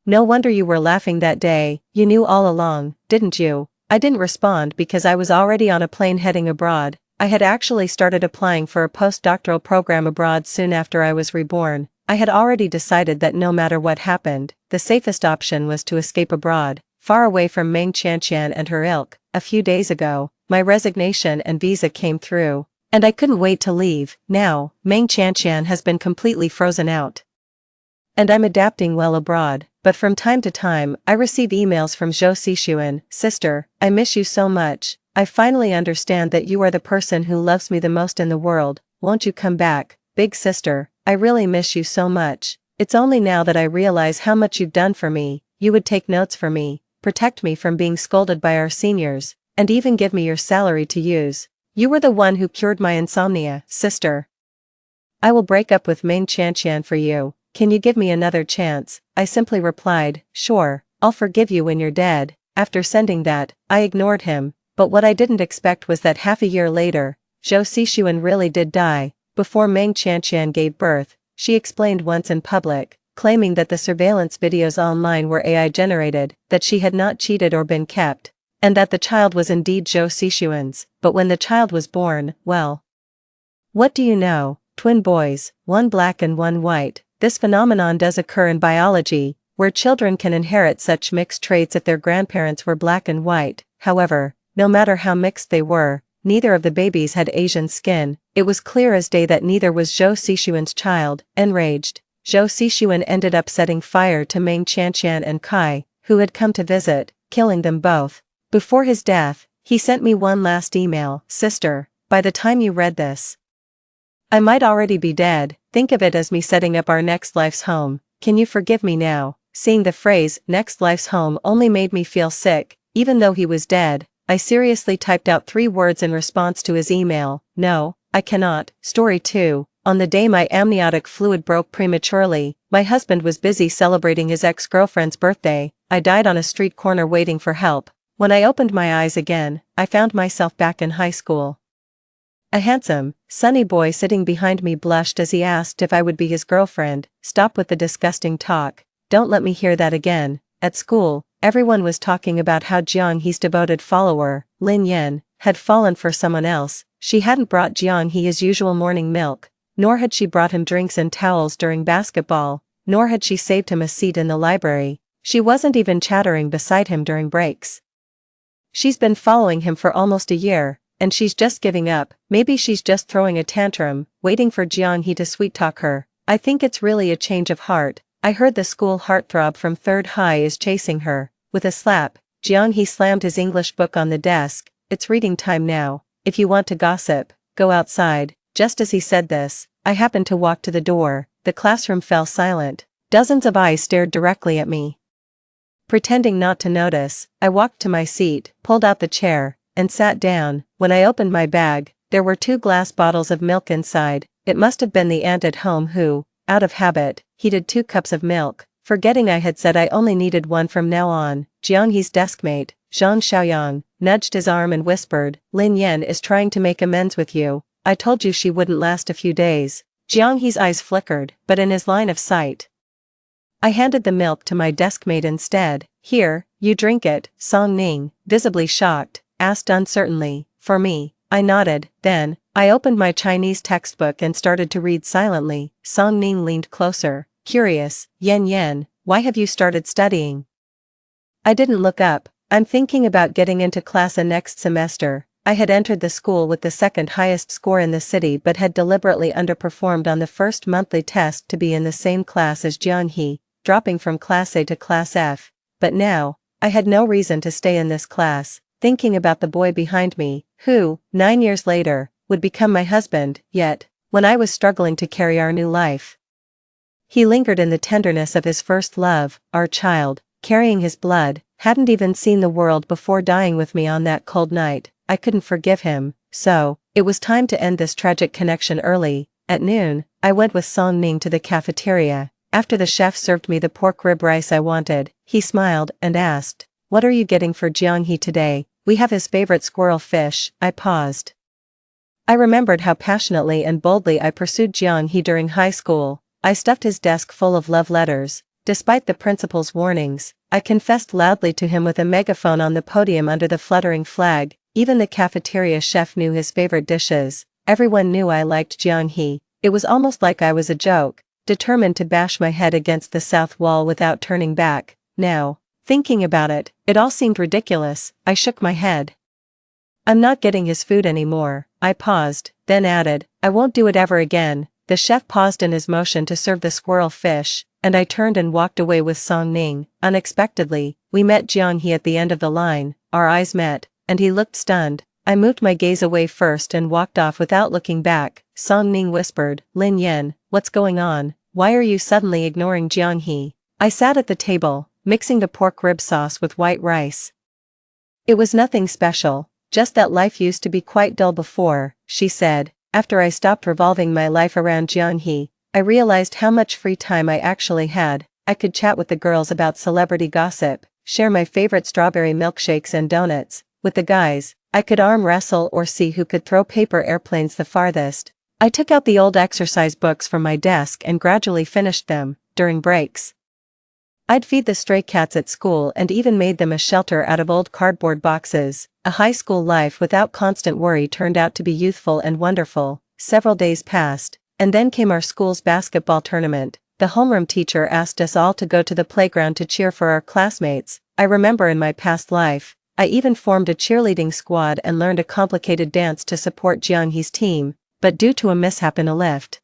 No wonder you were laughing that day. You knew all along, didn't you? I didn't respond because I was already on a plane heading abroad. I had actually started applying for a postdoctoral program abroad soon after I was reborn. I had already decided that no matter what happened, the safest option was to escape abroad, far away from Ming Qianqian and her ilk. A few days ago, my resignation and visa came through, and I couldn't wait to leave. Now, Ming Qianqian has been completely frozen out. And I'm adapting well abroad, but from time to time, I receive emails from Zhou Xixuan. Sister, I miss you so much. I finally understand that you are the person who loves me the most in the world. Won't you come back? Big sister, I really miss you so much. It's only now that I realize how much you've done for me. You would take notes for me, protect me from being scolded by our seniors, and even give me your salary to use. You were the one who cured my insomnia, sister. I will break up with Ming Qianqian for you. Can you give me another chance? I simply replied, sure, I'll forgive you when you're dead. After sending that, I ignored him, but what I didn't expect was that half a year later, Zhou Xixuan really did die. Before Ming Qianqian gave birth, she explained once in public, claiming that the surveillance videos online were AI generated, that she had not cheated or been kept, and that the child was indeed Zhou Xixuan's. But when the child was born, well, what do you know? Twin boys, one black and one white. This phenomenon does occur in biology, where children can inherit such mixed traits if their grandparents were black and white. However, no matter how mixed they were, neither of the babies had Asian skin. It was clear as day that neither was Zhou Xixuan's child. Enraged, Zhou Xixuan ended up setting fire to Ming Qianqian and Kai, who had come to visit, killing them both. Before his death, he sent me one last email. Sister, by the time you read this, I might already be dead. Think of it as me setting up our next life's home. Can you forgive me now? Seeing the phrase, "next life's home," only made me feel sick. Even though he was dead, I seriously typed out 3 words in response to his email: "No, I cannot." Story 2. On the day my amniotic fluid broke prematurely, my husband was busy celebrating his ex-girlfriend's birthday. I died on a street corner waiting for help. When I opened my eyes again, I found myself back in high school. A handsome, sunny boy sitting behind me blushed as he asked if I would be his girlfriend. "Stop with the disgusting talk. Don't let me hear that again." At school, everyone was talking about how Jiang He's devoted follower, Lin Yan, had fallen for someone else. She hadn't brought Jiang He his usual morning milk, nor had she brought him drinks and towels during basketball, nor had she saved him a seat in the library. She wasn't even chattering beside him during breaks. She's been following him for almost a year, and she's just giving up. Maybe she's just throwing a tantrum, waiting for Jiang He to sweet-talk her. I think it's really a change of heart. I heard the school heartthrob from Third High is chasing her. With a slap, Jiang He slammed his English book on the desk. "It's reading time now. If you want to gossip, go outside." Just as he said this, I happened to walk to the door. The classroom fell silent. Dozens of eyes stared directly at me. Pretending not to notice, I walked to my seat, pulled out the chair, and sat down. When I opened my bag, there were 2 glass bottles of milk inside. It must have been the aunt at home who, out of habit, heated 2 cups of milk. Forgetting I had said I only needed 1 from now on, Jiang He's deskmate, Zhang Xiaoyang, nudged his arm and whispered, "Lin Yan is trying to make amends with you. I told you she wouldn't last a few days." Jiang He's eyes flickered, but in his line of sight. I handed the milk to my deskmate instead. "Here, you drink it." Song Ning, visibly shocked, asked uncertainly, "For me?" I nodded. Then, I opened my Chinese textbook and started to read silently. Song Ning leaned closer, curious. Yan, why have you started studying?" I didn't look up. "I'm thinking about getting into class next semester." I had entered the school with the 2nd highest score in the city but had deliberately underperformed on the first monthly test to be in the same class as Jiang He, dropping from class A to class F. But now, I had no reason to stay in this class, thinking about the boy behind me, who, 9 years later, would become my husband. Yet, when I was struggling to carry our new life, he lingered in the tenderness of his first love, our child, carrying his blood, hadn't even seen the world before dying with me on that cold night. I couldn't forgive him, so, it was time to end this tragic connection early. At noon, I went with Song Ning to the cafeteria. After the chef served me the pork rib rice I wanted, he smiled and asked, "What are you getting for Jiang He today?" "We have his favorite squirrel fish." I paused. I remembered how passionately and boldly I pursued Jiang He during high school. I stuffed his desk full of love letters. Despite the principal's warnings, I confessed loudly to him with a megaphone on the podium under the fluttering flag. Even the cafeteria chef knew his favorite dishes. Everyone knew I liked Jiang He. It was almost like I was a joke, determined to bash my head against the south wall without turning back. Now, thinking about it, it all seemed ridiculous. I shook my head. "I'm not getting his food anymore." I paused, then added, "I won't do it ever again." The chef paused in his motion to serve the squirrel fish, and I turned and walked away with Song Ning. Unexpectedly, we met Jiang He at the end of the line. Our eyes met, and he looked stunned. I moved my gaze away first and walked off without looking back. Song Ning whispered, "Lin Yan, what's going on? Why are you suddenly ignoring Jiang He?" I sat at the table, mixing the pork rib sauce with white rice. "It was nothing special, just that life used to be quite dull before," she said. After I stopped revolving my life around Jiang He, I realized how much free time I actually had. I could chat with the girls about celebrity gossip, share my favorite strawberry milkshakes and donuts. With the guys, I could arm wrestle or see who could throw paper airplanes the farthest. I took out the old exercise books from my desk and gradually finished them. During breaks, I'd feed the stray cats at school and even made them a shelter out of old cardboard boxes. A high school life without constant worry turned out to be youthful and wonderful. Several days passed, and then came our school's basketball tournament. The homeroom teacher asked us all to go to the playground to cheer for our classmates. I remember in my past life, I even formed a cheerleading squad and learned a complicated dance to support Jiang He's team, but due to a mishap in a lift,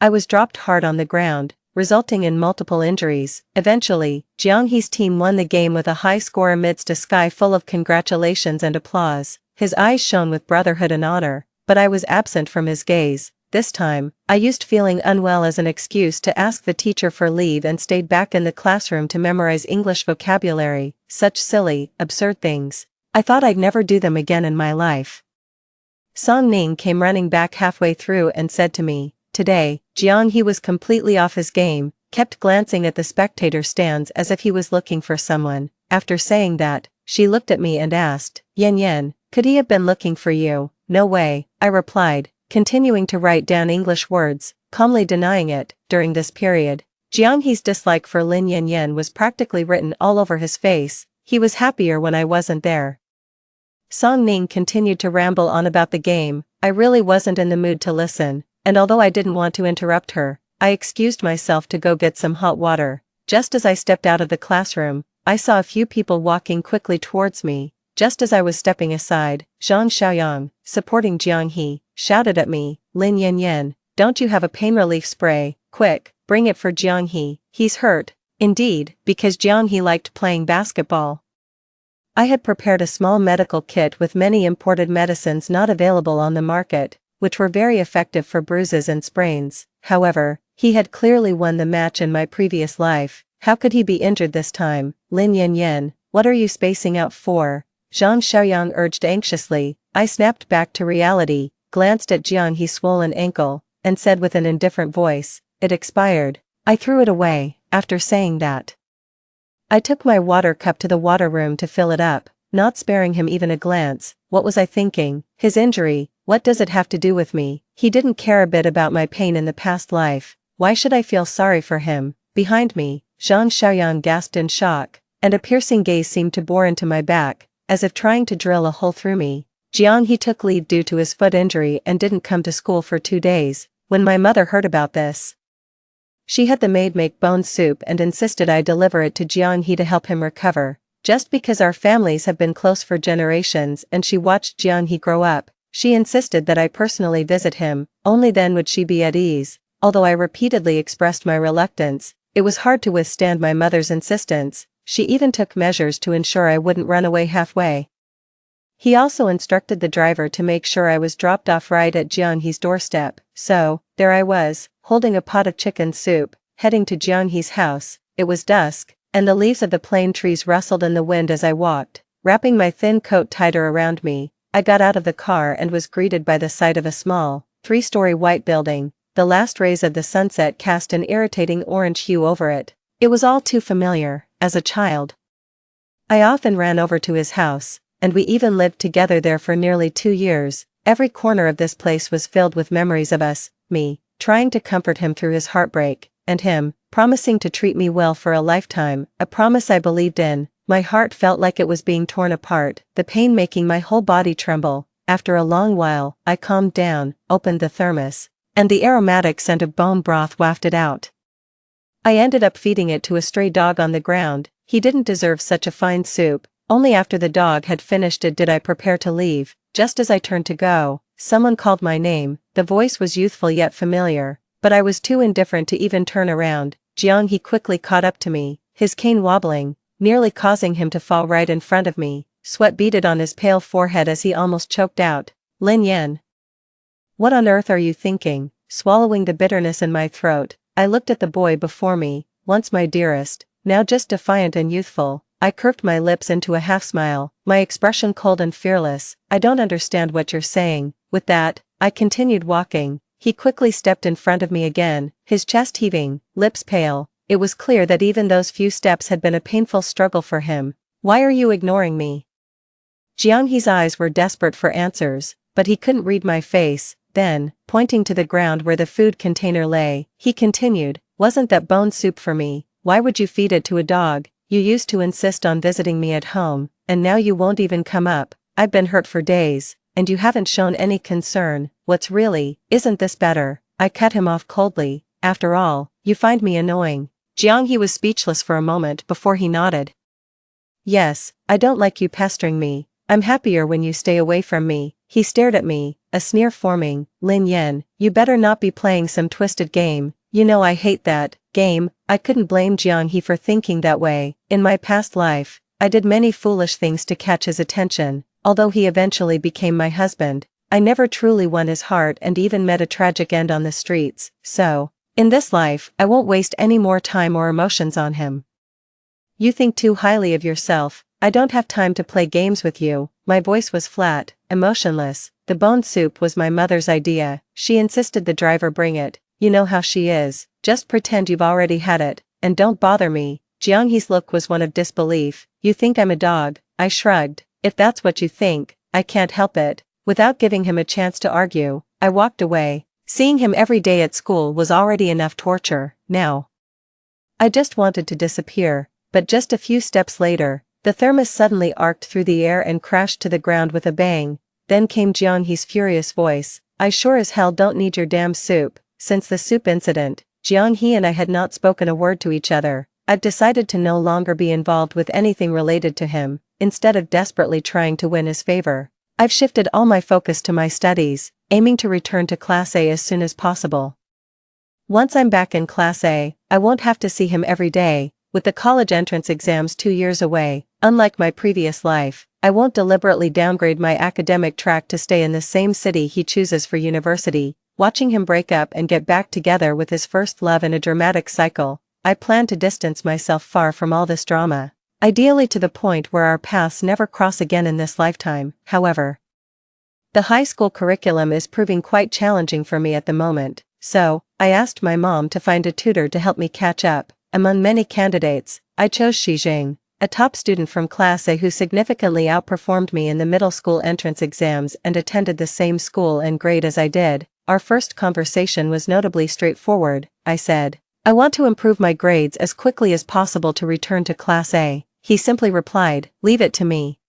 I was dropped hard on the ground, resulting in multiple injuries. Eventually, Jiang He's team won the game with a high score amidst a sky full of congratulations and applause. His eyes shone with brotherhood and honor, but I was absent from his gaze. This time, I used feeling unwell as an excuse to ask the teacher for leave and stayed back in the classroom to memorize English vocabulary, such silly, absurd things. I thought I'd never do them again in my life. Song Ning came running back halfway through and said to me, "Today, Jiang He was completely off his game, kept glancing at the spectator stands as if he was looking for someone." After saying that, she looked at me and asked, "Yan Yan, could he have been looking for you?" "No way," I replied, continuing to write down English words, calmly denying it. During this period, Jiang He's dislike for Lin Yan Yan was practically written all over his face. He was happier when I wasn't there. Song Ning continued to ramble on about the game. I really wasn't in the mood to listen, and although I didn't want to interrupt her, I excused myself to go get some hot water. Just as I stepped out of the classroom, I saw a few people walking quickly towards me. Just as I was stepping aside, Zhang Xiaoyang, supporting Jiang He, shouted at me, "Lin Yan Yan, don't you have a pain relief spray? Quick, bring it for Jiang He, he's hurt." Indeed, because Jiang He liked playing basketball. I had prepared a small medical kit with many imported medicines not available on the market, which were very effective for bruises and sprains. However, he had clearly won the match in my previous life. How could he be injured this time? "Lin Yan Yan, what are you spacing out for?" Zhang Xiaoyang urged anxiously. I snapped back to reality, glanced at Jiang He's swollen ankle, and said with an indifferent voice, "It expired." I threw it away. After saying that, I took my water cup to the water room to fill it up, not sparing him even a glance. What was I thinking? His injury, what does it have to do with me? He didn't care a bit about my pain in the past life. Why should I feel sorry for him? Behind me, Zhang Xiaoyang gasped in shock, and a piercing gaze seemed to bore into my back, as if trying to drill a hole through me. Jiang He took leave due to his foot injury and didn't come to school for 2 days. When my mother heard about this, she had the maid make bone soup and insisted I deliver it to Jiang He to help him recover. Just because our families have been close for generations and she watched Jiang He grow up, she insisted that I personally visit him. Only then would she be at ease. Although I repeatedly expressed my reluctance, it was hard to withstand my mother's insistence. She even took measures to ensure I wouldn't run away halfway. He also instructed the driver to make sure I was dropped off right at Jiang He's doorstep. So, there I was, holding a pot of chicken soup, heading to Jiang He's house. It was dusk, and the leaves of the plane trees rustled in the wind as I walked. Wrapping my thin coat tighter around me, I got out of the car and was greeted by the sight of a small, 3-story white building. The last rays of the sunset cast an irritating orange hue over it. It was all too familiar. As a child, I often ran over to his house, and we even lived together there for nearly 2 years. Every corner of this place was filled with memories of us, me, trying to comfort him through his heartbreak, and him, promising to treat me well for a lifetime, a promise I believed in. My heart felt like it was being torn apart, the pain making my whole body tremble. After a long while, I calmed down, opened the thermos, and the aromatic scent of bone broth wafted out. I ended up feeding it to a stray dog on the ground. He didn't deserve such a fine soup. Only after the dog had finished it did I prepare to leave. Just as I turned to go, someone called my name. The voice was youthful yet familiar, but I was too indifferent to even turn around. Jiang He quickly caught up to me, his cane wobbling, nearly causing him to fall right in front of me. Sweat beaded on his pale forehead as he almost choked out, "Lin Yan, what on earth are you thinking?" Swallowing the bitterness in my throat, I looked at the boy before me, once my dearest, now just defiant and youthful. I curved my lips into a half-smile, my expression cold and fearless. "I don't understand what you're saying." With that, I continued walking. He quickly stepped in front of me again, his chest heaving, lips pale. It was clear that even those few steps had been a painful struggle for him. "Why are you ignoring me?" Jiang He's eyes were desperate for answers, but he couldn't read my face. Then, pointing to the ground where the food container lay, he continued, "Wasn't that bone soup for me? Why would you feed it to a dog? You used to insist on visiting me at home, and now you won't even come up. I've been hurt for days, and you haven't shown any concern. Isn't this better?" I cut him off coldly. "After all, you find me annoying." Jiang He was speechless for a moment before he nodded. "Yes, I don't like you pestering me. I'm happier when you stay away from me." He stared at me, a sneer forming. "Lin Yan, you better not be playing some twisted game. You know I hate that game." I couldn't blame Jiang He for thinking that way. In my past life, I did many foolish things to catch his attention. Although he eventually became my husband, I never truly won his heart and even met a tragic end on the streets, so, in this life, I won't waste any more time or emotions on him. You think too highly of yourself. I don't have time to play games with you. My voice was flat, emotionless. The bone soup was my mother's idea. She insisted the driver bring it. You know how she is. Just pretend you've already had it, and don't bother me. Jiang He's look was one of disbelief. You think I'm a dog? I shrugged. If that's what you think, I can't help it. Without giving him a chance to argue, I walked away. Seeing him every day at school was already enough torture. Now, I just wanted to disappear. But just a few steps later, the thermos suddenly arced through the air and crashed to the ground with a bang. Then came Jiang He's furious voice. I sure as hell don't need your damn soup. Since the soup incident, Jiang He and I had not spoken a word to each other. I'd decided to no longer be involved with anything related to him, instead of desperately trying to win his favor. I've shifted all my focus to my studies, aiming to return to Class A as soon as possible. Once I'm back in Class A, I won't have to see him every day. With the college entrance exams 2 years away, unlike my previous life, I won't deliberately downgrade my academic track to stay in the same city he chooses for university. Watching him break up and get back together with his first love in a dramatic cycle, I plan to distance myself far from all this drama, ideally to the point where our paths never cross again in this lifetime. However, the high school curriculum is proving quite challenging for me at the moment, so I asked my mom to find a tutor to help me catch up. Among many candidates, I chose Xijing, a top student from Class A who significantly outperformed me in the middle school entrance exams and attended the same school and grade as I did. Our first conversation was notably straightforward. I said, I want to improve my grades as quickly as possible to return to Class A. He simply replied, leave it to me.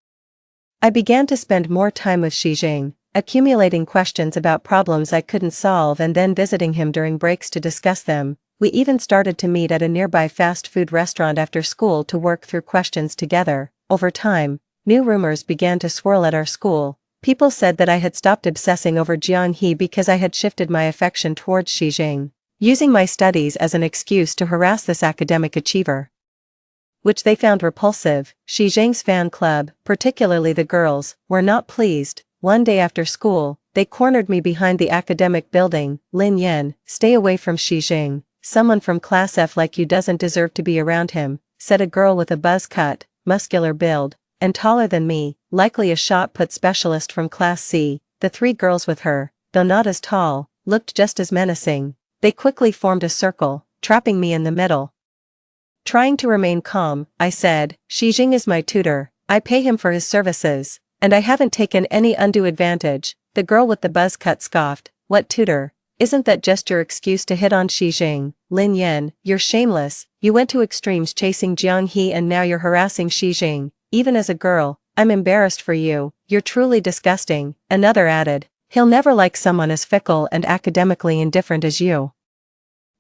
I began to spend more time with Xijing, accumulating questions about problems I couldn't solve and then visiting him during breaks to discuss them. We even started to meet at a nearby fast food restaurant after school to work through questions together. Over time, new rumors began to swirl at our school. People said that I had stopped obsessing over Jiang He because I had shifted my affection towards Xijing, using my studies as an excuse to harass this academic achiever, which they found repulsive. Xijing's fan club, particularly the girls, were not pleased. One day after school, they cornered me behind the academic building. Lin Yan, stay away from Xijing. Someone from Class F like you doesn't deserve to be around him, said a girl with a buzz cut, muscular build, and taller than me, likely a shot put specialist from Class C. The 3 girls with her, though not as tall, looked just as menacing. They quickly formed a circle, trapping me in the middle. Trying to remain calm, I said, Xijing is my tutor, I pay him for his services, and I haven't taken any undue advantage. The girl with the buzz cut scoffed, what tutor? Isn't that just your excuse to hit on Xijing? Lin Yan, you're shameless. You went to extremes chasing Jiang He and now you're harassing Xijing. Even as a girl, I'm embarrassed for you. You're truly disgusting. Another added, he'll never like someone as fickle and academically indifferent as you.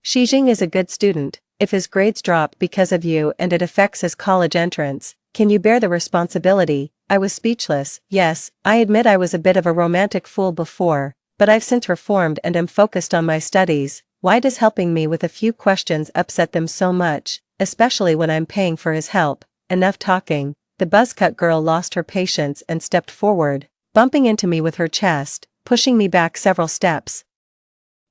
Xijing is a good student. If his grades drop because of you and it affects his college entrance, can you bear the responsibility? I was speechless. Yes, I admit I was a bit of a romantic fool before, but I've since reformed and am focused on my studies. Why does helping me with a few questions upset them so much, especially when I'm paying for his help? Enough talking. The buzzcut girl lost her patience and stepped forward, bumping into me with her chest, pushing me back several steps.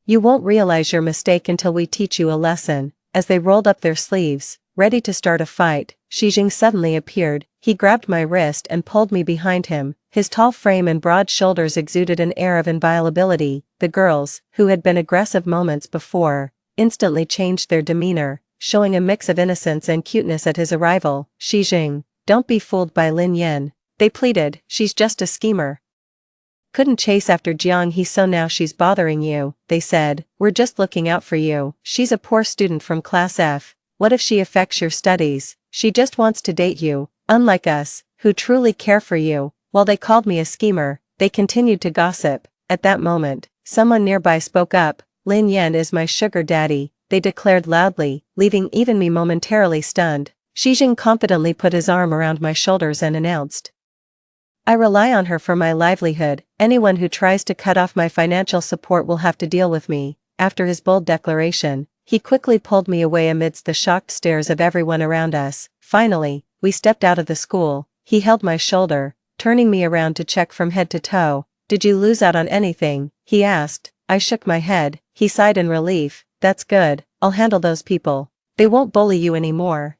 You won't realize your mistake until we teach you a lesson. As they rolled up their sleeves, ready to start a fight, Xijing suddenly appeared. He grabbed my wrist and pulled me behind him. His tall frame and broad shoulders exuded an air of inviolability. The girls, who had been aggressive moments before, instantly changed their demeanor, showing a mix of innocence and cuteness at his arrival. Xijing, don't be fooled by Lin Yan, they pleaded, she's just a schemer. Couldn't chase after Jiang He so now she's bothering you, they said, we're just looking out for you. She's a poor student from Class F. What if she affects your studies? She just wants to date you, unlike us, who truly care for you. While they called me a schemer, they continued to gossip. At that moment, someone nearby spoke up, Lin Yan is my sugar daddy, they declared loudly, leaving even me momentarily stunned. Xijing confidently put his arm around my shoulders and announced, I rely on her for my livelihood. Anyone who tries to cut off my financial support will have to deal with me. After his bold declaration, he quickly pulled me away amidst the shocked stares of everyone around us. Finally, we stepped out of the school. He held my shoulder, turning me around to check from head to toe. Did you lose out on anything? He asked. I shook my head. He sighed in relief. That's good, I'll handle those people. They won't bully you anymore,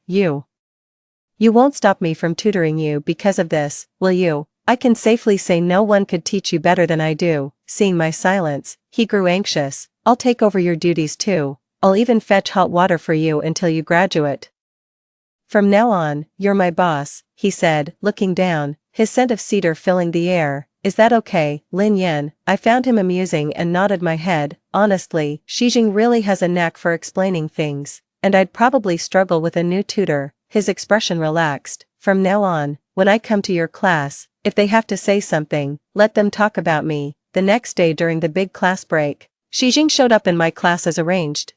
You won't stop me from tutoring you because of this, will you? I can safely say no one could teach you better than I do. Seeing my silence, he grew anxious. I'll take over your duties too. I'll even fetch hot water for you until you graduate. From now on, you're my boss, he said, looking down, his scent of cedar filling the air. Is that okay, Lin Yan? I found him amusing and nodded my head. Honestly, Xijing really has a knack for explaining things, and I'd probably struggle with a new tutor. His expression relaxed. From now on, when I come to your class, if they have to say something, let them talk about me. The next day during the big class break, Xijing showed up in my class as arranged.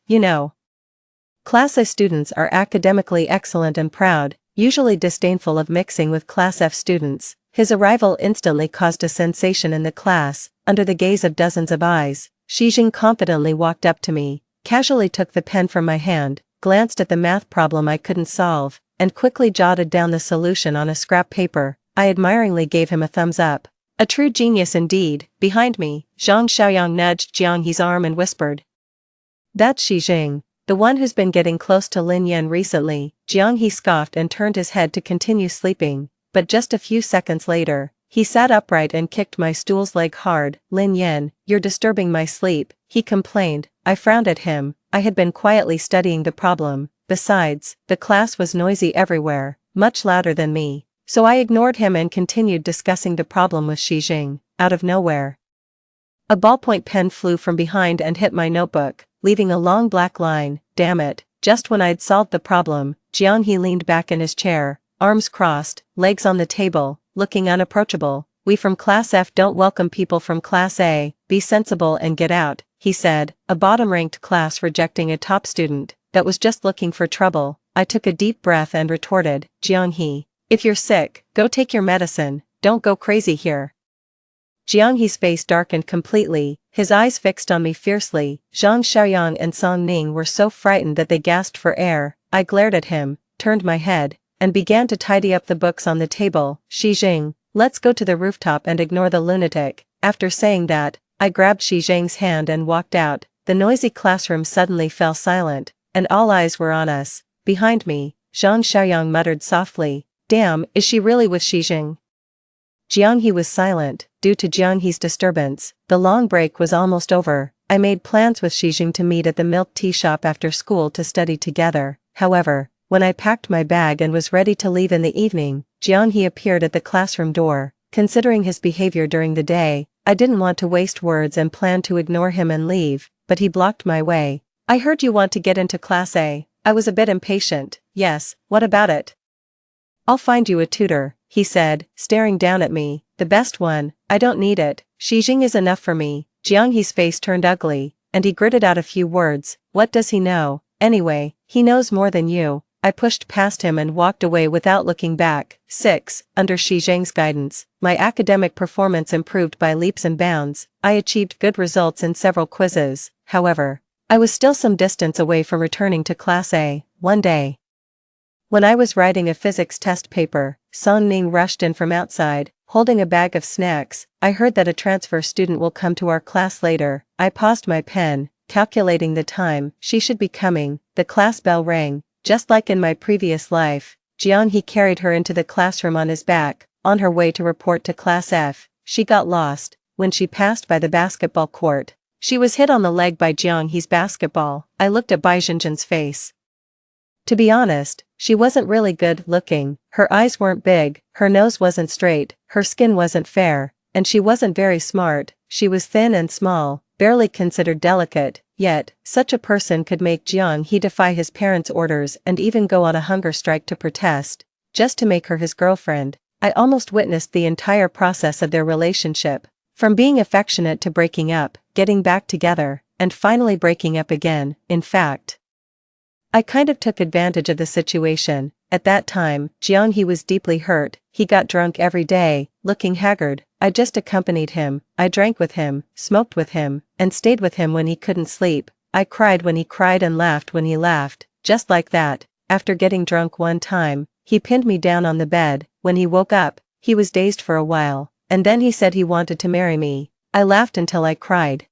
Class A students are academically excellent and proud, usually disdainful of mixing with Class F students. His arrival instantly caused a sensation in the class. Under the gaze of dozens of eyes, Xijing confidently walked up to me, casually took the pen from my hand, glanced at the math problem I couldn't solve, and quickly jotted down the solution on a scrap paper. I admiringly gave him a thumbs up. A true genius indeed. Behind me, Zhang Xiaoyang nudged Jiang He's arm and whispered. That's Xijing, the one who's been getting close to Lin Yan recently. Jiang He scoffed and turned his head to continue sleeping, but just a few seconds later, he sat upright and kicked my stool's leg hard. Lin Yan, you're disturbing my sleep, he complained. I frowned at him. I had been quietly studying the problem. Besides, the class was noisy everywhere, much louder than me. So I ignored him and continued discussing the problem with Xijing. Out of nowhere, a ballpoint pen flew from behind and hit my notebook, leaving a long black line. Damn it, just when I'd solved the problem, Jiang He leaned back in his chair, arms crossed, legs on the table, looking unapproachable. We from Class F don't welcome people from Class A, be sensible and get out, he said, a bottom-ranked class rejecting a top student that was just looking for trouble. I took a deep breath and retorted, Jiang He, if you're sick, go take your medicine, don't go crazy here. Jiang He's face darkened completely, his eyes fixed on me fiercely. Zhang Xiaoyang and Song Ning were so frightened that they gasped for air. I glared at him, turned my head, and began to tidy up the books on the table. Xijing, let's go to the rooftop and ignore the lunatic. After saying that, I grabbed Xijing's hand and walked out. The noisy classroom suddenly fell silent, and all eyes were on us. Behind me, Zhang Xiaoyang muttered softly, damn, is she really with Xijing? Jiang He was silent. Due to Jiang He's disturbance, the long break was almost over. I made plans with Xijing to meet at the milk tea shop after school to study together. However, when I packed my bag and was ready to leave in the evening, Jiang He appeared at the classroom door. Considering his behavior during the day, I didn't want to waste words and planned to ignore him and leave, but he blocked my way. I heard you want to get into Class A. I was a bit impatient. Yes, what about it? I'll find you a tutor, he said, staring down at me. The best one. I don't need it. Xijing is enough for me. Jiang He's face turned ugly, and he gritted out a few words. What does he know? Anyway, he knows more than you. I pushed past him and walked away without looking back. 6. Under Xijing's guidance, my academic performance improved by leaps and bounds. I achieved good results in several quizzes. However, I was still some distance away from returning to Class A. One day, when I was writing a physics test paper, Song Ning rushed in from outside, holding a bag of snacks. I heard that a transfer student will come to our class later. I paused my pen, calculating the time she should be coming. The class bell rang. Just like in my previous life, Jiang He carried her into the classroom on his back. On her way to report to Class F, she got lost. When she passed by the basketball court, she was hit on the leg by Jiang He's basketball. I looked at Bai Jinjin's face. To be honest, she wasn't really good looking. Her eyes weren't big, her nose wasn't straight, her skin wasn't fair, and she wasn't very smart. She was thin and small, barely considered delicate, yet, such a person could make Jiang He defy his parents' orders and even go on a hunger strike to protest, just to make her his girlfriend. I almost witnessed the entire process of their relationship, from being affectionate to breaking up, getting back together, and finally breaking up again. In fact, I kind of took advantage of the situation. At that time, Jiang He was deeply hurt. He got drunk every day, looking haggard. I just accompanied him. I drank with him, smoked with him, and stayed with him when he couldn't sleep. I cried when he cried and laughed when he laughed, just like that. After getting drunk one time, he pinned me down on the bed. When he woke up, he was dazed for a while. and then he said he wanted to marry me. I laughed until I cried.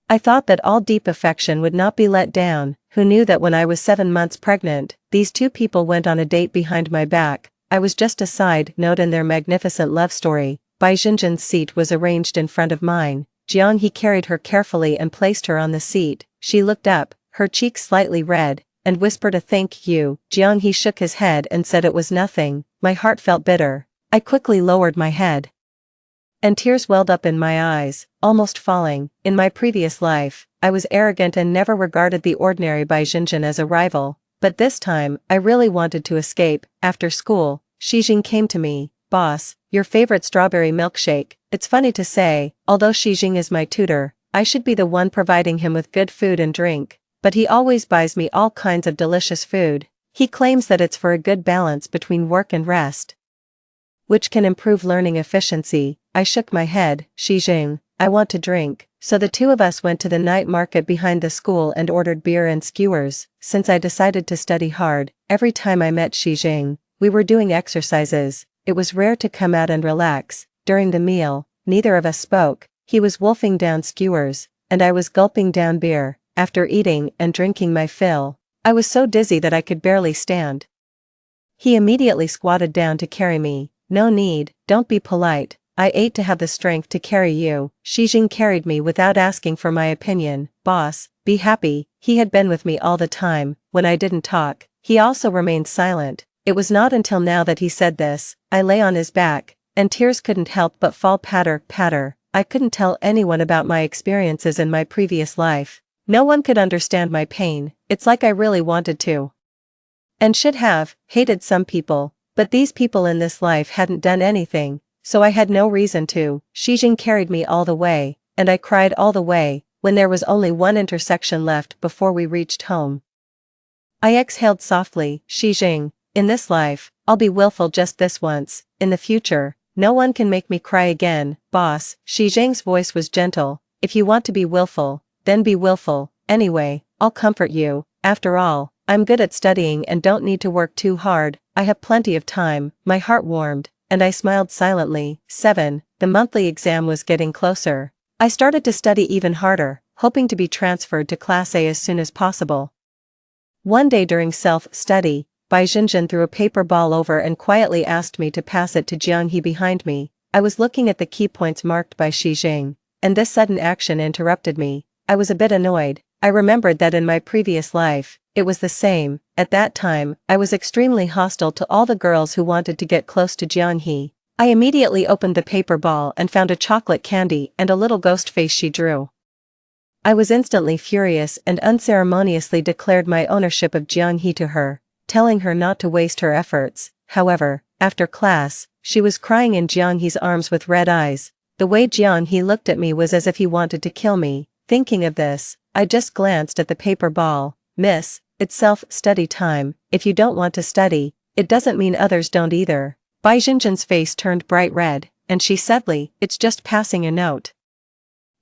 I thought that all deep affection would not be let down. Who knew that when I was 7 months pregnant, these two people went on a date behind my back? I was just a side note in their magnificent love story. Bai Jinjin's seat was arranged in front of mine. Jiang He carried her carefully and placed her on the seat. She looked up, her cheeks slightly red, and whispered a thank you. Jiang He shook his head and said it was nothing. My heart felt bitter. I quickly lowered my head, and tears welled up in my eyes, almost falling. In my previous life, I was arrogant and never regarded the ordinary Bai Jinjin as a rival, but this time, I really wanted to escape. After school, Xijing came to me. Boss, your favorite strawberry milkshake. It's funny to say, although Xijing is my tutor, I should be the one providing him with good food and drink, but he always buys me all kinds of delicious food. He claims that it's for a good balance between work and rest, which can improve learning efficiency. I shook my head. Xijing, I want to drink. So the two of us went to the night market behind the school and ordered beer and skewers. Since I decided to study hard, every time I met Xijing, we were doing exercises. It was rare to come out and relax. During the meal, neither of us spoke. He was wolfing down skewers, and I was gulping down beer. After eating and drinking my fill, I was so dizzy that I could barely stand. He immediately squatted down to carry me. No need, don't be polite. I ate to have the strength to carry you. Xijing carried me without asking for my opinion. Boss, be happy. He had been with me all the time. When I didn't talk, he also remained silent. It was not until now that he said this. I lay on his back, and tears couldn't help but fall patter, patter. I couldn't tell anyone about my experiences in my previous life. No one could understand my pain. It's like I really wanted to, and should have, hated some people, but these people in this life hadn't done anything, so I had no reason to. Xijing carried me all the way, and I cried all the way. When there was only one intersection left before we reached home, I exhaled softly. Xijing, in this life, I'll be willful just this once. In the future, no one can make me cry again. Boss, Xijing's voice was gentle. If you want to be willful, then be willful. Anyway, I'll comfort you. After all, I'm good at studying and don't need to work too hard. I have plenty of time. My heart warmed, and I smiled silently. 7. The monthly exam was getting closer. I started to study even harder, hoping to be transferred to Class A as soon as possible. One day during self-study, Bai Jinjin threw a paper ball over and quietly asked me to pass it to Jiang He behind me. I was looking at the key points marked by Xijing, and this sudden action interrupted me. I was a bit annoyed. I remembered that in my previous life, it was the same. At that time, I was extremely hostile to all the girls who wanted to get close to Jiang He. I immediately opened the paper ball and found a chocolate candy and a little ghost face she drew. I was instantly furious and unceremoniously declared my ownership of Jiang He to her, telling her not to waste her efforts. However, after class, she was crying in Jiang He's arms with red eyes. The way Jiang He looked at me was as if he wanted to kill me. Thinking of this, I just glanced at the paper ball. Miss, it's self-study time. If you don't want to study, it doesn't mean others don't either. Bai Jinjin's face turned bright red, and she saidly, it's just passing a note.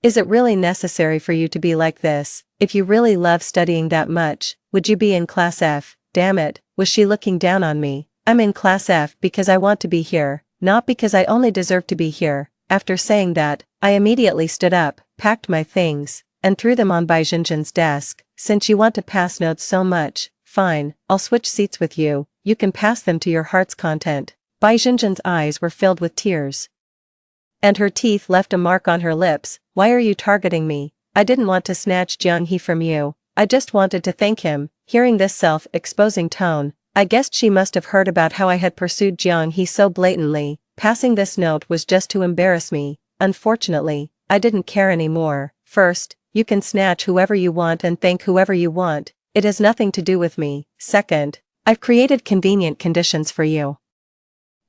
Is it really necessary for you to be like this? If you really love studying that much, would you be in Class F? Damn it, was she looking down on me? I'm in Class F because I want to be here, not because I only deserve to be here. After saying that, I immediately stood up, packed my things, and threw them on Bai Jinjin's desk. Since you want to pass notes so much, fine, I'll switch seats with you. You can pass them to your heart's content. Bai Jinjin's eyes were filled with tears, and her teeth left a mark on her lips. Why are you targeting me? I didn't want to snatch Jiang He from you. I just wanted to thank him. Hearing this self-exposing tone, I guessed she must have heard about how I had pursued Jiang He so blatantly. Passing this note was just to embarrass me. Unfortunately, I didn't care anymore. First, you can snatch whoever you want and thank whoever you want. It has nothing to do with me. Second, I've created convenient conditions for you.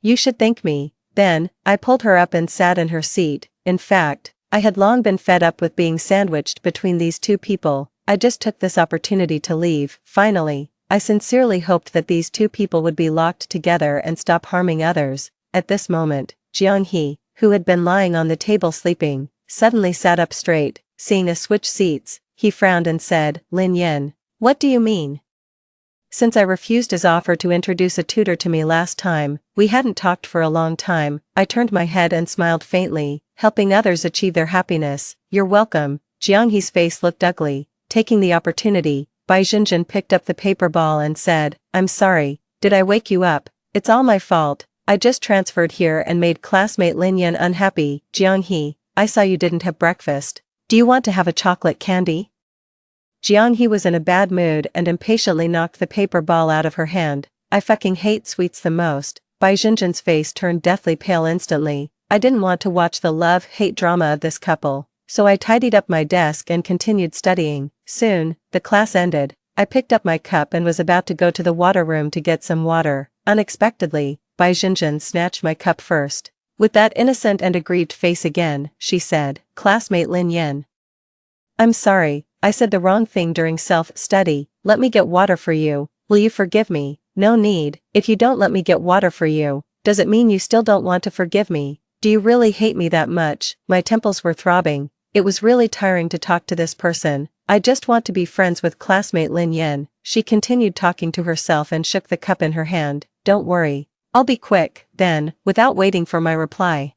You should thank me. Then, I pulled her up and sat in her seat. In fact, I had long been fed up with being sandwiched between these two people. I just took this opportunity to leave. Finally, I sincerely hoped that these two people would be locked together and stop harming others. At this moment, Jiang He, who had been lying on the table sleeping, suddenly sat up straight. Seeing us switch seats, he frowned and said, Lin Yin, what do you mean? Since I refused his offer to introduce a tutor to me last time, we hadn't talked for a long time. I turned my head and smiled faintly, helping others achieve their happiness. You're welcome. Jiang He's face looked ugly. Taking the opportunity, Bai Jinjin picked up the paper ball and said, I'm sorry, did I wake you up? It's all my fault. I just transferred here and made classmate Lin Yan unhappy. Jiang He, I saw you didn't have breakfast. Do you want to have a chocolate candy? Jiang He was in a bad mood and impatiently knocked the paper ball out of her hand. I fucking hate sweets the most. Bai Jinjin's face turned deathly pale instantly. I didn't want to watch the love-hate drama of this couple, so I tidied up my desk and continued studying. Soon, the class ended. I picked up my cup and was about to go to the water room to get some water. Unexpectedly, Bai Jinjin snatched my cup first. With that innocent and aggrieved face again, she said, Classmate Lin Yan. I'm sorry, I said the wrong thing during self-study. Let me get water for you. Will you forgive me? No need. If you don't let me get water for you, does it mean you still don't want to forgive me? Do you really hate me that much? My temples were throbbing. It was really tiring to talk to this person. I just want to be friends with classmate Lin Yan. She continued talking to herself and shook the cup in her hand. Don't worry. I'll be quick. Then, without waiting for my reply,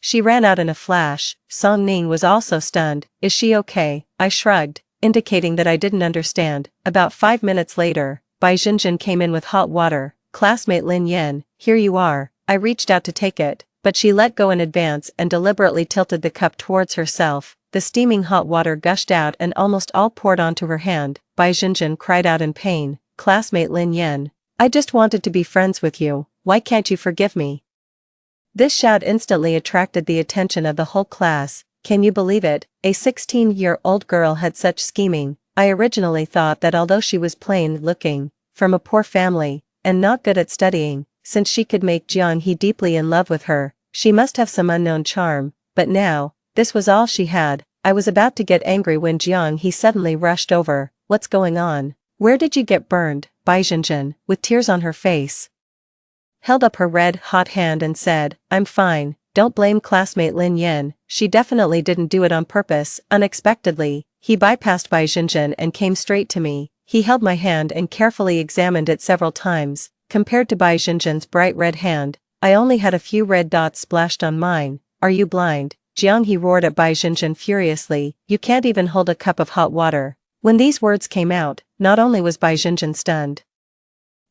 she ran out in a flash. Song Ning was also stunned. Is she okay? I shrugged, indicating that I didn't understand. About 5 minutes later, Bai Jinjin came in with hot water. Classmate Lin Yan, here you are. I reached out to take it, but she let go in advance and deliberately tilted the cup towards herself. The steaming hot water gushed out and almost all poured onto her hand. Bai Jinjin cried out in pain. Classmate Lin Yan, I just wanted to be friends with you. Why can't you forgive me? This shout instantly attracted the attention of the whole class. Can you believe it? A 16-year-old girl had such scheming. I originally thought that although she was plain-looking, from a poor family, and not good at studying, since she could make Jiang He deeply in love with her, she must have some unknown charm. But now, this was all she had. I was about to get angry when Jiang He suddenly rushed over. What's going on? Where did you get burned? Bai Jinjin, with tears on her face, held up her red-hot hand and said, I'm fine, don't blame classmate Lin Yan, she definitely didn't do it on purpose. Unexpectedly, he bypassed Bai Jinjin and came straight to me. He held my hand and carefully examined it several times. Compared to Bai Jinjin's bright red hand, I only had a few red dots splashed on mine. Are you blind? Jiang He roared at Bai Jinjin furiously. You can't even hold a cup of hot water. When these words came out, not only was Bai Jinjin stunned,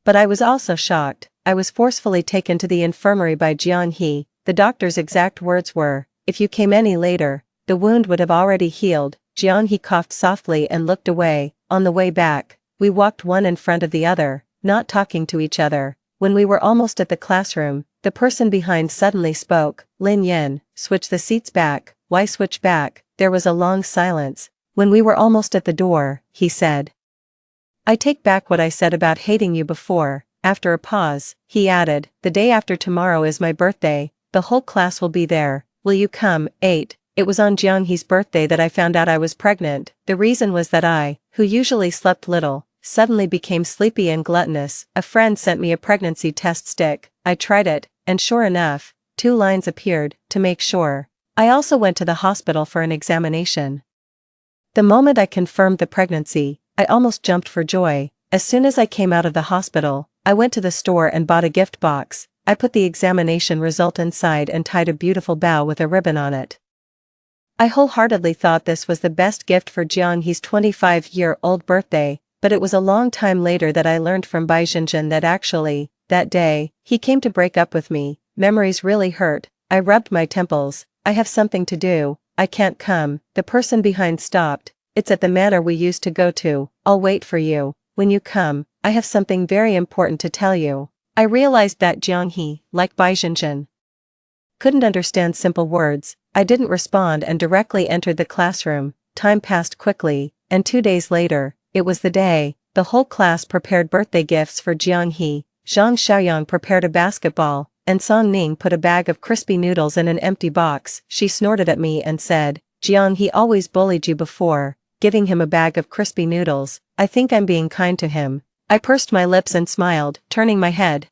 but I was also shocked. I was forcefully taken to the infirmary by Jiang He. The doctor's exact words were, if you came any later, the wound would have already healed. Jiang He coughed softly and looked away. On the way back, we walked one in front of the other, not talking to each other. When we were almost at the classroom, the person behind suddenly spoke. Lin Yan, switch the seats back. Why switch back? There was a long silence. When we were almost at the door, he said, I take back what I said about hating you before. After a pause, he added, the day after tomorrow is my birthday. The whole class will be there. Will you come? 8. It was on Jiang He's birthday that I found out I was pregnant. The reason was that I, who usually slept little, suddenly became sleepy and gluttonous. A friend sent me a pregnancy test stick. I tried it, and sure enough, 2 lines appeared. To make sure, I also went to the hospital for an examination. The moment I confirmed the pregnancy, I almost jumped for joy. As soon as I came out of the hospital, I went to the store and bought a gift box. I put the examination result inside and tied a beautiful bow with a ribbon on it. I wholeheartedly thought this was the best gift for Jiang He's 25-year-old birthday, but it was a long time later that I learned from Bai Jinjin that actually, that day, he came to break up with me. Memories really hurt. I rubbed my temples. I have something to do. I can't come. The person behind stopped. It's at the manor we used to go to. I'll wait for you. When you come, I have something very important to tell you. I realized that Jiang He, like Bai Jinjin, couldn't understand simple words. I didn't respond and directly entered the classroom. Time passed quickly, and 2 days later, it was the day. The whole class prepared birthday gifts for Jiang He. Zhang Xiaoyang prepared a basketball, and Song Ning put a bag of crispy noodles in an empty box. She snorted at me and said, Jiang He always bullied you before, giving him a bag of crispy noodles. I think I'm being kind to him. I pursed my lips and smiled, turning my head.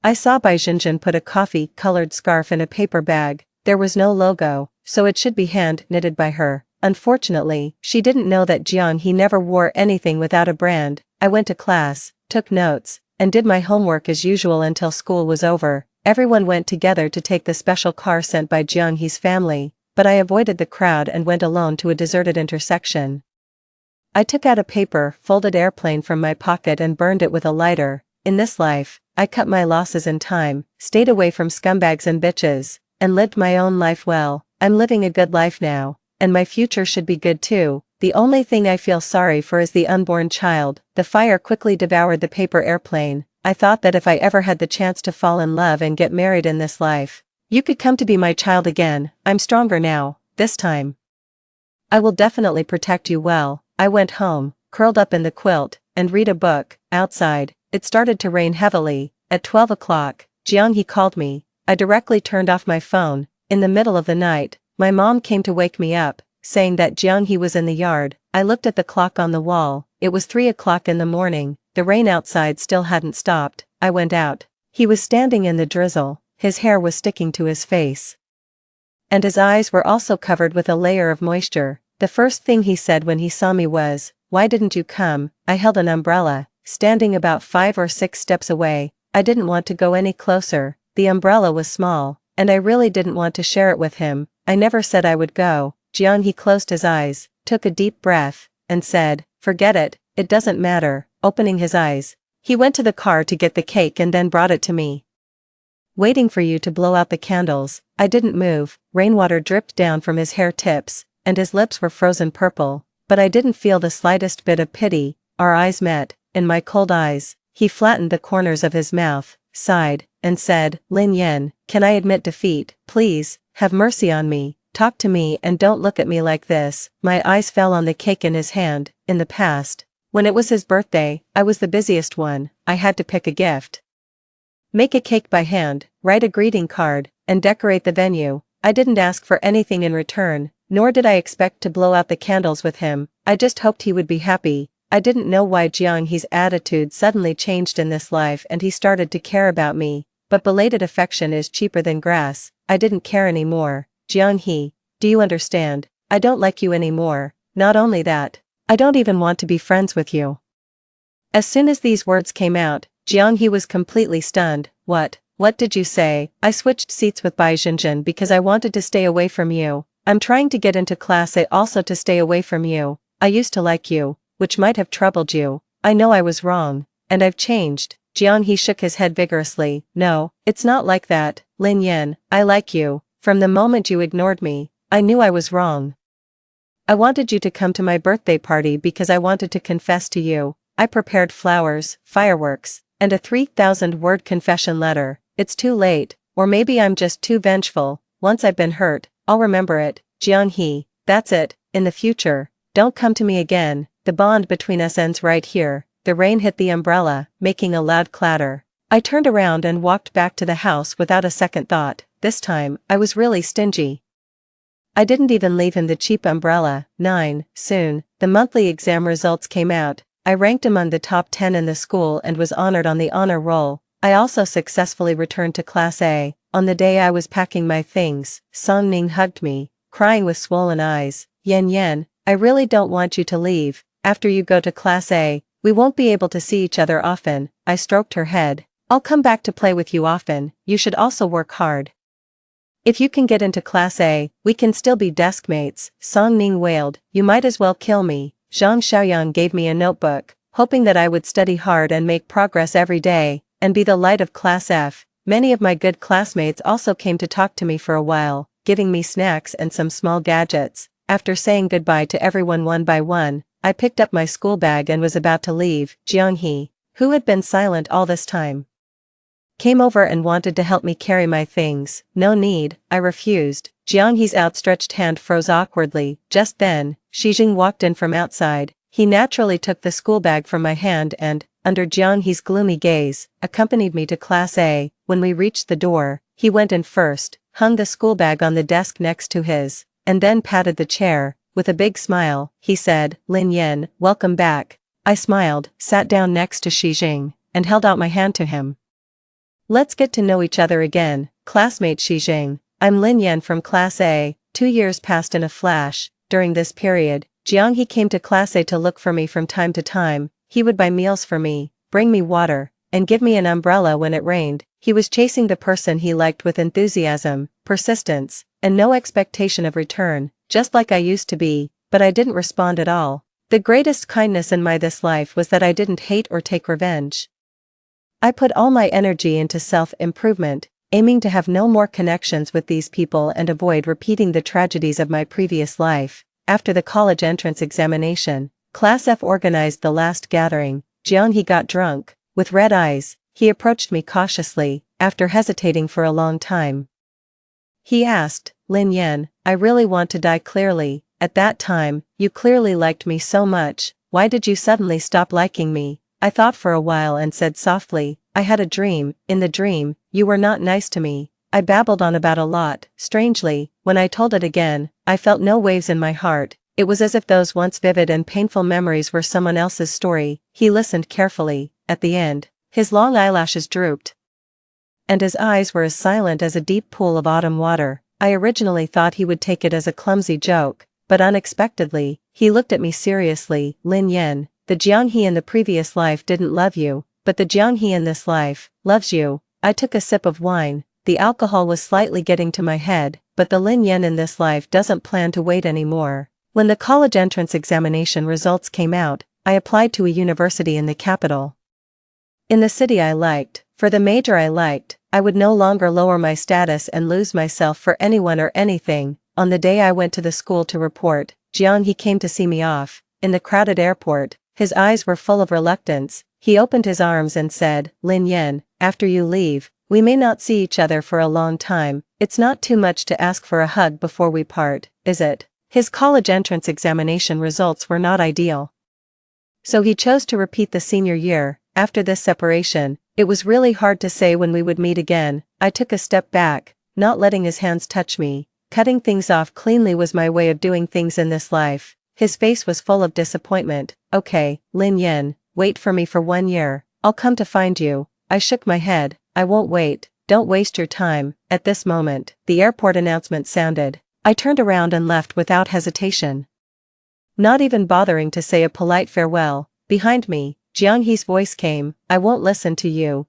I saw Bai Jinjin put a coffee-colored scarf in a paper bag. There was no logo, so it should be hand-knitted by her. Unfortunately, she didn't know that Jiang he never wore anything without a brand. I went to class, took notes, and did my homework as usual until school was over. Everyone went together to take the special car sent by Jiang he's family, but I avoided the crowd and went alone to a deserted intersection. I took out a paper, folded airplane from my pocket and burned it with a lighter. In this life, I cut my losses in time, stayed away from scumbags and bitches, and lived my own life well. I'm living a good life now, and my future should be good too. The only thing I feel sorry for is the unborn child. The fire quickly devoured the paper airplane. I thought that if I ever had the chance to fall in love and get married in this life, you could come to be my child again. I'm stronger now, this time. I will definitely protect you well. I went home, curled up in the quilt, and read a book. Outside, it started to rain heavily. At 12 o'clock, Jiang he called me. I directly turned off my phone. In the middle of the night, my mom came to wake me up, saying that Jiang he was in the yard. I looked at the clock on the wall. It was 3 o'clock in the morning. The rain outside still hadn't stopped. I went out. He was standing in the drizzle. His hair was sticking to his face, and his eyes were also covered with a layer of moisture. The first thing he said when he saw me was, "Why didn't you come?" I held an umbrella, standing about 5 or 6 steps away. I didn't want to go any closer. The umbrella was small, and I really didn't want to share it with him. I never said I would go. Jiang he closed his eyes, took a deep breath, and said, "Forget it, it doesn't matter." Opening his eyes, he went to the car to get the cake and then brought it to me. "Waiting for you to blow out the candles." I didn't move. Rainwater dripped down from his hair tips, and his lips were frozen purple, but I didn't feel the slightest bit of pity. Our eyes met. In my cold eyes, he flattened the corners of his mouth, sighed, and said, "Lin Yan, can I admit defeat? Please, have mercy on me. Talk to me and don't look at me like this." My eyes fell on the cake in his hand. In the past, when it was his birthday, I was the busiest one. I had to pick a gift, make a cake by hand, write a greeting card, and decorate the venue. I didn't ask for anything in return, nor did I expect to blow out the candles with him. I just hoped he would be happy. I didn't know why Jiang he's attitude suddenly changed in this life and he started to care about me, but belated affection is cheaper than grass. I didn't care anymore. "Jiang he, do you understand? I don't like you anymore. Not only that, I don't even want to be friends with you." As soon as these words came out, Jiang he was completely stunned. What did you say?" I switched seats with Bai Jinjin because I wanted to stay away from you. "I'm trying to get into class A also to stay away from you. I used to like you, which might have troubled you. I know I was wrong, and I've changed." Jiang he shook his head vigorously. "No, it's not like that, Lin Yan. I like you. From the moment you ignored me, I knew I was wrong. I wanted you to come to my birthday party because I wanted to confess to you. I prepared flowers, fireworks, and a 3,000-word confession letter. It's too late, or maybe I'm just too vengeful. Once I've been hurt, I'll remember it. Jiang he, that's it. In the future, don't come to me again. The bond between us ends right here." The rain hit the umbrella, making a loud clatter. I turned around and walked back to the house without a second thought. This time, I was really stingy. I didn't even leave him the cheap umbrella. 9. Soon, the monthly exam results came out. I ranked among the top 10 in the school and was honored on the honor roll. I also successfully returned to Class A. On the day I was packing my things, Song Ning hugged me, crying with swollen eyes. "Yan Yan, I really don't want you to leave. After you go to Class A, we won't be able to see each other often." I stroked her head. "I'll come back to play with you often. You should also work hard. If you can get into Class A, we can still be desk mates." Song Ning wailed, "You might as well kill me." Zhang Xiaoyang gave me a notebook, hoping that I would study hard and make progress every day, and be the light of Class F. Many of my good classmates also came to talk to me for a while, giving me snacks and some small gadgets. After saying goodbye to everyone one by one, I picked up my school bag and was about to leave. Jiang he, who had been silent all this time, came over and wanted to help me carry my things. "No need," I refused. Jiang he's outstretched hand froze awkwardly. Just then, Shijing walked in from outside. He naturally took the school bag from my hand and, under Jiang he's gloomy gaze, accompanied me to Class A. When we reached the door, he went in first, hung the school bag on the desk next to his, and then patted the chair. With a big smile, he said, "Lin Yan, welcome back." I smiled, sat down next to Shijing, and held out my hand to him. "Let's get to know each other again, classmate Shijing. I'm Lin Yan from Class A." 2 years passed in a flash. During this period, Jiang He came to class A to look for me from time to time. He would buy meals for me, bring me water, and give me an umbrella when it rained. He was chasing the person he liked with enthusiasm, persistence, and no expectation of return, just like I used to be, but I didn't respond at all. The greatest kindness in my this life was that I didn't hate or take revenge. I put all my energy into self-improvement, aiming to have no more connections with these people and avoid repeating the tragedies of my previous life. After the college entrance examination, Class F organized the last gathering. Jiang He got drunk. With red eyes, he approached me cautiously, after hesitating for a long time. He asked, "Lin Yan, I really want to die clearly. At that time, you clearly liked me so much, why did you suddenly stop liking me?" I thought for a while and said softly, "I had a dream. In the dream, you were not nice to me." I babbled on about a lot. Strangely, when I told it again, I felt no waves in my heart. It was as if those once vivid and painful memories were someone else's story. He listened carefully. At the end, his long eyelashes drooped, and his eyes were as silent as a deep pool of autumn water. I originally thought he would take it as a clumsy joke, but unexpectedly, he looked at me seriously. "Lin Yan, the Jiang He in the previous life didn't love you, but the Jiang He in this life loves you." I took a sip of wine. The alcohol was slightly getting to my head, but the Lin Yan in this life doesn't plan to wait anymore. When the college entrance examination results came out, I applied to a university in the capital. In the city I liked, for the major I liked, I would no longer lower my status and lose myself for anyone or anything. On the day I went to the school to report, Jiang He came to see me off. In the crowded airport, his eyes were full of reluctance. He opened his arms and said, "Lin Yan, after you leave, we may not see each other for a long time. It's not too much to ask for a hug before we part, is it?" His college entrance examination results were not ideal, so he chose to repeat the senior year. After this separation, it was really hard to say when we would meet again. I took a step back, not letting his hands touch me. Cutting things off cleanly was my way of doing things in this life. His face was full of disappointment. "Okay, Lin Yan, wait for me for 1 year. I'll come to find you." I shook my head. "I won't wait. Don't waste your time." At this moment, the airport announcement sounded. I turned around and left without hesitation, not even bothering to say a polite farewell. Behind me, Jiang He's voice came, "I won't listen to you.